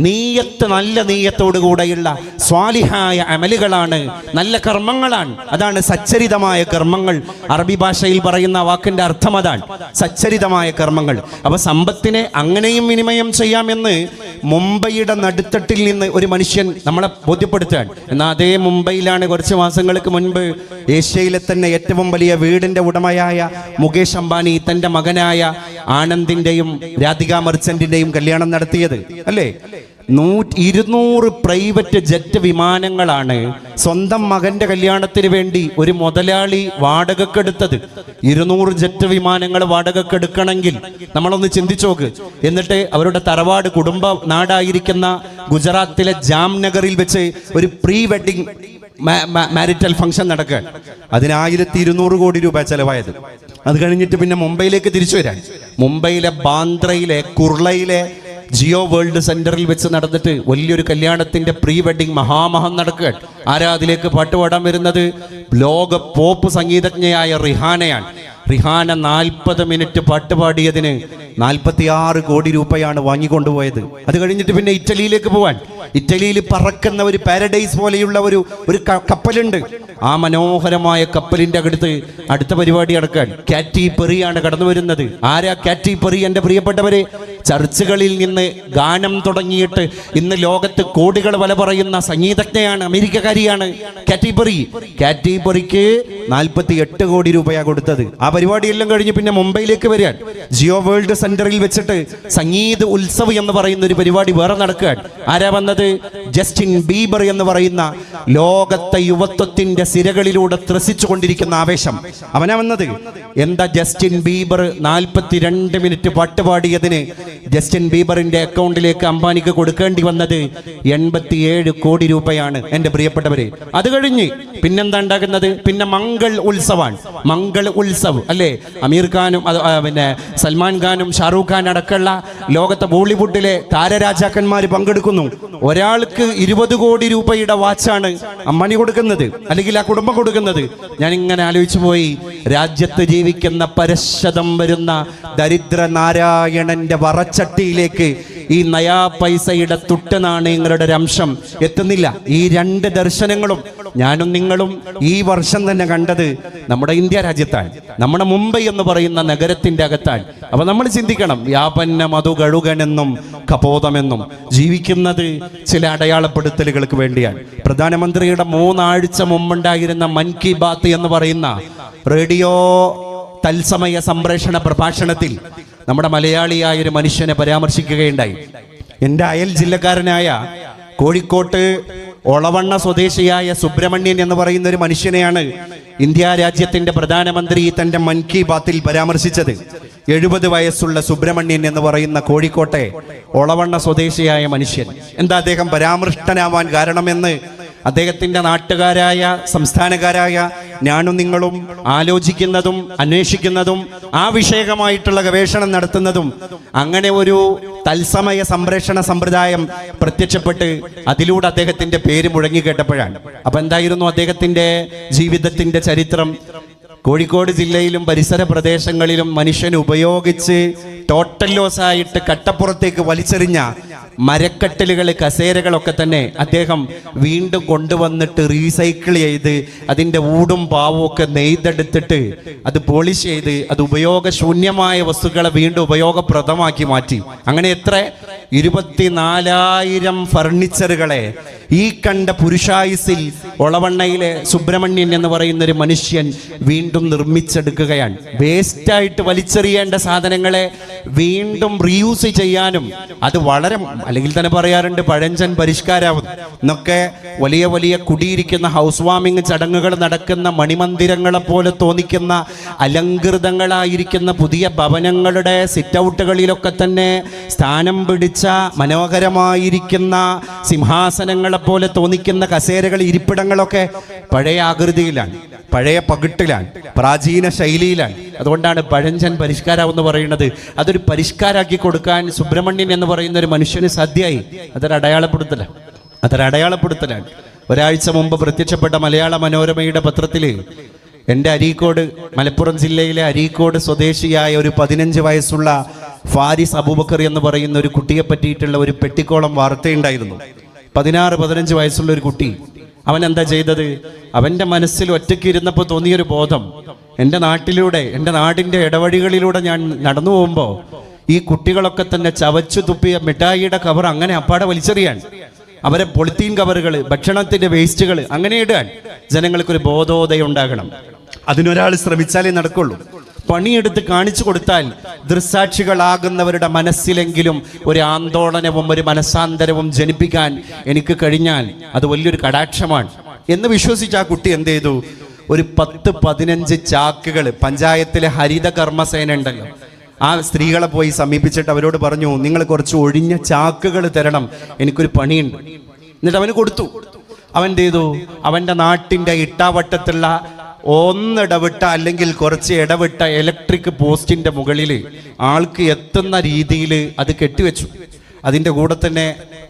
നീയത്ത്, നല്ല നീയത്തോടുകൂടെയുള്ള സ്വാലിഹായ അമലുകളാണ്, നല്ല കർമ്മങ്ങളാണ്. അതാണ് സച്ചരിതമായ കർമ്മങ്ങൾ. അറബി ഭാഷയിൽ പറയുന്ന വാക്കിന്റെ അർത്ഥം അതാണ്, സച്ചരിതമായ കർമ്മങ്ങൾ. അപ്പൊ സമ്പത്തിനെ അങ്ങനെയും വിനിമയം ചെയ്യാമെന്ന് മുംബൈയുടെ നടുത്തട്ടിൽ നിന്ന് ഒരു മനുഷ്യൻ നമ്മളെ ബോധ്യപ്പെടുത്തുകയാണ്. എന്നാൽ അതേ മുംബൈയിലാണ് കുറച്ച് മാസങ്ങൾക്ക് മുൻപ് ഏഷ്യയിലെ തന്നെ ഏറ്റവും വലിയ വീടിന്റെ ഉടമയായ മുകേഷ് അംബാനി തന്റെ മകനായ ആനന്ദിന്റെയും രാധിക മർച്ചന്റിന്റെയും കല്യാണം നടത്തിയത് അല്ലേ? 200 പ്രൈവറ്റ് ജെറ്റ് വിമാനങ്ങളാണ് സ്വന്തം മകന്റെ കല്യാണത്തിന് വേണ്ടി ഒരു മുതലാളി വാടകക്കെടുത്തത്. 200 ജെറ്റ് വിമാനങ്ങൾ വാടകക്കെടുക്കണമെങ്കിൽ നമ്മളൊന്ന് ചിന്തിച്ചു നോക്ക്. എന്നിട്ട് അവരുടെ തറവാട് കുടുംബ നാടായിരിക്കുന്ന ഗുജറാത്തിലെ ജാംനഗറിൽ വെച്ച് ഒരു പ്രീ വെഡിങ് മാരിറ്റൽ ഫംഗ്ഷൻ നടക്കുക. അതിന് 1200 കോടി രൂപ ചെലവായത്. അത് കഴിഞ്ഞിട്ട് പിന്നെ മുംബൈയിലേക്ക് തിരിച്ചു വരാൻ മുംബൈയിലെ ബാന്ദ്രയിലെ കുർളയിലെ ജിയോ വേൾഡ് സെന്ററിൽ വെച്ച് നടന്നിട്ട് വലിയൊരു കല്യാണത്തിന്റെ പ്രീ വെഡിങ് മഹാമഹം നടക്കുക. ആരാ അതിലേക്ക് പാട്ടുപാടാൻ വരുന്നത്? ലോക പോപ്പ് സംഗീതജ്ഞയായ റിഹാനയാണ്. റിഹാന 40 മിനിറ്റ് പാട്ടുപാടിയതിന് 46 കോടി രൂപയാണ് വാങ്ങിക്കൊണ്ടുപോയത്. അത് കഴിഞ്ഞിട്ട് പിന്നെ ഇറ്റലിയിലേക്ക് പോവാൻ, ഇറ്റലിയിൽ പറക്കുന്ന ഒരു പാരഡൈസ് പോലെയുള്ള ഒരു കപ്പലുണ്ട്. ആ മനോഹരമായ കപ്പലിന്റെ അടുത്ത പരിപാടി നടക്കാൻ കാറ്റി പെറിയാണ് കടന്നു വരുന്നത്. ആരാ കാറ്റി പെറി? എൻ്റെ പ്രിയപ്പെട്ടവരെ, ചർച്ചുകളിൽ നിന്ന് ഗാനം തുടങ്ങിയിട്ട് ഇന്ന് ലോകത്ത് കോടികൾ വില പറയുന്ന സംഗീതജ്ഞയാണ്, അമേരിക്കക്കാരിയാണ് കാറ്റി പെറി. കാറ്റി പെറിക്ക് 48 കോടി രൂപയാണ് കൊടുത്തത്. ആ പരിപാടിയെല്ലാം കഴിഞ്ഞ് പിന്നെ മുംബൈയിലേക്ക് വരികയാണ്. ജിയോ വേൾഡ് സെന്ററിൽ വെച്ചിട്ട് സംഗീത ഉത്സവ് എന്ന് പറയുന്ന ഒരു പരിപാടി വേറെ നടക്കുകയാണ്. ആരാ വന്നത്? ജസ്റ്റിൻ ബീബർ എന്ന് പറയുന്ന ലോകത്തെ യുവത്വത്തിന്റെ സിരകളിലൂടെ ത്രസിച്ചു കൊണ്ടിരിക്കുന്ന ആവേശം, അവനാ വന്നത്. എന്താ ജസ്റ്റിൻ ബീബർ 42 മിനിറ്റ് പാട്ടുപാടിയതിന് ജസ്റ്റിൻ ബീബറിന്റെ അക്കൗണ്ടിലേക്ക് അംബാനിക്ക് കൊടുക്കേണ്ടി വന്നത് 87 കോടി രൂപയാണ്. എൻ്റെ പ്രിയപ്പെട്ടവരെ, അത് കഴിഞ്ഞ് പിന്നെന്താ ഉണ്ടാകുന്നത്? പിന്നെ മംഗൾ ഉത്സവാണ്. മംഗൾ ഉത്സവ് അല്ലേ? അമീർ ഖാനും പിന്നെ സൽമാൻ ഖാനും ഷാറൂഖ് ഖാൻ അടക്കമുള്ള ലോകത്തെ ബോളിവുഡിലെ താരരാജാക്കന്മാർ പങ്കെടുക്കുന്നു. ഒരാൾക്ക് 20 കോടി രൂപയുടെ വാച്ചാണ് അംബാനി കൊടുക്കുന്നത്, അല്ലെങ്കിൽ ആ കുടുംബം കൊടുക്കുന്നത്. ഞാൻ ഇങ്ങനെ ആലോചിച്ചു പോയി, രാജ്യത്ത് ജീവിക്കുന്ന പരശതം വരുന്ന ദരിദ്ര നാരായണന്റെ വറച്ചട്ടിയിലേക്ക് ഈ നയാ പൈസയുടെ തുട്ട് നാണയങ്ങളുടെ ഒരു അംശം എത്തുന്നില്ല. ഈ 2 ദർശനങ്ങളും ഞാനും നിങ്ങളും ഈ വർഷം തന്നെ കണ്ടത് നമ്മുടെ ഇന്ത്യ രാജ്യത്താണ്, നമ്മുടെ മുംബൈ എന്ന് പറയുന്ന നഗരത്തിന്റെ അകത്താണ്. അപ്പൊ നമ്മൾ ചിന്തിക്കണം, വ്യാപന്ന മധുകഴുകനെന്നും കപോതമെന്നും ജീവിക്കുന്നത് ചില അടയാളപ്പെടുത്തലുകൾക്ക് വേണ്ടിയാണ്. പ്രധാനമന്ത്രിയുടെ 3 ആഴ്ച മുമ്പുണ്ടായിരുന്ന മൻ കി ബാത്ത് എന്ന് പറയുന്ന റേഡിയോ തത്സമയ സംപ്രേഷണ പ്രഭാഷണത്തിൽ നമ്മുടെ മലയാളിയായ ഒരു മനുഷ്യനെ പരാമർശിക്കുകയുണ്ടായി. എൻ്റെ അയൽ ജില്ലക്കാരനായ കോഴിക്കോട്ട് ഒളവണ്ണ സ്വദേശിയായ സുബ്രഹ്മണ്യൻ എന്ന് പറയുന്ന ഒരു മനുഷ്യനെയാണ് ഇന്ത്യ രാജ്യത്തിന്റെ പ്രധാനമന്ത്രി തന്റെ മൻ കി ബാത്തിൽ പരാമർശിച്ചത്. 70 വയസ്സുള്ള സുബ്രഹ്മണ്യൻ എന്ന് പറയുന്ന കോഴിക്കോട്ടെ ഒളവണ്ണ സ്വദേശിയായ മനുഷ്യൻ. എന്താ അദ്ദേഹം പരാമൃഷ്ടനാവാൻ കാരണമെന്ന് അദ്ദേഹത്തിന്റെ നാട്ടുകാരായ സംസ്ഥാനക്കാരായ ഞാനും നിങ്ങളും ആലോചിക്കുന്നതും അന്വേഷിക്കുന്നതും ആ വിഷയകമായിട്ടുള്ള ഗവേഷണം നടത്തുന്നതും അങ്ങനെ ഒരു തത്സമയ സംപ്രേഷണ സമ്പ്രദായം പ്രത്യക്ഷപ്പെട്ട് അതിലൂടെ അദ്ദേഹത്തിന്റെ പേര് മുഴങ്ങി കേട്ടപ്പോഴാണ്. അപ്പൊ എന്തായിരുന്നു അദ്ദേഹത്തിന്റെ ജീവിതത്തിന്റെ ചരിത്രം? കോഴിക്കോട് ജില്ലയിലും പരിസര പ്രദേശങ്ങളിലും മനുഷ്യൻ ഉപയോഗിച്ച് ടോട്ടൽ ലോസ് ആയിട്ട് കട്ടപ്പുറത്തേക്ക് വലിച്ചെറിഞ്ഞ മരക്കട്ടലുകൾ, കസേരകളൊക്കെ തന്നെ അദ്ദേഹം വീണ്ടും കൊണ്ടുവന്നിട്ട് റീസൈക്കിൾ ചെയ്ത് അതിൻ്റെ ഊടും പാവും ഒക്കെ നെയ്തെടുത്തിട്ട് അത് പോളിഷ് ചെയ്ത് അത് ഉപയോഗശൂന്യമായ വസ്തുക്കളെ വീണ്ടും ഉപയോഗപ്രദമാക്കി മാറ്റി. അങ്ങനെ എത്ര 24,000 ഫർണിച്ചറുകളെ ഈ കണ്ട പുരുഷായുസിൽ ഒളവണ്ണയിലെ സുബ്രഹ്മണ്യൻ എന്ന് പറയുന്ന ഒരു മനുഷ്യൻ വീണ്ടും നിർമ്മിച്ചെടുക്കുകയാണ്. വേസ്റ്റായിട്ട് വലിച്ചെറിയേണ്ട സാധനങ്ങളെ വീണ്ടും റീയൂസ് ചെയ്യാനും അത് വളരെ, അല്ലെങ്കിൽ തന്നെ പറയാറുണ്ട് പഴഞ്ചൻ പരിഷ്കാരാവും എന്നൊക്കെ. വലിയ വലിയ കുടിയിരിക്കുന്ന ഹൗസ് വാമിങ് ചടങ്ങുകൾ നടക്കുന്ന മണിമന്ദിരങ്ങളെ പോലെ തോന്നിക്കുന്ന അലങ്കൃതങ്ങളായിരിക്കുന്ന പുതിയ ഭവനങ്ങളുടെ സിറ്റ് ഔട്ടുകളിലൊക്കെ തന്നെ സ്ഥാനം പിടിച്ച മനോഹരമായിരിക്കുന്ന സിംഹാസനങ്ങളെ പോലെ തോന്നിക്കുന്ന കസേരകൾ, ഇരിപ്പിടങ്ങളൊക്കെ പഴയ ആകൃതിയിലാണ്, പഴയ പകിട്ടിലാണ്, പ്രാചീന ശൈലിയിലാണ്. അതുകൊണ്ടാണ് പഴഞ്ചൻ പരിഷ്കാരം എന്ന് പറയുന്നത്. അതൊരു പരിഷ്കാരാക്കി കൊടുക്കാൻ സുബ്രഹ്മണ്യൻ എന്ന് പറയുന്ന ഒരു മനുഷ്യന് സാധ്യമായി. അതൊരടയാളപ്പെടുത്തലാണ്. ഒരാഴ്ച മുമ്പ് പ്രത്യക്ഷപ്പെട്ട മലയാള മനോരമയുടെ പത്രത്തിൽ എൻ്റെ അരീക്കോട്, മലപ്പുറം ജില്ലയിലെ അരീക്കോട് സ്വദേശിയായ ഒരു 15 വയസ്സുള്ള ഫാരിസ് അബൂബക്കർ എന്ന് പറയുന്ന ഒരു കുട്ടിയെ പറ്റിയിട്ടുള്ള ഒരു പെട്ടിക്കോളം വാർത്തയുണ്ടായിരുന്നു. 16-15 വയസ്സുള്ള ഒരു കുട്ടി. അവൻ എന്താ ചെയ്തത്? അവൻ്റെ മനസ്സിൽ ഒറ്റയ്ക്ക് ഇരുന്നപ്പോൾ തോന്നിയൊരു ബോധം, എൻ്റെ നാട്ടിലൂടെ, എൻ്റെ നാടിൻ്റെ ഇടവഴികളിലൂടെ ഞാൻ നടന്നു പോകുമ്പോൾ ഈ കുട്ടികളൊക്കെ തന്നെ ചവച്ചു തുപ്പിയ മിഠായിയുടെ കവർ അങ്ങനെ അപ്പാടെ വലിച്ചെറിയാൻ, അവരെ പൊളിത്തീൻ കവറുകൾ, ഭക്ഷണത്തിൻ്റെ വേസ്റ്റുകൾ അങ്ങനെ ഇടാൻ ജനങ്ങൾക്കൊരു ബോധോദയം ഉണ്ടാകണം. അതിനൊരാൾ ശ്രമിച്ചാലേ നടക്കുള്ളൂ. പണിയെടുത്ത് കാണിച്ചു കൊടുത്താൽ ദൃസാക്ഷികളാകുന്നവരുടെ മനസ്സിലെങ്കിലും ഒരു ആന്തോളനവും ഒരു മനസ്സാന്തരവും ജനിപ്പിക്കാൻ എനിക്ക് കഴിഞ്ഞാൽ അത് വലിയൊരു കടാക്ഷമാണ് എന്ന് വിശ്വസിച്ച് ആ കുട്ടി എന്ത് ചെയ്തു? ഒരു 10-15 ചാക്കുകൾ, പഞ്ചായത്തിലെ ഹരിത കർമ്മസേന ഉണ്ടല്ലോ, ആ സ്ത്രീകളെ പോയി സമീപിച്ചിട്ട് അവരോട് പറഞ്ഞു, നിങ്ങൾ കുറച്ച് ഒഴിഞ്ഞ ചാക്കുകൾ തരണം, എനിക്കൊരു പണിയുണ്ട്. എന്നിട്ട് അവന് കൊടുത്തു. അവൻ എന്ത് ചെയ്തു? അവൻ്റെ നാട്ടിൻ്റെ ഇട്ടാവട്ടത്തുള്ള ഒന്നിടവിട്ട അല്ലെങ്കിൽ കുറച്ച് ഇടവിട്ട ഇലക്ട്രിക് പോസ്റ്റിൻ്റെ മുകളിൽ ആൾക്ക് എത്തുന്ന രീതിയിൽ അത് കെട്ടിവെച്ചു. അതിൻ്റെ കൂടെ തന്നെ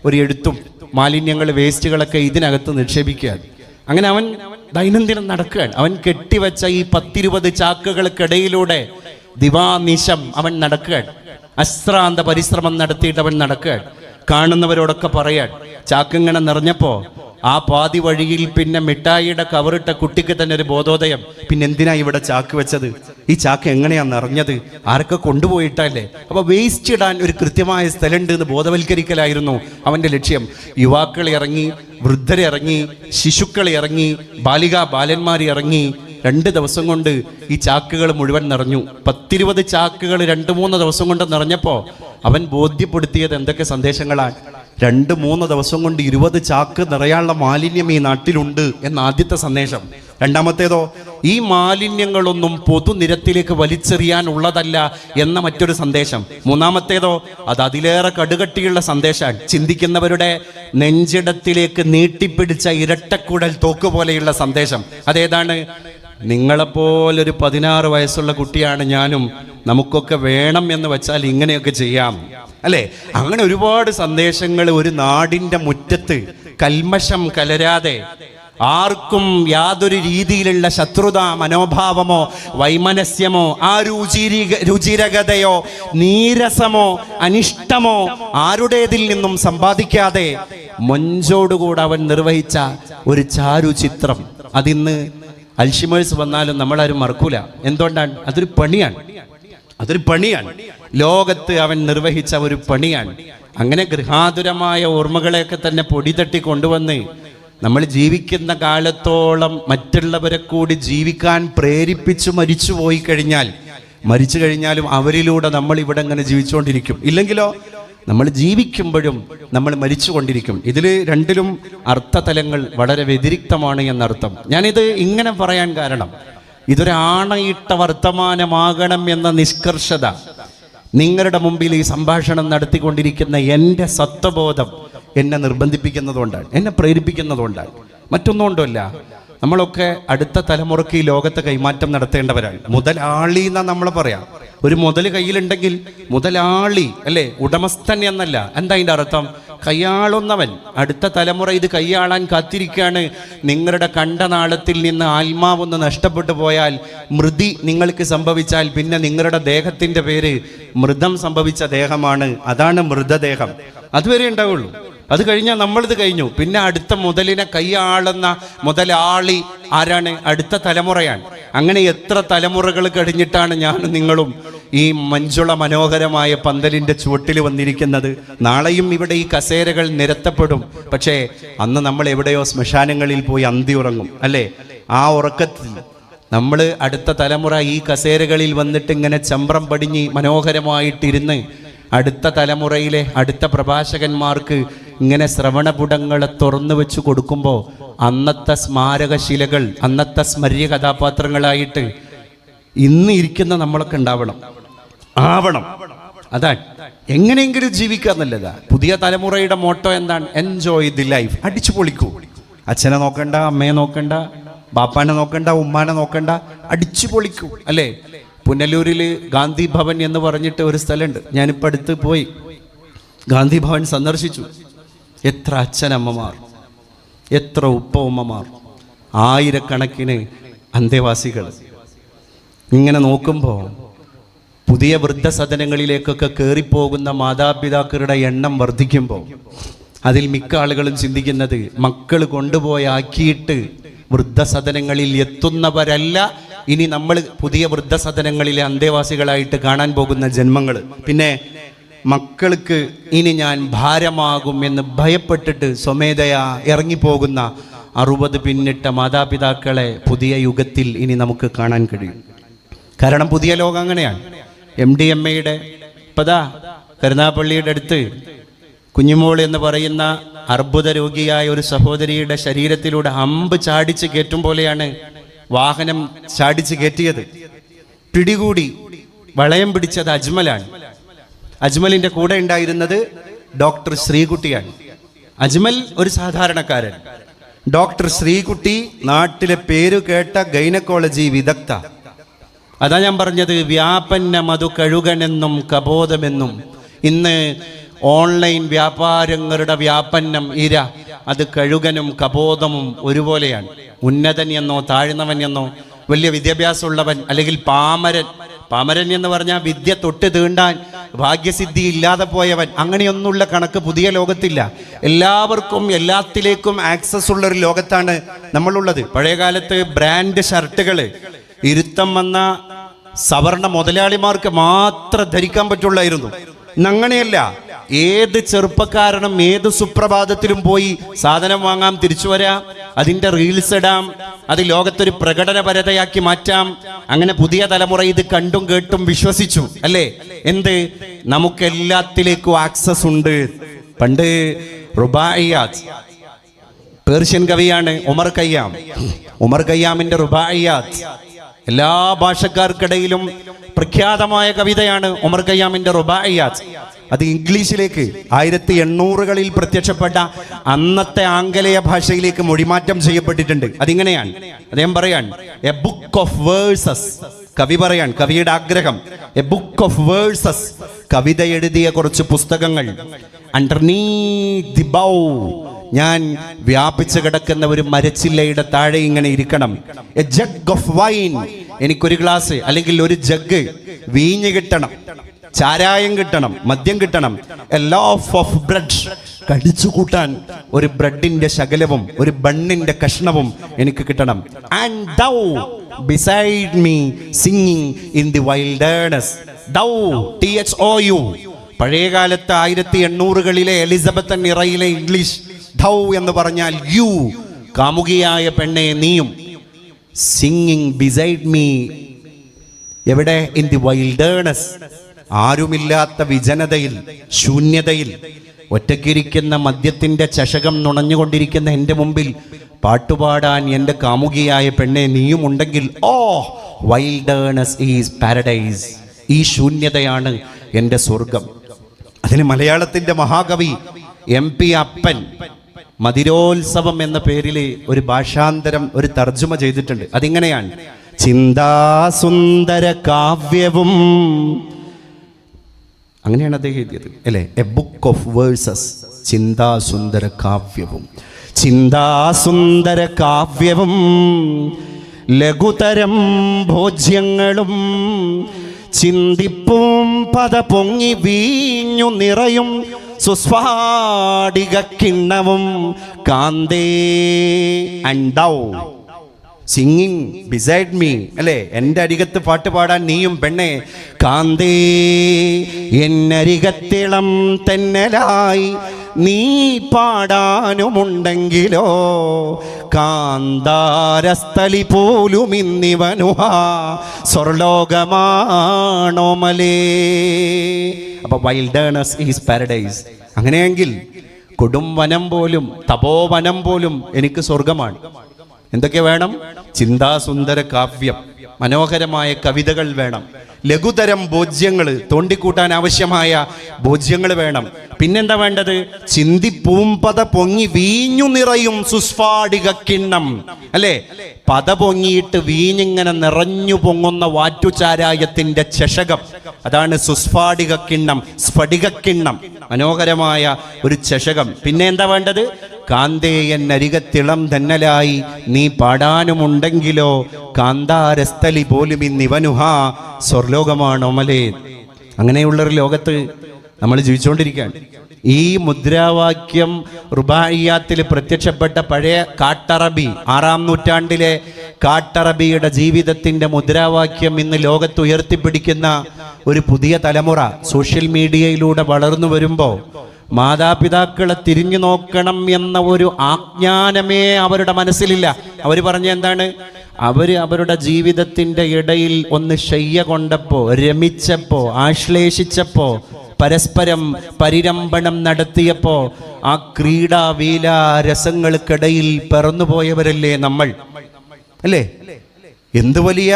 ഒരു എഴുത്തും മാലിന്യങ്ങൾ, വേസ്റ്റുകളൊക്കെ ഇതിനകത്ത് നിക്ഷേപിക്കുക. അങ്ങനെ അവൻ ദൈനംദിനം നടക്കുകയാണ്. അവൻ കെട്ടിവെച്ച ഈ 10-20 ചാക്കുകൾക്കിടയിലൂടെ ദിവാനിശം അവൻ നടക്കുകയാണ്. അശ്രാന്ത പരിശ്രമം നടത്തിയിട്ട് അവൻ നടക്കുകയാണ്. കാണുന്നവരോടൊക്കെ പറയാൻ, ചാക്കിങ്ങനെ നിറഞ്ഞപ്പോൾ ആ പാതി വഴിയിൽ പിന്നെ മിഠായിയുടെ കവറിട്ട കുട്ടിക്ക് തന്നെ ഒരു ബോധോദയം, പിന്നെ എന്തിനാ ഇവിടെ ചാക്ക് വെച്ചത്? ഈ ചാക്ക് എങ്ങനെയാ നിറഞ്ഞത്? ആരൊക്കെ കൊണ്ടുപോയിട്ടല്ലേ? അപ്പൊ വേസ്റ്റ് ഇടാൻ ഒരു കൃത്യമായ സ്ഥലമുണ്ട് എന്ന് ബോധവൽക്കരിക്കലായിരുന്നു അവന്റെ ലക്ഷ്യം. യുവാക്കൾ ഇറങ്ങി, വൃദ്ധരിറങ്ങി, ശിശുക്കൾ ഇറങ്ങി, ബാലന്മാർ ഇറങ്ങി. 2 ദിവസം കൊണ്ട് ഈ ചാക്കുകൾ മുഴുവൻ നിറഞ്ഞു. 10-20 ചാക്കുകൾ 2-3 ദിവസം കൊണ്ട് നിറഞ്ഞപ്പോൾ അവൻ ബോധ്യപ്പെടുത്തിയത് എന്തൊക്കെ സന്ദേശങ്ങളാണ്? 2-3 ദിവസം കൊണ്ട് 20 ചാക്ക് നിറയാനുള്ള മാലിന്യം ഈ നാട്ടിലുണ്ട് എന്ന ആദ്യത്തെ സന്ദേശം. രണ്ടാമത്തേതോ, ഈ മാലിന്യങ്ങളൊന്നും പൊതുനിരത്തിലേക്ക് വലിച്ചെറിയാനുള്ളതല്ല എന്ന മറ്റൊരു സന്ദേശം. മൂന്നാമത്തേതോ, അത് അതിലേറെ കടുകട്ടിയുള്ള സന്ദേശമാണ്. ചിന്തിക്കുന്നവരുടെ നെഞ്ചിടത്തിലേക്ക് നീട്ടിപ്പിടിച്ച ഇരട്ടക്കുഴൽ തോക്ക് പോലെയുള്ള സന്ദേശം. അതേതാണ്? നിങ്ങളെപ്പോലൊരു 16 വയസ്സുള്ള കുട്ടിയാണ് ഞാനും, നമുക്കൊക്കെ വേണം എന്ന് വെച്ചാൽ ഇങ്ങനെയൊക്കെ ചെയ്യാം, അല്ലേ? അങ്ങനെ ഒരുപാട് സന്ദേശങ്ങൾ ഒരു നാടിൻ്റെ മുറ്റത്ത് കൽമഷം കലരാതെ, ആർക്കും യാതൊരു രീതിയിലുള്ള ശത്രുത മനോഭാവമോ വൈമനസ്യമോ ആ രുചിരകതയോ നീരസമോ അനിഷ്ടമോ ആരുടേതിൽ നിന്നും സമ്പാദിക്കാതെ മൊഞ്ചോടുകൂടെ അവൻ നിർവഹിച്ച ഒരു ചാരുചിത്രം, അതിന്ന് അൽഷിമേഴ്സ് വന്നാലും നമ്മളാരും മറക്കൂല. എന്തുകൊണ്ടാണ്? അതൊരു പണിയാണ്. ലോകത്ത് അവൻ നിർവഹിച്ച ഒരു പണിയാണ്. അങ്ങനെ ഗൃഹാതുരമായ ഓർമ്മകളെയൊക്കെ തന്നെ പൊടി തട്ടി കൊണ്ടുവന്ന് നമ്മൾ ജീവിക്കുന്ന കാലത്തോളം മറ്റുള്ളവരെ കൂടി ജീവിക്കാൻ പ്രേരിപ്പിച്ചു മരിച്ചു കഴിഞ്ഞാലും അവരിലൂടെ നമ്മൾ ഇവിടെ ഇങ്ങനെ ജീവിച്ചുകൊണ്ടിരിക്കും. ഇല്ലെങ്കിലോ നമ്മൾ ജീവിക്കുമ്പോഴും നമ്മൾ മരിച്ചുകൊണ്ടിരിക്കും. ഇതിൽ രണ്ടിലും അർത്ഥതലങ്ങൾ വളരെ വ്യതിരിക്തമാണ് എന്നർത്ഥം. ഞാനിത് ഇങ്ങനെ പറയാൻ കാരണം, ഇതൊരാണയിട്ട വർത്തമാനമാകണം എന്ന നിഷ്കർഷത നിങ്ങളുടെ മുമ്പിൽ ഈ സംഭാഷണം നടത്തിക്കൊണ്ടിരിക്കുന്ന എൻ്റെ സത്വബോധം എന്നെ നിർബന്ധിപ്പിക്കുന്നതുകൊണ്ടാണ്, എന്നെ പ്രേരിപ്പിക്കുന്നതുകൊണ്ടാണ്, മറ്റൊന്നുകൊണ്ടല്ല. നമ്മളൊക്കെ അടുത്ത തലമുറയ്ക്ക് ഈ ലോകത്തെ കൈമാറ്റം നടത്തേണ്ടവരാണ്. മുതലാളി എന്നാ നമ്മൾ പറയാം. ഒരു മുതൽ കയ്യിലുണ്ടെങ്കിൽ മുതലാളി, അല്ലേ? ഉടമസ്ഥൻ എന്നല്ല. എന്താ അതിൻ്റെ അർത്ഥം? കൈയാളുന്നവൻ. അടുത്ത തലമുറ ഇത് കൈയാളാൻ കാത്തിരിക്കുകയാണ്. നിങ്ങളുടെ കണ്ടനാളത്തിൽ നിന്ന് ആത്മാവൊന്ന് നഷ്ടപ്പെട്ടു പോയാൽ, മൃതി നിങ്ങൾക്ക് സംഭവിച്ചാൽ, പിന്നെ നിങ്ങളുടെ ദേഹത്തിൻ്റെ പേര് മൃതം സംഭവിച്ച ദേഹമാണ്. അതാണ് മൃതദേഹം. അതുവരെ ഉണ്ടാവുള്ളൂ. അത് കഴിഞ്ഞാൽ നമ്മളിത് കഴിഞ്ഞു. പിന്നെ അടുത്ത മുതലിനെ കൈയാളുന്ന മുതലാളി ആരാണ്? അടുത്ത തലമുറയാണ്. അങ്ങനെ എത്ര തലമുറകൾ കഴിഞ്ഞിട്ടാണ് ഞാനും നിങ്ങളും ഈ മഞ്ജുള മനോഹരമായ പന്തലിൻ്റെ ചുവട്ടിൽ വന്നിരിക്കുന്നത്. നാളെയും ഇവിടെ ഈ കസേരകൾ നിരത്തപ്പെടും. പക്ഷേ അന്ന് നമ്മൾ എവിടെയോ ശ്മശാനങ്ങളിൽ പോയി അന്തി ഉറങ്ങും, അല്ലേ? ആ ഉറക്കത്തിൽ നമ്മൾ അടുത്ത തലമുറ ഈ കസേരകളിൽ വന്നിട്ട് ഇങ്ങനെ ചമ്രം പടിഞ്ഞ് മനോഹരമായിട്ടിരുന്ന് അടുത്ത തലമുറയിലെ അടുത്ത പ്രഭാഷകന്മാർക്ക് ഇങ്ങനെ ശ്രവണപുടങ്ങളെ തുറന്നു വെച്ച് കൊടുക്കുമ്പോൾ അന്നത്തെ സ്മാരകശിലകൾ, അന്നത്തെ സ്മര്യ കഥാപാത്രങ്ങളായിട്ട് ഇന്ന് ഇരിക്കുന്ന നമ്മളൊക്കെ ആവണം. അതാണ് എങ്ങനെയെങ്കിലും ജീവിക്കാന്നല്ലതാ. പുതിയ തലമുറയുടെ മോട്ടോ എന്താണ്? Enjoy the life. അടിച്ചു പൊളിക്കൂ. അച്ഛനെ നോക്കണ്ട, അമ്മയെ നോക്കണ്ട, ബാപ്പാനെ നോക്കണ്ട, ഉമ്മാനെ നോക്കണ്ട, അടിച്ചു പൊളിക്കൂ, അല്ലേ? പുനലൂരിൽ ഗാന്ധി ഭവൻ എന്ന് പറഞ്ഞിട്ട് ഒരു സ്ഥലമുണ്ട്. ഞാനിപ്പോൾ അടുത്ത് പോയി ഗാന്ധി ഭവൻ സന്ദർശിച്ചു. എത്ര അച്ഛനമ്മമാർ, എത്ര ഉപ്പ ഉമ്മമാർ, ആയിരക്കണക്കിന് അന്തേവാസികൾ. ഇങ്ങനെ നോക്കുമ്പോൾ പുതിയ വൃദ്ധസദനങ്ങളിലേക്കൊക്കെ കയറിപ്പോകുന്ന മാതാപിതാക്കളുടെ എണ്ണം വർദ്ധിക്കുമ്പോൾ അതിൽ മിക്ക ആളുകളും ചിന്തിക്കുന്നത് മക്കൾ കൊണ്ടുപോയി ആക്കിയിട്ട് വൃദ്ധസദനങ്ങളിൽ എത്തുന്നവരല്ല ഇനി നമ്മൾ പുതിയ വൃദ്ധസദനങ്ങളിലെ അന്തേവാസികളായിട്ട് കാണാൻ പോകുന്ന ജന്മങ്ങൾ. പിന്നെ മക്കൾക്ക് ഇനി ഞാൻ ഭാരമാകും എന്ന് ഭയപ്പെട്ടിട്ട് സ്വമേധയാ ഇറങ്ങിപ്പോകുന്ന 60 പിന്നിട്ട മാതാപിതാക്കളെ പുതിയ യുഗത്തിൽ ഇനി നമുക്ക് കാണാൻ കഴിയും. കാരണം പുതിയ ലോകം അങ്ങനെയാണ്. MDMA ഇപ്പതാ കരുനാഗപ്പള്ളിയുടെ അടുത്ത് കുഞ്ഞുമോൾ എന്ന് പറയുന്ന അർബുദ രോഗിയായ ഒരു സഹോദരിയുടെ ശരീരത്തിലൂടെ അമ്പ് ചാടിച്ച് കയറ്റും പോലെയാണ് വാഹനം ചാടിച്ച് കയറ്റിയത്. പിടികൂടി വളയം പിടിച്ചത് അജ്മലാണ്. അജ്മലിന്റെ കൂടെ ഉണ്ടായിരുന്നത് ഡോക്ടർ ശ്രീകുട്ടിയാണ്. അജ്മൽ ഒരു സാധാരണക്കാരൻ. ഡോക്ടർ ശ്രീകുട്ടി നാട്ടിലെ പേരു കേട്ട ഗൈനക്കോളജി വിദഗ്ധ. അതാ ഞാൻ പറഞ്ഞത്, വ്യാപന്ന മധു കഴുകനെന്നും കബോധമെന്നും. ഇന്ന് ഓൺലൈൻ വ്യാപാരങ്ങളുടെ വ്യാപന്നം ഇര, അത് കഴുകനും കബോധമും ഒരുപോലെയാണ്. ഉന്നതൻ എന്നോ താഴ്ന്നവൻ എന്നോ, വലിയ വിദ്യാഭ്യാസമുള്ളവൻ അല്ലെങ്കിൽ പാമരൻ എന്ന് പറഞ്ഞാൽ വിദ്യ തൊട്ട് തീണ്ടാൻ ഭാഗ്യസിദ്ധി ഇല്ലാതെ പോയവൻ, അങ്ങനെയൊന്നുള്ള കണക്ക് പുതിയ ലോകത്തില്ല. എല്ലാവർക്കും എല്ലാത്തിലേക്കും ആക്സസ് ഉള്ള ഒരു ലോകത്താണ് നമ്മളുള്ളത്. പഴയകാലത്ത് ബ്രാൻഡ് ഷർട്ടുകൾ ഇരുത്തം വന്ന സവർണ മുതലാളിമാർക്ക് മാത്രം ധരിക്കാൻ പറ്റുള്ളായിരുന്നു. ഇന്നങ്ങനെയല്ല. ഏത് ചെറുപ്പക്കാരനും ഏത് സുപ്രഭാതത്തിലും പോയി സാധനം വാങ്ങാം, തിരിച്ചു വരാം, അതിൻ്റെ റീൽസ് ഇടാം, അത് ലോകത്തൊരു പ്രകടനപരതയാക്കി മാറ്റാം. അങ്ങനെ പുതിയ തലമുറ ഇത് കണ്ടും കേട്ടും വിശ്വസിച്ചു അല്ലേ? എന്ത്? നമുക്കെല്ലാത്തിലേക്കും ആക്സസ് ഉണ്ട്. പണ്ട് റുബായിയാത്ത്, പേർഷ്യൻ കവിയാണ് ഉമർ ഖയ്യാമിന്റെ റുബായിയാത്ത് എല്ലാ ഭാഷക്കാർക്കിടയിലും പ്രഖ്യാതമായ കവിതയാണ് ഉമർ ഖയ്യാമിന്റെ റുബായിയാത്ത്. അത് ഇംഗ്ലീഷിലേക്ക് 1800കളിൽ പ്രത്യക്ഷപ്പെട്ട അന്നത്തെ ആംഗലേയ ഭാഷയിലേക്ക് മൊഴിമാറ്റം ചെയ്യപ്പെട്ടിട്ടുണ്ട്. അതിങ്ങനെയാണ്, അദ്ദേഹം പറയാൻ, എ ബുക്ക് ഓഫ് വേഴ്സസ്. കവി പറയാൻ, കവിയുടെ ആഗ്രഹം, എ ബുക്ക് ഓഫ് വേഴ്സസ്, കവിത എഴുതിയ കുറച്ച് പുസ്തകങ്ങൾ. അണ്ടർനീത്ത് ദി ബൗ, ഞാൻ വ്യാപിച്ചു കിടക്കുന്ന ഒരു മരച്ചില്ലയുടെ താഴെ ഇങ്ങനെ ഇരിക്കണം. എ ജഗ് ഓഫ് വൈൻ, എനിക്കൊരു ഗ്ലാസ് അല്ലെങ്കിൽ ഒരു ജഗ് വീഞ്ഞ് കിട്ടണം, ചാരായം കിട്ടണം, മദ്യം കിട്ടണം. എ ലോഫ് ഓഫ് ബ്രെഡ്, കടിച്ചു കൂട്ടാൻ ഒരു ബ്രെഡിന്റെ ശകലവും ഒരു ബണ്ണിന്റെ കഷ്ണവും എനിക്ക് കിട്ടണം. And thou beside me singing in the wilderness. Thou, THOU, പഴയകാലത്ത് 1800കളിലെ എലിസബത്തൻ ഇറയിലെ ഇംഗ്ലീഷ്. ദൗ എന്ന് പറഞ്ഞാൽ യു, കാമുകിയായ പെണ്ണെ നീയും. സിംഗിങ് ബിസൈഡ് മീ, എവിടെ? ഇൻ ദി വൈൽഡേർനെസ്, ആരുമില്ലാത്ത വിജനതയിൽ, ശൂന്യതയിൽ, ഒറ്റയ്ക്കിരിക്കുന്ന മദ്യത്തിന്റെ ചഷകം നുണഞ്ഞുകൊണ്ടിരിക്കുന്ന എൻ്റെ മുമ്പിൽ പാട്ടുപാടാൻ എൻ്റെ കാമുകിയായ പെണ്ണെ നീയും ഉണ്ടെങ്കിൽ, ഓ വൈൽഡേർനെസ് ഈസ് പാരഡൈസ്, ഈ ശൂന്യതയാണ് എൻ്റെ സ്വർഗം. അതിന് മലയാളത്തിന്റെ മഹാകവി MP അപ്പൻ മതിരോത്സവം എന്ന പേരിൽ ഒരു ഭാഷാന്തരം, ഒരു തർജ്ജമ ചെയ്തിട്ടുണ്ട്. അതിങ്ങനെയാണ്, ചിന്താസുന്ദര കാവ്യവും, അങ്ങനെയാണ് അദ്ദേഹം എഴുതിയത് അല്ലേ? എ ബുക്ക് ഓഫ് വേഴ്സസ്, ചിന്താസുന്ദര കാവ്യവും. ചിന്താസുന്ദര കാവ്യവും ലഘുതരം ഭോജ്യങ്ങളും ചിന്തിപ്പും പദ പൊങ്ങി വീഞ്ഞു നിറയും സുസ്ഫാടിക കിണ്ണവും കാന്തേ അണ്ടൗ. സിംഗിങ് ബിസൈഡ് മീ അല്ലേ? എൻ്റെ അരികത്ത് പാട്ട് പാടാൻ നീയും പെണ്ണെ. കാന്തേ, എന്നരികത്തിളം തെന്നലായി നീ പാടാനുമുണ്ടെങ്കിലോ കാന്താരസ്ഥലി പോലും ഇന്നിവനുഹാ സ്വർലോകമാണോ മലേ. അപ്പൊ വൈൽഡേർനെസ് ഈസ് പാരഡൈസ്. അങ്ങനെയെങ്കിൽ കൊടും വനം പോലും, തപോവനം പോലും എനിക്ക് സ്വർഗമാണ്. എന്തൊക്കെ വേണം? ചിന്താസുന്ദര കാവ്യം, മനോഹരമായ കവിതകൾ വേണം, ലഘുതരം ഭോജ്യങ്ങൾ, തോണ്ടിക്കൂട്ടാൻ ആവശ്യമായ ഭോജ്യങ്ങൾ വേണം. പിന്നെന്താ വേണ്ടത്? ചിന്തിപ്പൂമ്പത പൊങ്ങി വീഞ്ഞു നിറയും സുസ്ഫാടിക കിണ്ണം അല്ലേ? പത പൊങ്ങിയിട്ട് വീഞ്ഞിങ്ങനെ നിറഞ്ഞു പൊങ്ങുന്ന വാറ്റുചാരായത്തിന്റെ ചഷകം, അതാണ് സുസ്ഫാടിക കിണ്ണം, സ്ഫടിക കിണ്ണം, മനോഹരമായ ഒരു ചഷകം. പിന്നെ എന്താ വേണ്ടത്? കാന്തേയൻ അരികത്തിളം തന്നലായി നീ പാടാനുമുണ്ടെങ്കിലോ കാന്താരസ്ഥലി പോലും ഇന്നിവനുഹ സ്വർലോകമാണ് ഒമലേ. അങ്ങനെയുള്ളൊരു ലോകത്ത് നമ്മൾ ജീവിച്ചുകൊണ്ടിരിക്കുകയാണ്. ഈ മുദ്രാവാക്യം റുബായിയാത്തിൽ പ്രത്യക്ഷപ്പെട്ട പഴയ കാട്ടറബി, 6-ാം നൂറ്റാണ്ടിലെ കാട്ടറബിയുടെ ജീവിതത്തിൻ്റെ മുദ്രാവാക്യം ഇന്ന് ലോകത്ത് ഉയർത്തിപ്പിടിക്കുന്ന ഒരു പുതിയ തലമുറ സോഷ്യൽ മീഡിയയിലൂടെ വളർന്നു വരുമ്പോൾ മാതാപിതാക്കളെ തിരിഞ്ഞു നോക്കണം എന്ന ഒരു ആജ്ഞാനമേ അവരുടെ മനസ്സിലില്ല. അവർ പറഞ്ഞ എന്താണ്? അവരുടെ ജീവിതത്തിൻ്റെ ഇടയിൽ ഒന്ന് ശയ്യ കൊണ്ടപ്പോ, രമിച്ചപ്പോ, ആശ്ലേഷിച്ചപ്പോ, പരസ്പരം പരിരംഭണം നടത്തിയപ്പോ ആ ക്രീഡാവീല രസങ്ങൾക്കിടയിൽ പിറന്നുപോയവരല്ലേ നമ്മൾ, അല്ലേ? എന്ത് വലിയ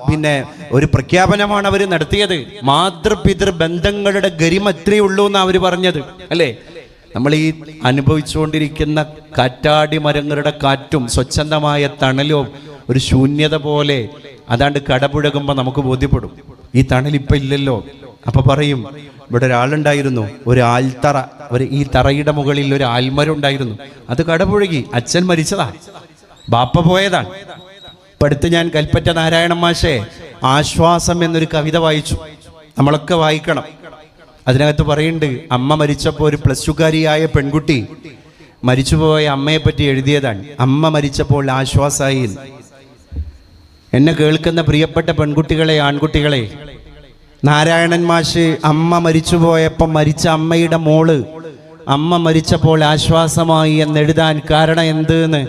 പിന്നെ ഒരു പ്രഖ്യാപനമാണ് അവർ നടത്തിയത്. മാതൃപിതൃ ബന്ധങ്ങളുടെ ഗരിമ എത്രയേ ഉള്ളൂ എന്നാണ് അവർ പറഞ്ഞത്, അല്ലേ? നമ്മൾ ഈ അനുഭവിച്ചുകൊണ്ടിരിക്കുന്ന കാറ്റാടി മരങ്ങളുടെ കാറ്റും സ്വച്ഛന്തമായ തണലും ഒരു ശൂന്യത പോലെ അതാണ്ട് കടപുഴകുമ്പോൾ നമുക്ക് ബോധ്യപ്പെടും. ഈ തണൽ ഇപ്പം ഇല്ലല്ലോ. അപ്പൊ പറയും, ഇവിടെ ഒരാളുണ്ടായിരുന്നു, ഒരു ആൽത്തറ, ഈ തറയുടെ മുകളിൽ ഒരു ആൽമരം ഉണ്ടായിരുന്നു, അത് കടപുഴകി, അച്ഛൻ മരിച്ചതാ, ബാപ്പ പോയതാണ്. ഇപ്പം അടുത്ത് ഞാൻ കൽപ്പറ്റ നാരായണൻ മാഷെ ആശ്വാസം എന്നൊരു കവിത വായിച്ചു. നമ്മളൊക്കെ വായിക്കണം. അതിനകത്ത് പറയുന്നുണ്ട്, അമ്മ മരിച്ചപ്പോൾ ഒരു +2കാരിയായ പെൺകുട്ടി മരിച്ചുപോയ അമ്മയെ പറ്റി എഴുതിയതാണ്. അമ്മ മരിച്ചപ്പോൾ ആശ്വാസമായി. എന്നെ കേൾക്കുന്ന പ്രിയപ്പെട്ട പെൺകുട്ടികളെ, ആൺകുട്ടികളെ, നാരായണൻ മാഷ് അമ്മ മരിച്ചുപോയപ്പം മരിച്ച അമ്മയുടെ മോള് അമ്മ മരിച്ചപ്പോൾ ആശ്വാസമായി എന്നെഴുതാൻ കാരണം എന്തെന്ന്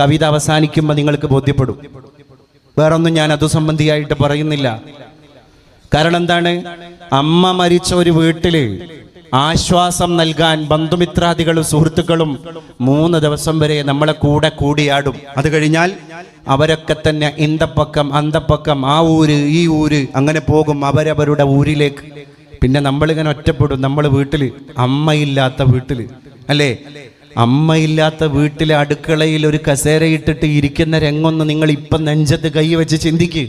കവിത അവസാനിക്കുമ്പോൾ നിങ്ങൾക്ക് ബോധ്യപ്പെടും. വേറൊന്നും ഞാൻ അതു സംബന്ധിയായിട്ട് പറയുന്നില്ല. കാരണം എന്താണ്? അമ്മ മരിച്ച ഒരു വീട്ടില് ആശ്വാസം നൽകാൻ ബന്ധുമിത്രാദികളും സുഹൃത്തുക്കളും 3 ദിവസം വരെ നമ്മളെ കൂടെ കൂടിയാടും. അത് കഴിഞ്ഞാൽ അവരൊക്കെ തന്നെ ഇന്തപ്പക്കം അന്തപ്പക്കം, ആ ഊര് ഈ ഊര്, അങ്ങനെ പോകും അവരവരുടെ ഊരിലേക്ക്. പിന്നെ നമ്മളിങ്ങനെ ഒറ്റപ്പെടും. നമ്മൾ വീട്ടിൽ, അമ്മയില്ലാത്ത വീട്ടിൽ, അല്ലേ? അമ്മയില്ലാത്ത വീട്ടിലെ അടുക്കളയിൽ ഒരു കസേരയിട്ടിട്ട് ഇരിക്കുന്ന രംഗൊന്ന് നിങ്ങൾ ഇപ്പം നെഞ്ചത്ത് കൈ വെച്ച് ചിന്തിക്ക്.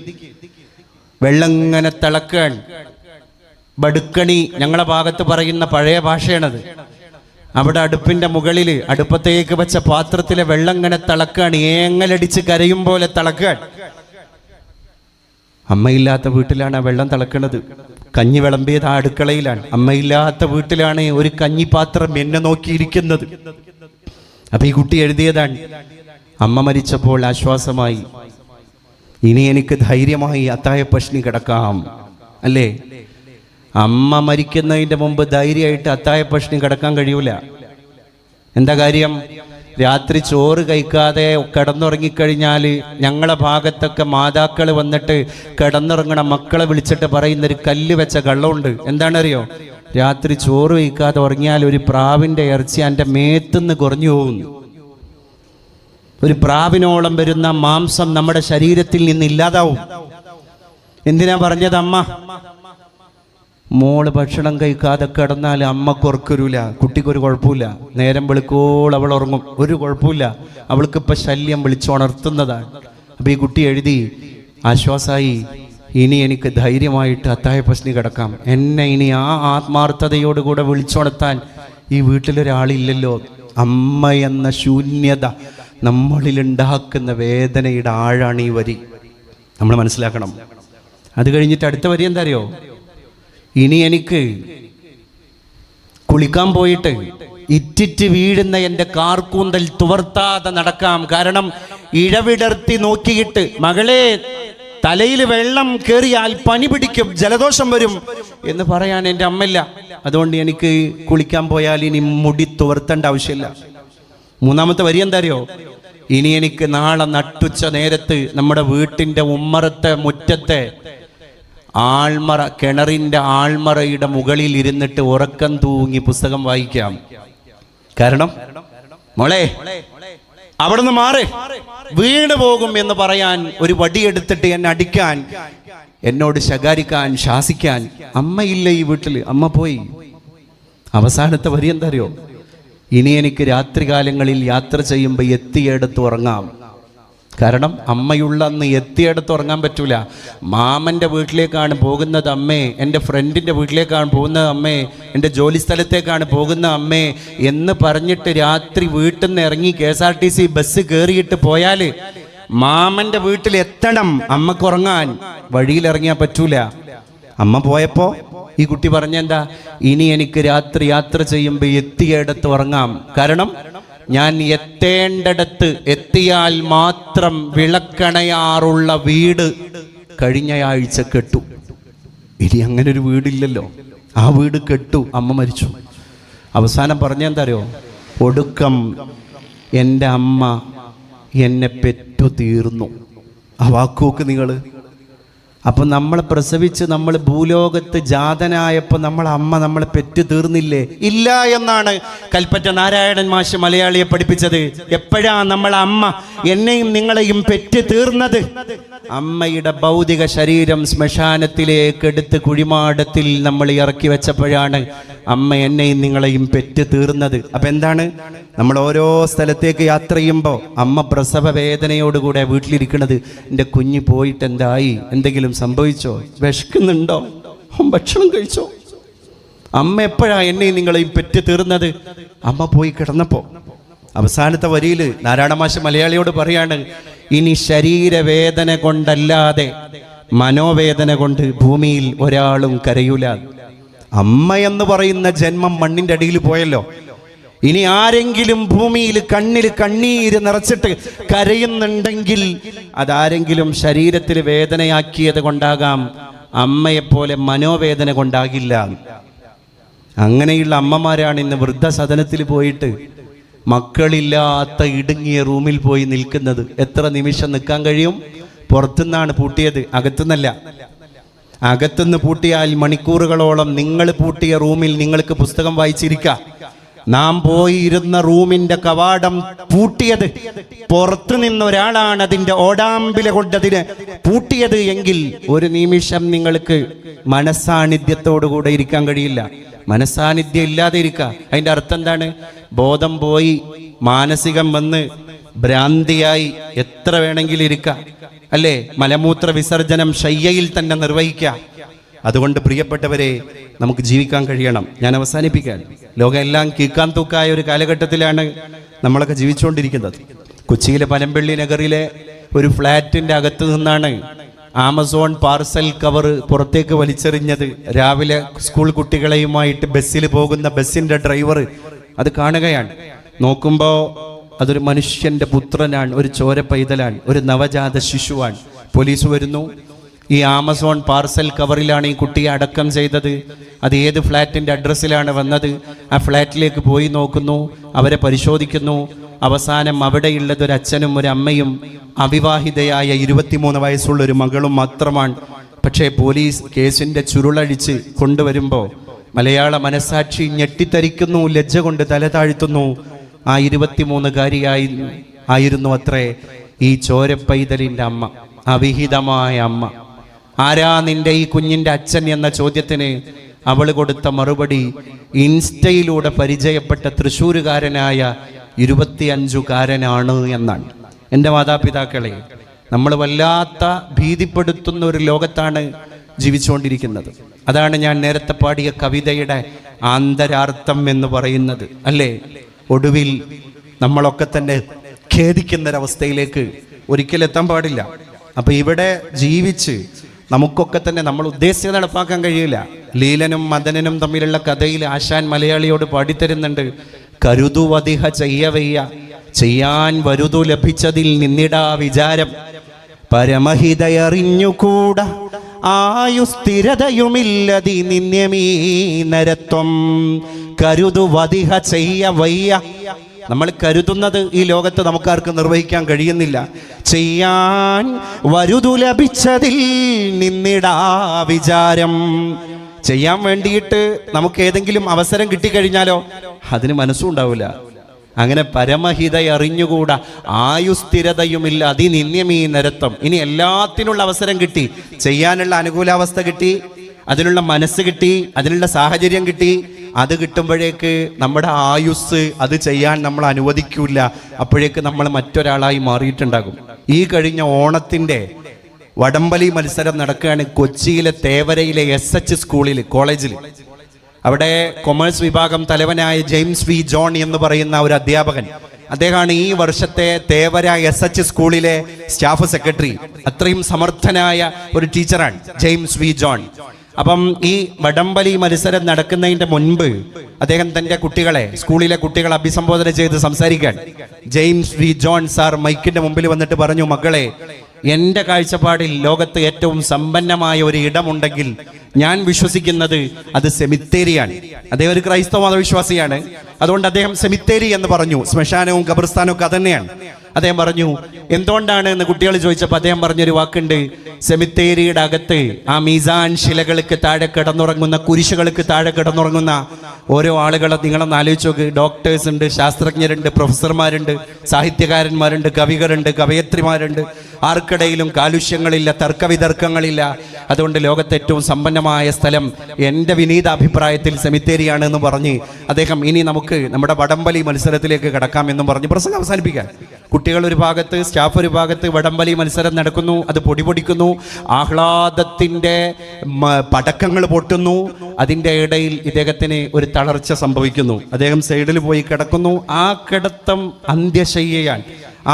വെള്ളം ഇങ്ങനെ തിളക്കാൻ, ബടുക്കണി ഞങ്ങളെ ഭാഗത്ത് പറയുന്ന പഴയ ഭാഷയാണത്. അവിടെ അടുപ്പിന്റെ മുകളിൽ അടുപ്പത്തേക്ക് വെച്ച പാത്രത്തിലെ വെള്ളം ഇങ്ങനെ തിളക്കാൻ, ഏങ്ങലടിച്ച് കരയും പോലെ തിളക്കാൻ. അമ്മയില്ലാത്ത വീട്ടിലാണ് ആ വെള്ളം തിളക്കണത്. കഞ്ഞി വിളമ്പിയത് ആ അടുക്കളയിലാണ്. അമ്മയില്ലാത്ത വീട്ടിലാണ് ഒരു കഞ്ഞിപ്പാത്രം എന്നെ നോക്കിയിരിക്കുന്നത്. അപ്പൊ ഈ കുട്ടി എഴുതിയതാണ്, അമ്മ മരിച്ചപ്പോൾ ആശ്വാസമായി, ഇനി എനിക്ക് ധൈര്യമായി അത്തായ പഷ്ണി കിടക്കാം, അല്ലേ? അമ്മ മരിക്കുന്നതിൻ്റെ മുമ്പ് ധൈര്യമായിട്ട് അത്തായ പഷ്ണി കിടക്കാൻ കഴിയൂല. എന്താ കാര്യം? രാത്രി ചോറ് കഴിക്കാതെ കിടന്നുറങ്ങിക്കഴിഞ്ഞാൽ ഞങ്ങളെ ഭാഗത്തൊക്കെ മാതാക്കൾ വന്നിട്ട് കിടന്നുറങ്ങണ മക്കളെ വിളിച്ചിട്ട് പറയുന്നൊരു കല്ല് വെച്ച കള്ളമുണ്ട്. എന്താണറിയോ? രാത്രി ചോറ് കഴിക്കാതെ ഉറങ്ങിയാൽ ഒരു പ്രാവിൻ്റെ ഇറച്ചി എൻ്റെ മേത്തുനിന്ന് കുറഞ്ഞു പോകുന്നു. ഒരു പ്രാവിനോളം വരുന്ന മാംസം നമ്മുടെ ശരീരത്തിൽ നിന്ന് ഇല്ലാതാവും. എന്തിനാ പറഞ്ഞത്? അമ്മ മോള് ഭക്ഷണം കഴിക്കാതെ കിടന്നാൽ അമ്മക്ക് ഉറക്കരൂല, കുട്ടിക്കൊരു കുഴപ്പമില്ല. നേരം വെളുക്കോൾ അവൾ ഉറങ്ങും, ഒരു കുഴപ്പമില്ല. അവൾക്കിപ്പോൾ ശല്യം വിളിച്ചുണർത്തുന്നതാണ്. അപ്പോൾ ഈ കുട്ടി എഴുതി, ആശ്വാസമായി, ഇനി എനിക്ക് ധൈര്യമായിട്ട് അത്തായ പഷ്ണി കിടക്കാം. എന്നെ ഇനി ആ ആത്മാർത്ഥതയോടുകൂടെ വിളിച്ചുണർത്താൻ ഈ വീട്ടിലൊരാളില്ലല്ലോ. അമ്മ എന്ന ശൂന്യത നമ്മളിലുണ്ടാക്കുന്ന വേദനയുടെ ആഴാണ് ഈ വരി. നമ്മൾ മനസ്സിലാക്കണം. അത് കഴിഞ്ഞിട്ട് അടുത്ത വരി എന്താ അറിയോ? ഇനി എനിക്ക് കുളിക്കാൻ പോയിട്ട് ഇറ്റിറ്റ് വീഴുന്ന എൻ്റെ കാർക്കൂന്തൽ തുവർത്താതെ നടക്കാം. കാരണം ഇഴവിടർത്തി നോക്കിയിട്ട്, മകളെ തലയിൽ വെള്ളം കയറിയാൽ പനി പിടിക്കും, ജലദോഷം വരും എന്ന് പറയാൻ എൻ്റെ അമ്മയില്ല. അതുകൊണ്ട് എനിക്ക് കുളിക്കാൻ പോയാൽ ഇനി മുടി തുവർത്തേണ്ട ആവശ്യമില്ല. മൂന്നാമത്തെ വരി എന്താ അറിയോ? ഇനി എനിക്ക് നാളെ നട്ടുച്ച നേരത്ത് നമ്മുടെ വീട്ടിൻ്റെ ഉമ്മറത്തെ മുറ്റത്തെ ആൾമറ, കിണറിൻ്റെ ആൾമറയുടെ മുകളിൽ ഇരുന്നിട്ട് ഉറക്കം തൂങ്ങി പുസ്തകം വായിക്കാം. കാരണം മോളെ അവിടുന്ന് മാറി വീണ് പോകും എന്ന് പറയാൻ, ഒരു വടിയെടുത്തിട്ട് എന്നെ അടിക്കാൻ, എന്നോട് ശകാരിക്കാൻ, ശാസിക്കാൻ അമ്മയില്ല ഈ വീട്ടിൽ. അമ്മ പോയി. അവസാനത്തെ വരി എന്താ അറിയോ? ഇനി എനിക്ക് രാത്രികാലങ്ങളിൽ യാത്ര ചെയ്യുമ്പോൾ എത്തിയെടുത്ത് ഉറങ്ങാം. കാരണം അമ്മയുള്ള അന്ന് എത്തിയിടത്ത് ഉറങ്ങാൻ പറ്റൂല. മാമൻ്റെ വീട്ടിലേക്കാണ് പോകുന്നത് അമ്മേ, എൻ്റെ ഫ്രണ്ടിൻ്റെ വീട്ടിലേക്കാണ് പോകുന്നത് അമ്മേ, എൻ്റെ ജോലി സ്ഥലത്തേക്കാണ് പോകുന്ന അമ്മേ എന്ന് പറഞ്ഞിട്ട് രാത്രി വീട്ടിൽ നിന്ന് ഇറങ്ങി KSRTC ബസ് കയറിയിട്ട് പോയാൽ മാമൻ്റെ വീട്ടിൽ എത്തണം അമ്മക്ക് ഉറങ്ങാൻ. വഴിയിലിറങ്ങിയാൽ പറ്റൂല. അമ്മ പോയപ്പോൾ ഈ കുട്ടി പറഞ്ഞെന്താ, ഇനി എനിക്ക് രാത്രി യാത്ര ചെയ്യുമ്പോൾ എത്തിയിടത്ത് ഉറങ്ങാം. കാരണം ഞാൻ എത്തേണ്ടിടത്ത് എത്തിയാൽ മാത്രം വിളക്കണയാറുള്ള വീട് കഴിഞ്ഞ ആഴ്ച കെട്ടു. ഇനി അങ്ങനെ ഒരു വീടില്ലല്ലോ. ആ വീട് കെട്ടു, അമ്മ മരിച്ചു. അവസാനം പറഞ്ഞെന്താ അറിയോ, ഒടുക്കം എൻ്റെ അമ്മ എന്നെ പെറ്റു തീർന്നു. ആ വാക്കുവോക്ക് നിങ്ങൾ. അപ്പം നമ്മളെ പ്രസവിച്ച് നമ്മൾ ഭൂലോകത്ത് ജാതനായപ്പോൾ നമ്മളെ അമ്മ നമ്മളെ പെറ്റു തീർന്നില്ലേ? ഇല്ല എന്നാണ് കൽപ്പറ്റ നാരായണൻ മാഷ് മലയാളിയെ പഠിപ്പിച്ചത്. എപ്പോഴാ നമ്മളെ അമ്മ എന്നെയും നിങ്ങളെയും പെറ്റു തീർന്നത്? അമ്മയുടെ ഭൗതിക ശരീരം ശ്മശാനത്തിലേക്ക് എടുത്ത് കുഴിമാടത്തിൽ നമ്മൾ ഇറക്കി വെച്ചപ്പോഴാണ് അമ്മ എന്നെയും നിങ്ങളെയും പെറ്റു തീർന്നത്. അപ്പം എന്താണ്, നമ്മൾ ഓരോ സ്ഥലത്തേക്ക് യാത്ര ചെയ്യുമ്പോൾ അമ്മ പ്രസവ വേദനയോടുകൂടെ വീട്ടിലിരിക്കുന്നത്. എൻ്റെ കുഞ്ഞ് പോയിട്ട് എന്തായി, എന്തെങ്കിലും സംഭവിച്ചോ, വിശക്കുന്നുണ്ടോ, ഭക്ഷണം കഴിച്ചോ? അമ്മ എപ്പോഴാ എന്നെയും നിങ്ങളെയും പെറ്റു തീർന്നത്? അമ്മ പോയി കിടന്നപ്പോൾ. അവസാനത്തെ വരിയിൽ നാരായണ മാഷ് മലയാളിയോട് പറയാണ്, ഇനി ശരീരവേദന കൊണ്ടല്ലാതെ മനോവേദന കൊണ്ട് ഭൂമിയിൽ ഒരാളും കരയൂല. അമ്മ എന്ന് പറയുന്ന ജന്മം മണ്ണിൻ്റെ അടിയിൽ പോയല്ലോ. ഇനി ആരെങ്കിലും ഭൂമിയിൽ കണ്ണിൽ കണ്ണീര് നിറച്ചിട്ട് കരയുന്നുണ്ടെങ്കിൽ അതാരെങ്കിലും ശരീരത്തിൽ വേദനയാക്കിയത് കൊണ്ടാകാം, അമ്മയെപ്പോലെ മനോവേദന കൊണ്ടാകില്ല. അങ്ങനെയുള്ള അമ്മമാരാണ് ഇന്ന് വൃദ്ധസദനത്തിൽ പോയിട്ട് മക്കളില്ലാത്ത ഇടുങ്ങിയ റൂമിൽ പോയി നിൽക്കുന്നത്. എത്ര നിമിഷം നിൽക്കാൻ കഴിയും? പുറത്തുനിന്നാണ് പൂട്ടിയത്, അകത്തുനിന്നല്ല. അകത്തുനിന്ന് പൂട്ടിയാൽ മണിക്കൂറുകളോളം നിങ്ങൾ പൂട്ടിയ റൂമിൽ നിങ്ങൾക്ക് പുസ്തകം വായിച്ചിരിക്കാം. നാം പോയിരുന്ന റൂമിന്റെ കവാടം പൂട്ടിയത് പുറത്തു നിന്നൊരാളാണ് അതിന്റെ ഓടാമ്പില കൊണ്ടതിന് പൂട്ടിയത് എങ്കിൽ ഒരു നിമിഷം നിങ്ങൾക്ക് മനസ്സാന്നിധ്യത്തോടുകൂടെ ഇരിക്കാൻ കഴിയില്ല. മനസ്സാന്നിധ്യം ഇല്ലാതെ ഇരിക്കുക. അതിന്റെ അർത്ഥം എന്താണ്? ബോധം പോയി, മാനസികം വന്ന് ഭ്രാന്തിയായി എത്ര വേണമെങ്കിലും ഇരിക്കുക, അല്ലേ? മലമൂത്ര വിസർജനം ശയ്യയിൽ തന്നെ നിർവഹിക്കുക. അതുകൊണ്ട് പ്രിയപ്പെട്ടവരെ, നമുക്ക് ജീവിക്കാൻ കഴിയണം. ഞാൻ അവസാനിപ്പിക്കാൻ, ലോകം എല്ലാം കീക്കാൻ തൂക്കായ ഒരു കാലഘട്ടത്തിലാണ് നമ്മളൊക്കെ ജീവിച്ചുകൊണ്ടിരിക്കുന്നത്. കൊച്ചിയിലെ പനമ്പള്ളി നഗറിലെ ഒരു ഫ്ലാറ്റിന്റെ അകത്ത് നിന്നാണ് ആമസോൺ പാർസൽ കവർ പുറത്തേക്ക് വലിച്ചെറിഞ്ഞത്. രാവിലെ സ്കൂൾ കുട്ടികളെയുമായിട്ട് ബസ്സിൽ പോകുന്ന ബസ്സിന്റെ ഡ്രൈവർ അത് കാണുകയാണ്. നോക്കുമ്പോൾ അതൊരു മനുഷ്യന്റെ പുത്രനാണ്, ഒരു ചോര പൈതലാണ്, ഒരു നവജാത ശിശുവാണ്. പോലീസ് വരുന്നു. ഈ ആമസോൺ പാർസൽ കവറിലാണ് ഈ കുട്ടിയെ അടക്കം ചെയ്തത്. അത് ഏത് ഫ്ലാറ്റിന്റെ അഡ്രസ്സിലാണ് വന്നത്? ആ ഫ്ലാറ്റിലേക്ക് പോയി നോക്കുന്നു, അവരെ പരിശോധിക്കുന്നു. അവസാനം അവിടെയുള്ളത് ഒരു അച്ഛനും ഒരു അമ്മയും അവിവാഹിതയായ 23 വയസ്സുള്ള ഒരു മകളും മാത്രമാണ്. പക്ഷേ പോലീസ് കേസിന്റെ ചുരുളഴിച്ച് കൊണ്ടുവരുമ്പോൾ മലയാള മനസാക്ഷി ഞെട്ടിത്തരിക്കുന്നു, ലജ്ജ കൊണ്ട് തല താഴ്ത്തുന്നു. ആ 23-കാരിയായിരുന്നു അത്രേ ഈ ചോരപ്പൈതലിൻ്റെ അമ്മ, അവിഹിതമായ അമ്മ. ആരാ നിന്റെ ഈ കുഞ്ഞിൻ്റെ അച്ഛൻ എന്ന ചോദ്യത്തിന് അവൾ കൊടുത്ത മറുപടി ഇൻസ്റ്റയിലൂടെ പരിചയപ്പെട്ട തൃശ്ശൂരുകാരനായ 25-കാരനാണ് എന്നാണ്. എൻ്റെ മാതാപിതാക്കളെ, നമ്മൾ വല്ലാത്ത ഭീതിപ്പെടുത്തുന്ന ഒരു ലോകത്താണ് ജീവിച്ചുകൊണ്ടിരിക്കുന്നത്. അതാണ് ഞാൻ നേരത്തെ പാടിയ കവിതയുടെ ആന്തരാർത്ഥം എന്ന് പറയുന്നത്, അല്ലേ? ഒടുവിൽ നമ്മളൊക്കെ തന്നെ ഖേദിക്കുന്നൊരവസ്ഥയിലേക്ക് ഒരിക്കലും എത്താൻ പാടില്ല. അപ്പം ഇവിടെ ജീവിച്ച് നമുക്കൊക്കെ തന്നെ നമ്മൾ ഉദ്ദേശിച്ചത് നടപ്പാക്കാൻ കഴിയില്ല. ലീലനും മദനനും തമ്മിലുള്ള കഥയിൽ ആശാൻ മലയാളിയോട് പാടിത്തരുന്നുണ്ട്, കരുതുവതിഹ ചെയ്യവയ്യ ചെയ്യാൻ വരുതു ലഭിച്ചതിൽ നിന്നിടാ വിചാരം പരമഹിതയറിഞ്ഞുകൂടാ ആയുസ്ഥിരതയുമില്ലതി നിന്യമീ നരത്വം കരുതുവതിഹ ചെയ്യവയ്യ. നമ്മൾ കരുതുന്നത് ഈ ലോകത്ത് നമുക്കാർക്ക് നിർവഹിക്കാൻ കഴിയുന്നില്ല. ചെയ്യാൻ വരുതു ലഭിച്ചതിൽ നിന്നിടാ വിചാരം. ചെയ്യാൻ വേണ്ടിയിട്ട് നമുക്ക് ഏതെങ്കിലും അവസരം കിട്ടിക്കഴിഞ്ഞാലോ അതിന് മനസ്സും ഉണ്ടാവില്ല. അങ്ങനെ പരമഹിത അറിഞ്ഞുകൂടാ ആയുസ്ഥിരതയുമില്ല അതിനിന്യമീ നരത്വം. ഇനി എല്ലാത്തിനുള്ള അവസരം കിട്ടി, ചെയ്യാനുള്ള അനുകൂലാവസ്ഥ കിട്ടി, അതിനുള്ള മനസ്സ് കിട്ടി, അതിനുള്ള സാഹചര്യം കിട്ടി, അത് കിട്ടുമ്പോഴേക്ക് നമ്മുടെ ആയുസ് അത് ചെയ്യാൻ നമ്മൾ അനുവദിക്കൂല. അപ്പോഴേക്ക് നമ്മൾ മറ്റൊരാളായി മാറിയിട്ടുണ്ടാകും. ഈ കഴിഞ്ഞ ഓണത്തിൻ്റെ വടംവലി മത്സരം നടക്കുകയാണ് കൊച്ചിയിലെ തേവരയിലെ SH സ്കൂളിൽ, കോളേജിൽ. അവിടെ കൊമേഴ്സ് വിഭാഗം തലവനായ ജെയിംസ് വി ജോൺ എന്ന് പറയുന്ന ഒരു അധ്യാപകൻ, അദ്ദേഹമാണ് ഈ വർഷത്തെ തേവര SH സ്കൂളിലെ സ്റ്റാഫ് സെക്രട്ടറി. അത്രയും സമർത്ഥനായ ഒരു ടീച്ചറാണ് ജെയിംസ് വി ജോൺ. അപ്പം ഈ വടംവലി മത്സരം നടക്കുന്നതിന്റെ മുൻപ് അദ്ദേഹം തന്റെ കുട്ടികളെ, സ്കൂളിലെ കുട്ടികളെ അഭിസംബോധന ചെയ്ത് സംസാരിക്കാൻ ജെയിംസ് വി ജോൺ സാർ മൈക്കിന്റെ മുമ്പിൽ വന്നിട്ട് പറഞ്ഞു, മക്കളെ, എൻ്റെ കാഴ്ചപ്പാടിൽ ലോകത്ത് ഏറ്റവും സമ്പന്നമായ ഒരു ഇടമുണ്ടെങ്കിൽ ഞാൻ വിശ്വസിക്കുന്നത് അത് സെമിത്തേരിയാണ്. അദ്ദേഹം ഒരു ക്രൈസ്തവ മതവിശ്വാസിയാണ്. അതുകൊണ്ട് അദ്ദേഹം സെമിത്തേരി എന്ന് പറഞ്ഞു. ശ്മശാനവും ഖബർസ്ഥാനവും ഒക്കെ അതന്നെയാണ്. അദ്ദേഹം പറഞ്ഞു, എന്തുകൊണ്ടാണ് എന്ന് കുട്ടികൾ ചോദിച്ചപ്പോൾ അദ്ദേഹം പറഞ്ഞൊരു വാക്കുണ്ട്, സെമിത്തേരിയുടെ അകത്ത് ആ മീസാൻ ശിലകൾക്ക് താഴെ കിടന്നുറങ്ങുന്ന, കുരിശുകൾക്ക് താഴെ കിടന്നുറങ്ങുന്ന ഓരോ ആളുകളെ നിങ്ങളൊന്ന് ആലോചിച്ച് നോക്ക്. ഡോക്ടേഴ്സ് ഉണ്ട്, ശാസ്ത്രജ്ഞരുണ്ട്, പ്രൊഫസർമാരുണ്ട്, സാഹിത്യകാരന്മാരുണ്ട്, കവികളുണ്ട്, കവയത്രിമാരുണ്ട്. ആർക്കിടയിലും കാലുഷ്യങ്ങളില്ല, തർക്കവിതർക്കങ്ങളില്ല. അതുകൊണ്ട് ലോകത്തെ ഏറ്റവും സമ്പന്നമായ സ്ഥലം എൻ്റെ വിനീത അഭിപ്രായത്തിൽ സെമിത്തേരിയാണ് എന്ന് പറഞ്ഞ് അദ്ദേഹം ഇനി നമുക്ക് നമ്മുടെ വടംവലി മത്സരത്തിലേക്ക് കടക്കാമെന്നും പറഞ്ഞ് പ്രസംഗം അവസാനിപ്പിക്കാൻ. കുട്ടികൾ ഒരു ഭാഗത്ത്, സ്റ്റാഫ് ഒരു ഭാഗത്ത്, വടംവലി മത്സരം നടക്കുന്നു. അത് പൊടിപൊടിക്കുന്നു, ആഹ്ലാദത്തിൻ്റെ പടക്കങ്ങൾ പൊട്ടുന്നു. അതിൻ്റെ ഇടയിൽ ഇദ്ദേഹത്തിന് ഒരു തളർച്ച സംഭവിക്കുന്നു. അദ്ദേഹം സൈഡിൽ പോയി കിടക്കുന്നു. ആ കിടത്തം അന്ത്യശയ്യയാണ്.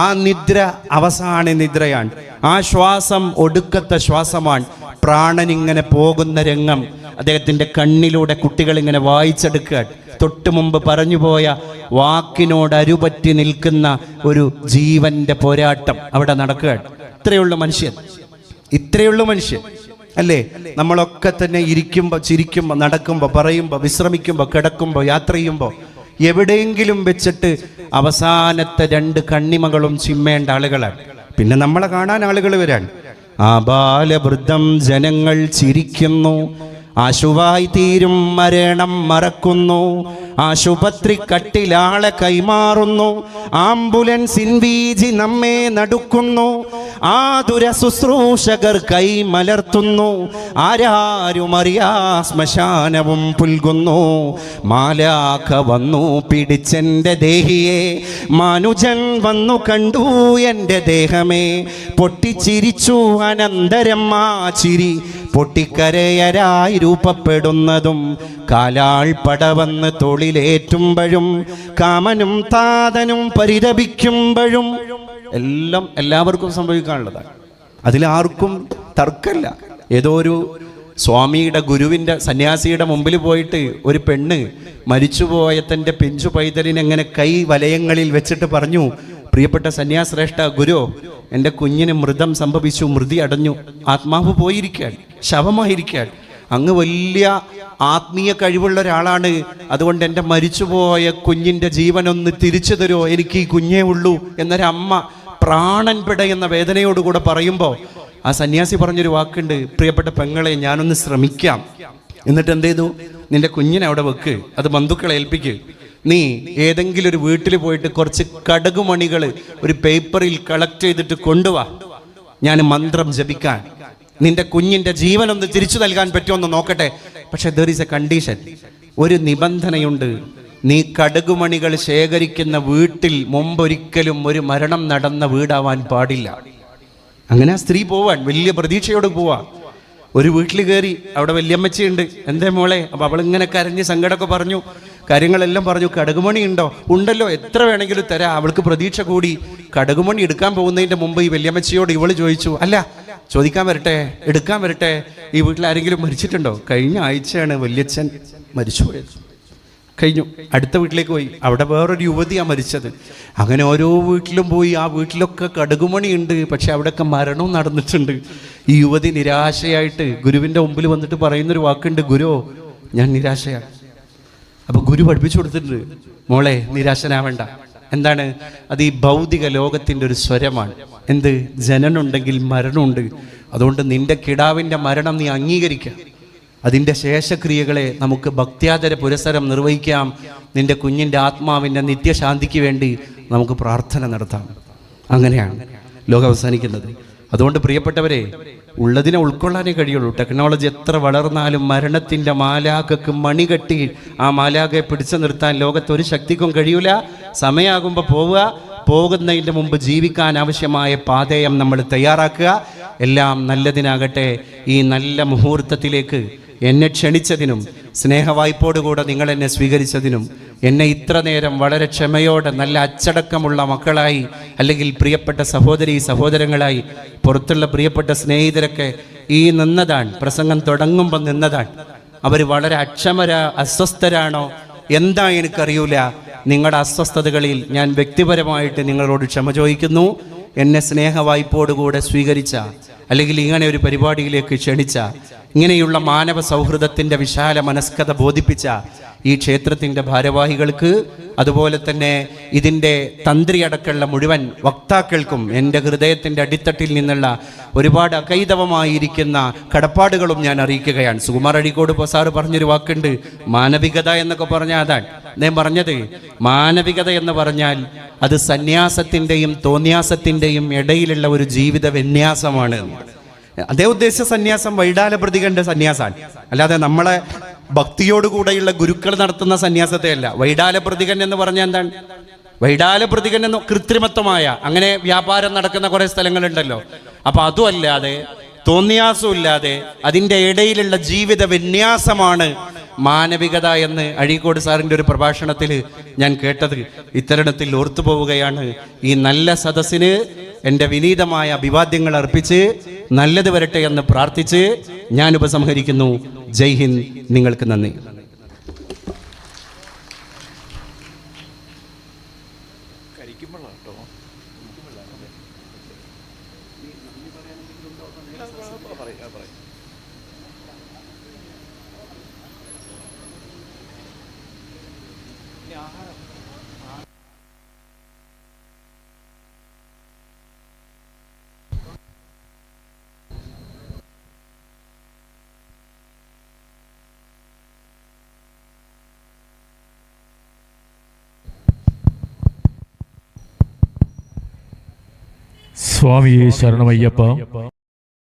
ആ നിദ്ര അവസാന നിദ്രയാണ്. ആ ശ്വാസം ഒടുക്കത്തെ ശ്വാസമാണ്. പ്രാണനിങ്ങനെ പോകുന്ന രംഗം അദ്ദേഹത്തിൻ്റെ കണ്ണിലൂടെ കുട്ടികൾ ഇങ്ങനെ വായിച്ചെടുക്കുക. തൊട്ടു മുമ്പ് പറഞ്ഞുപോയ വാക്കിനോട് അരുപറ്റി നിൽക്കുന്ന ഒരു ജീവന്റെ പോരാട്ടം അവിടെ നടക്കുക. ഇത്രയുള്ളൂ മനുഷ്യൻ, ഇത്രയുള്ളൂ മനുഷ്യൻ അല്ലേ? നമ്മളൊക്കെ തന്നെ ഇരിക്കുമ്പോൾ, ചിരിക്കുമ്പോൾ, നടക്കുമ്പോൾ, പറയുമ്പോൾ, വിശ്രമിക്കുമ്പോൾ, കിടക്കുമ്പോൾ, യാത്ര ചെയ്യുമ്പോൾ എവിടെയെങ്കിലും വെച്ചിട്ട് അവസാനത്തെ 2 കണ്ണിമകളും ചിമ്മേണ്ട ആളുകളാണ്. പിന്നെ നമ്മളെ കാണാൻ ആളുകൾ വരാൻ. ആ ബാലവൃദ്ധം ജനങ്ങൾ ചിരിക്കുന്നു, ആശുവായി തീരും മരണം മറക്കുന്നു, ആശുപത്രി കട്ടിലാളെ കൈമാറുന്നു, ആംബുലൻസിൻ വീജി നമ്മെ നടുക്കുന്നു, ആതുര ശുശ്രൂഷകർ കൈമലർത്തുന്നു, ആരാരുമറിയാ ശ്മശാനവും പുൽകുന്നു, മാലാഖ വന്നു പിടിച്ചെൻ്റെ ദേഹിയെ, മാനുജൻ വന്നു കണ്ടു എൻ്റെ ദേഹമേ, പൊട്ടിച്ചിരിച്ചു അനന്തരം ആ ചിരി, പൊട്ടിക്കരയരായി രൂപപ്പെടുന്നതും കാലാൾ പടവന്ന് തൊഴിലേറ്റുമ്പോഴും കാമനും താതനും പരിതപിക്കുമ്പോഴും എല്ലാം എല്ലാവർക്കും സംഭവിക്കാനുള്ളതാണ്. അതിലാർക്കും തർക്കമില്ല. ഏതോ ഒരു സ്വാമിയുടെ, ഗുരുവിൻ്റെ, സന്യാസിയുടെ മുമ്പിൽ പോയിട്ട് ഒരു പെണ്ണ് മരിച്ചുപോയ തൻ്റെ പിഞ്ചു പൈതലിനെങ്ങനെ കൈ വലയങ്ങളിൽ വെച്ചിട്ട് പറഞ്ഞു, പ്രിയപ്പെട്ട സന്യാശ്രേഷ്ഠ ഗുരു, എൻ്റെ കുഞ്ഞിന് മൃതം സംഭവിച്ചു, മൃതി അടഞ്ഞു, ആത്മാവ് പോയിരിക്കാൻ, ശവമായിരിക്കാൻ. അങ്ങ് വലിയ ആത്മീയ കഴിവുള്ള ഒരാളാണ്. അതുകൊണ്ട് എൻ്റെ മരിച്ചുപോയ കുഞ്ഞിൻ്റെ ജീവനൊന്ന് തിരിച്ചു തരുമോ, എനിക്ക് ഈ കുഞ്ഞേ ഉള്ളൂ എന്നൊരമ്മ പ്രാണൻ പിടയുന്ന വേദനയോടുകൂടെ പറയുമ്പോൾ ആ സന്യാസി പറഞ്ഞൊരു വാക്കുണ്ട്, പ്രിയപ്പെട്ട പെങ്ങളെ, ഞാനൊന്ന് ശ്രമിക്കാം. എന്നിട്ട് എന്ത് ചെയ്തു? നിന്റെ കുഞ്ഞിനെ അവിടെ വെക്ക്, അത് ബന്ധുക്കളെ ഏൽപ്പിക്ക്. നീ ഏതെങ്കിലും ഒരു വീട്ടിൽ പോയിട്ട് കുറച്ച് കടുകുമണികൾ ഒരു പേപ്പറിൽ കളക്ട് ചെയ്തിട്ട് കൊണ്ടുവാ, ഞാൻ മന്ത്രം ജപിക്കാൻ. നിന്റെ കുഞ്ഞിൻ്റെ ജീവനൊന്ന് തിരിച്ചു നൽകാൻ പറ്റുമെന്ന് നോക്കട്ടെ. പക്ഷെ ദർ ഈസ് എ കണ്ടീഷൻ, ഒരു നിബന്ധനയുണ്ട്. നീ കടുകുമണികൾ ശേഖരിക്കുന്ന വീട്ടിൽ മുമ്പൊരിക്കലും ഒരു മരണം നടന്ന വീടാവാൻ പാടില്ല. അങ്ങനെ ആ സ്ത്രീ പോവാൻ വലിയ പ്രതീക്ഷയോട് പോവാ. ഒരു വീട്ടിൽ കയറി, അവിടെ വല്യമ്മച്ചിയുണ്ട്. എന്തേ മോളെ? അപ്പം അവളിങ്ങനെ കരഞ്ഞ് സങ്കടമൊക്കെ പറഞ്ഞു, കാര്യങ്ങളെല്ലാം പറഞ്ഞു. കടുകുമണി ഉണ്ടോ? ഉണ്ടല്ലോ, എത്ര വേണമെങ്കിലും തരാം. അവൾക്ക് പ്രതീക്ഷ കൂടി. കടുകുമണി എടുക്കാൻ പോകുന്നതിൻ്റെ മുമ്പ് ഈ വല്യമ്മച്ചിയോട് ഇവള് ചോദിച്ചു, അല്ല, ചോദിക്കാൻ വരട്ടെ, എടുക്കാൻ വരട്ടെ, ഈ വീട്ടിൽ ആരെങ്കിലും മരിച്ചിട്ടുണ്ടോ? കഴിഞ്ഞ ആഴ്ചയാണ് വല്യച്ഛൻ മരിച്ചുപോയത്. കഴിഞ്ഞു. അടുത്ത വീട്ടിലേക്ക് പോയി, അവിടെ വേറൊരു യുവതിയാണ് മരിച്ചത്. അങ്ങനെ ഓരോ വീട്ടിലും പോയി. ആ വീട്ടിലൊക്കെ കടുകുമണി ഉണ്ട്, പക്ഷെ അവിടെയൊക്കെ മരണവും നടന്നിട്ടുണ്ട്. ഈ യുവതി നിരാശയായിട്ട് ഗുരുവിൻ്റെ മുമ്പിൽ വന്നിട്ട് പറയുന്നൊരു വാക്കുണ്ട്, ഗുരു, ഞാൻ നിരാശയാണ്. അപ്പോൾ ഗുരു പഠിപ്പിച്ചു കൊടുത്തിട്ടുണ്ട്, മോളെ നിരാശനാവേണ്ട. എന്താണ് അത്? ഈ ഭൗതിക ലോകത്തിൻ്റെ ഒരു സ്വരമാണ്. എന്ത്? ജനനുണ്ടെങ്കിൽ മരണമുണ്ട്. അതുകൊണ്ട് നിന്റെ കിടാവിൻ്റെ മരണം നീ അംഗീകരിക്കുക. അതിൻ്റെ ശേഷക്രിയകളെ നമുക്ക് ഭക്ത്യാദര പുരസ്സരം നിർവഹിക്കാം. നിന്റെ കുഞ്ഞിൻ്റെ ആത്മാവിൻ്റെ നിത്യശാന്തിക്ക് വേണ്ടി നമുക്ക് പ്രാർത്ഥന നടത്താം. അങ്ങനെയാണ് ലോകം അവസാനിക്കുന്നത്. അതുകൊണ്ട് പ്രിയപ്പെട്ടവരെ, ഉള്ളതിനെ ഉൾക്കൊള്ളാനേ കഴിയുള്ളൂ. ടെക്നോളജി എത്ര വളർന്നാലും മരണത്തിൻ്റെ മാലാഖക്ക് മണികെട്ടി ആ മാലാഖയെ പിടിച്ചു നിർത്താൻ ലോകത്തൊരു ശക്തിക്കും കഴിയൂല. സമയമാകുമ്പോൾ പോവുക, പോകുന്നതിൻ്റെ മുമ്പ് ജീവിക്കാൻ ആവശ്യമായ പാതയം നമ്മൾ തയ്യാറാക്കുക. എല്ലാം നല്ലതിനാകട്ടെ. ഈ നല്ല മുഹൂർത്തത്തിലേക്ക് എന്നെ ക്ഷണിച്ചതിനും സ്നേഹവായ്പോടുകൂടെ നിങ്ങൾ എന്നെ സ്വീകരിച്ചതിനും എന്നെ ഇത്ര നേരം വളരെ ക്ഷമയോടെ നല്ല അച്ചടക്കമുള്ള മക്കളായി അല്ലെങ്കിൽ പ്രിയപ്പെട്ട സഹോദരങ്ങളായി പുറത്തുള്ള പ്രിയപ്പെട്ട സ്നേഹിതരൊക്കെ ഈ നിന്നതാണ്, പ്രസംഗം തുടങ്ങുമ്പോൾ നിന്നതാണ്. അവർ വളരെ അസ്വസ്ഥരാണോ എന്താ എനിക്കറിയൂല. നിങ്ങളുടെ അസ്വസ്ഥതകളിൽ ഞാൻ വ്യക്തിപരമായിട്ട് നിങ്ങളോട് ക്ഷമ ചോദിക്കുന്നു. എന്നെ സ്നേഹവായ്പോടുകൂടെ സ്വീകരിച്ച അല്ലെങ്കിൽ ഇങ്ങനെ ഒരു പരിപാടിയിലേക്ക് ക്ഷണിച്ച, ഇങ്ങനെയുള്ള മാനവ സൗഹൃദത്തിൻ്റെ വിശാല മനസ്കത ബോധിപ്പിച്ച ഈ ക്ഷേത്രത്തിൻ്റെ ഭാരവാഹികൾക്ക്, അതുപോലെ തന്നെ ഇതിൻ്റെ തന്ത്രിയടക്കമുള്ള മുഴുവൻ വക്താക്കൾക്കും എൻ്റെ ഹൃദയത്തിൻ്റെ അടിത്തട്ടിൽ നിന്നുള്ള ഒരുപാട് അകൈതവമായിരിക്കുന്ന കടപ്പാടുകളും ഞാൻ അറിയിക്കുകയാണ്. സുകുമാർ അഴീക്കോട് സാറ് പറഞ്ഞൊരു വാക്കുണ്ട്, മാനവികത എന്നൊക്കെ പറഞ്ഞാൽ അതാണ് ഞാൻ പറഞ്ഞത്. മാനവികത എന്ന് പറഞ്ഞാൽ അത് സന്യാസത്തിൻ്റെയും തോന്യാസത്തിൻ്റെയും ഇടയിലുള്ള ഒരു ജീവിത വിന്യാസമാണ്. അതേ ഉദ്ദേശ സന്യാസം വൈഡാല പ്രതികന്റെ സന്യാസാണ്, അല്ലാതെ നമ്മളെ ഭക്തിയോടുകൂടെയുള്ള ഗുരുക്കൾ നടത്തുന്ന സന്യാസത്തെ അല്ല. വൈഡാല പ്രതികൻ എന്ന് പറഞ്ഞാൽ എന്താണ്? വൈഡാല പ്രതികൻ എന്ന് കൃത്രിമത്വമായ അങ്ങനെ വ്യാപാരം നടക്കുന്ന കുറെ സ്ഥലങ്ങളുണ്ടല്ലോ. അപ്പൊ അതുമല്ലാതെ തോന്നിയാസം ഇല്ലാതെ അതിൻ്റെ ഇടയിലുള്ള ജീവിത വിന്യാസമാണ് മാനവികത എന്ന് അഴീക്കോട് സാറിൻ്റെ ഒരു പ്രഭാഷണത്തിൽ ഞാൻ കേട്ടത്. ഇത്തരണത്തിൽ ഓർത്തു പോവുകയാണ്. ഈ നല്ല സദസ്സിന് എൻ്റെ വിനീതമായ അഭിവാദ്യങ്ങൾ അർപ്പിച്ച് നല്ലത് വരട്ടെ എന്ന് പ്രാർത്ഥിച്ച് ഞാൻ ഉപസംഹരിക്കുന്നു. ജയ് ഹിന്ദ്. നിങ്ങൾക്ക് നന്ദി. സ്വാമിയെ ശരണമയ്യപ്പ.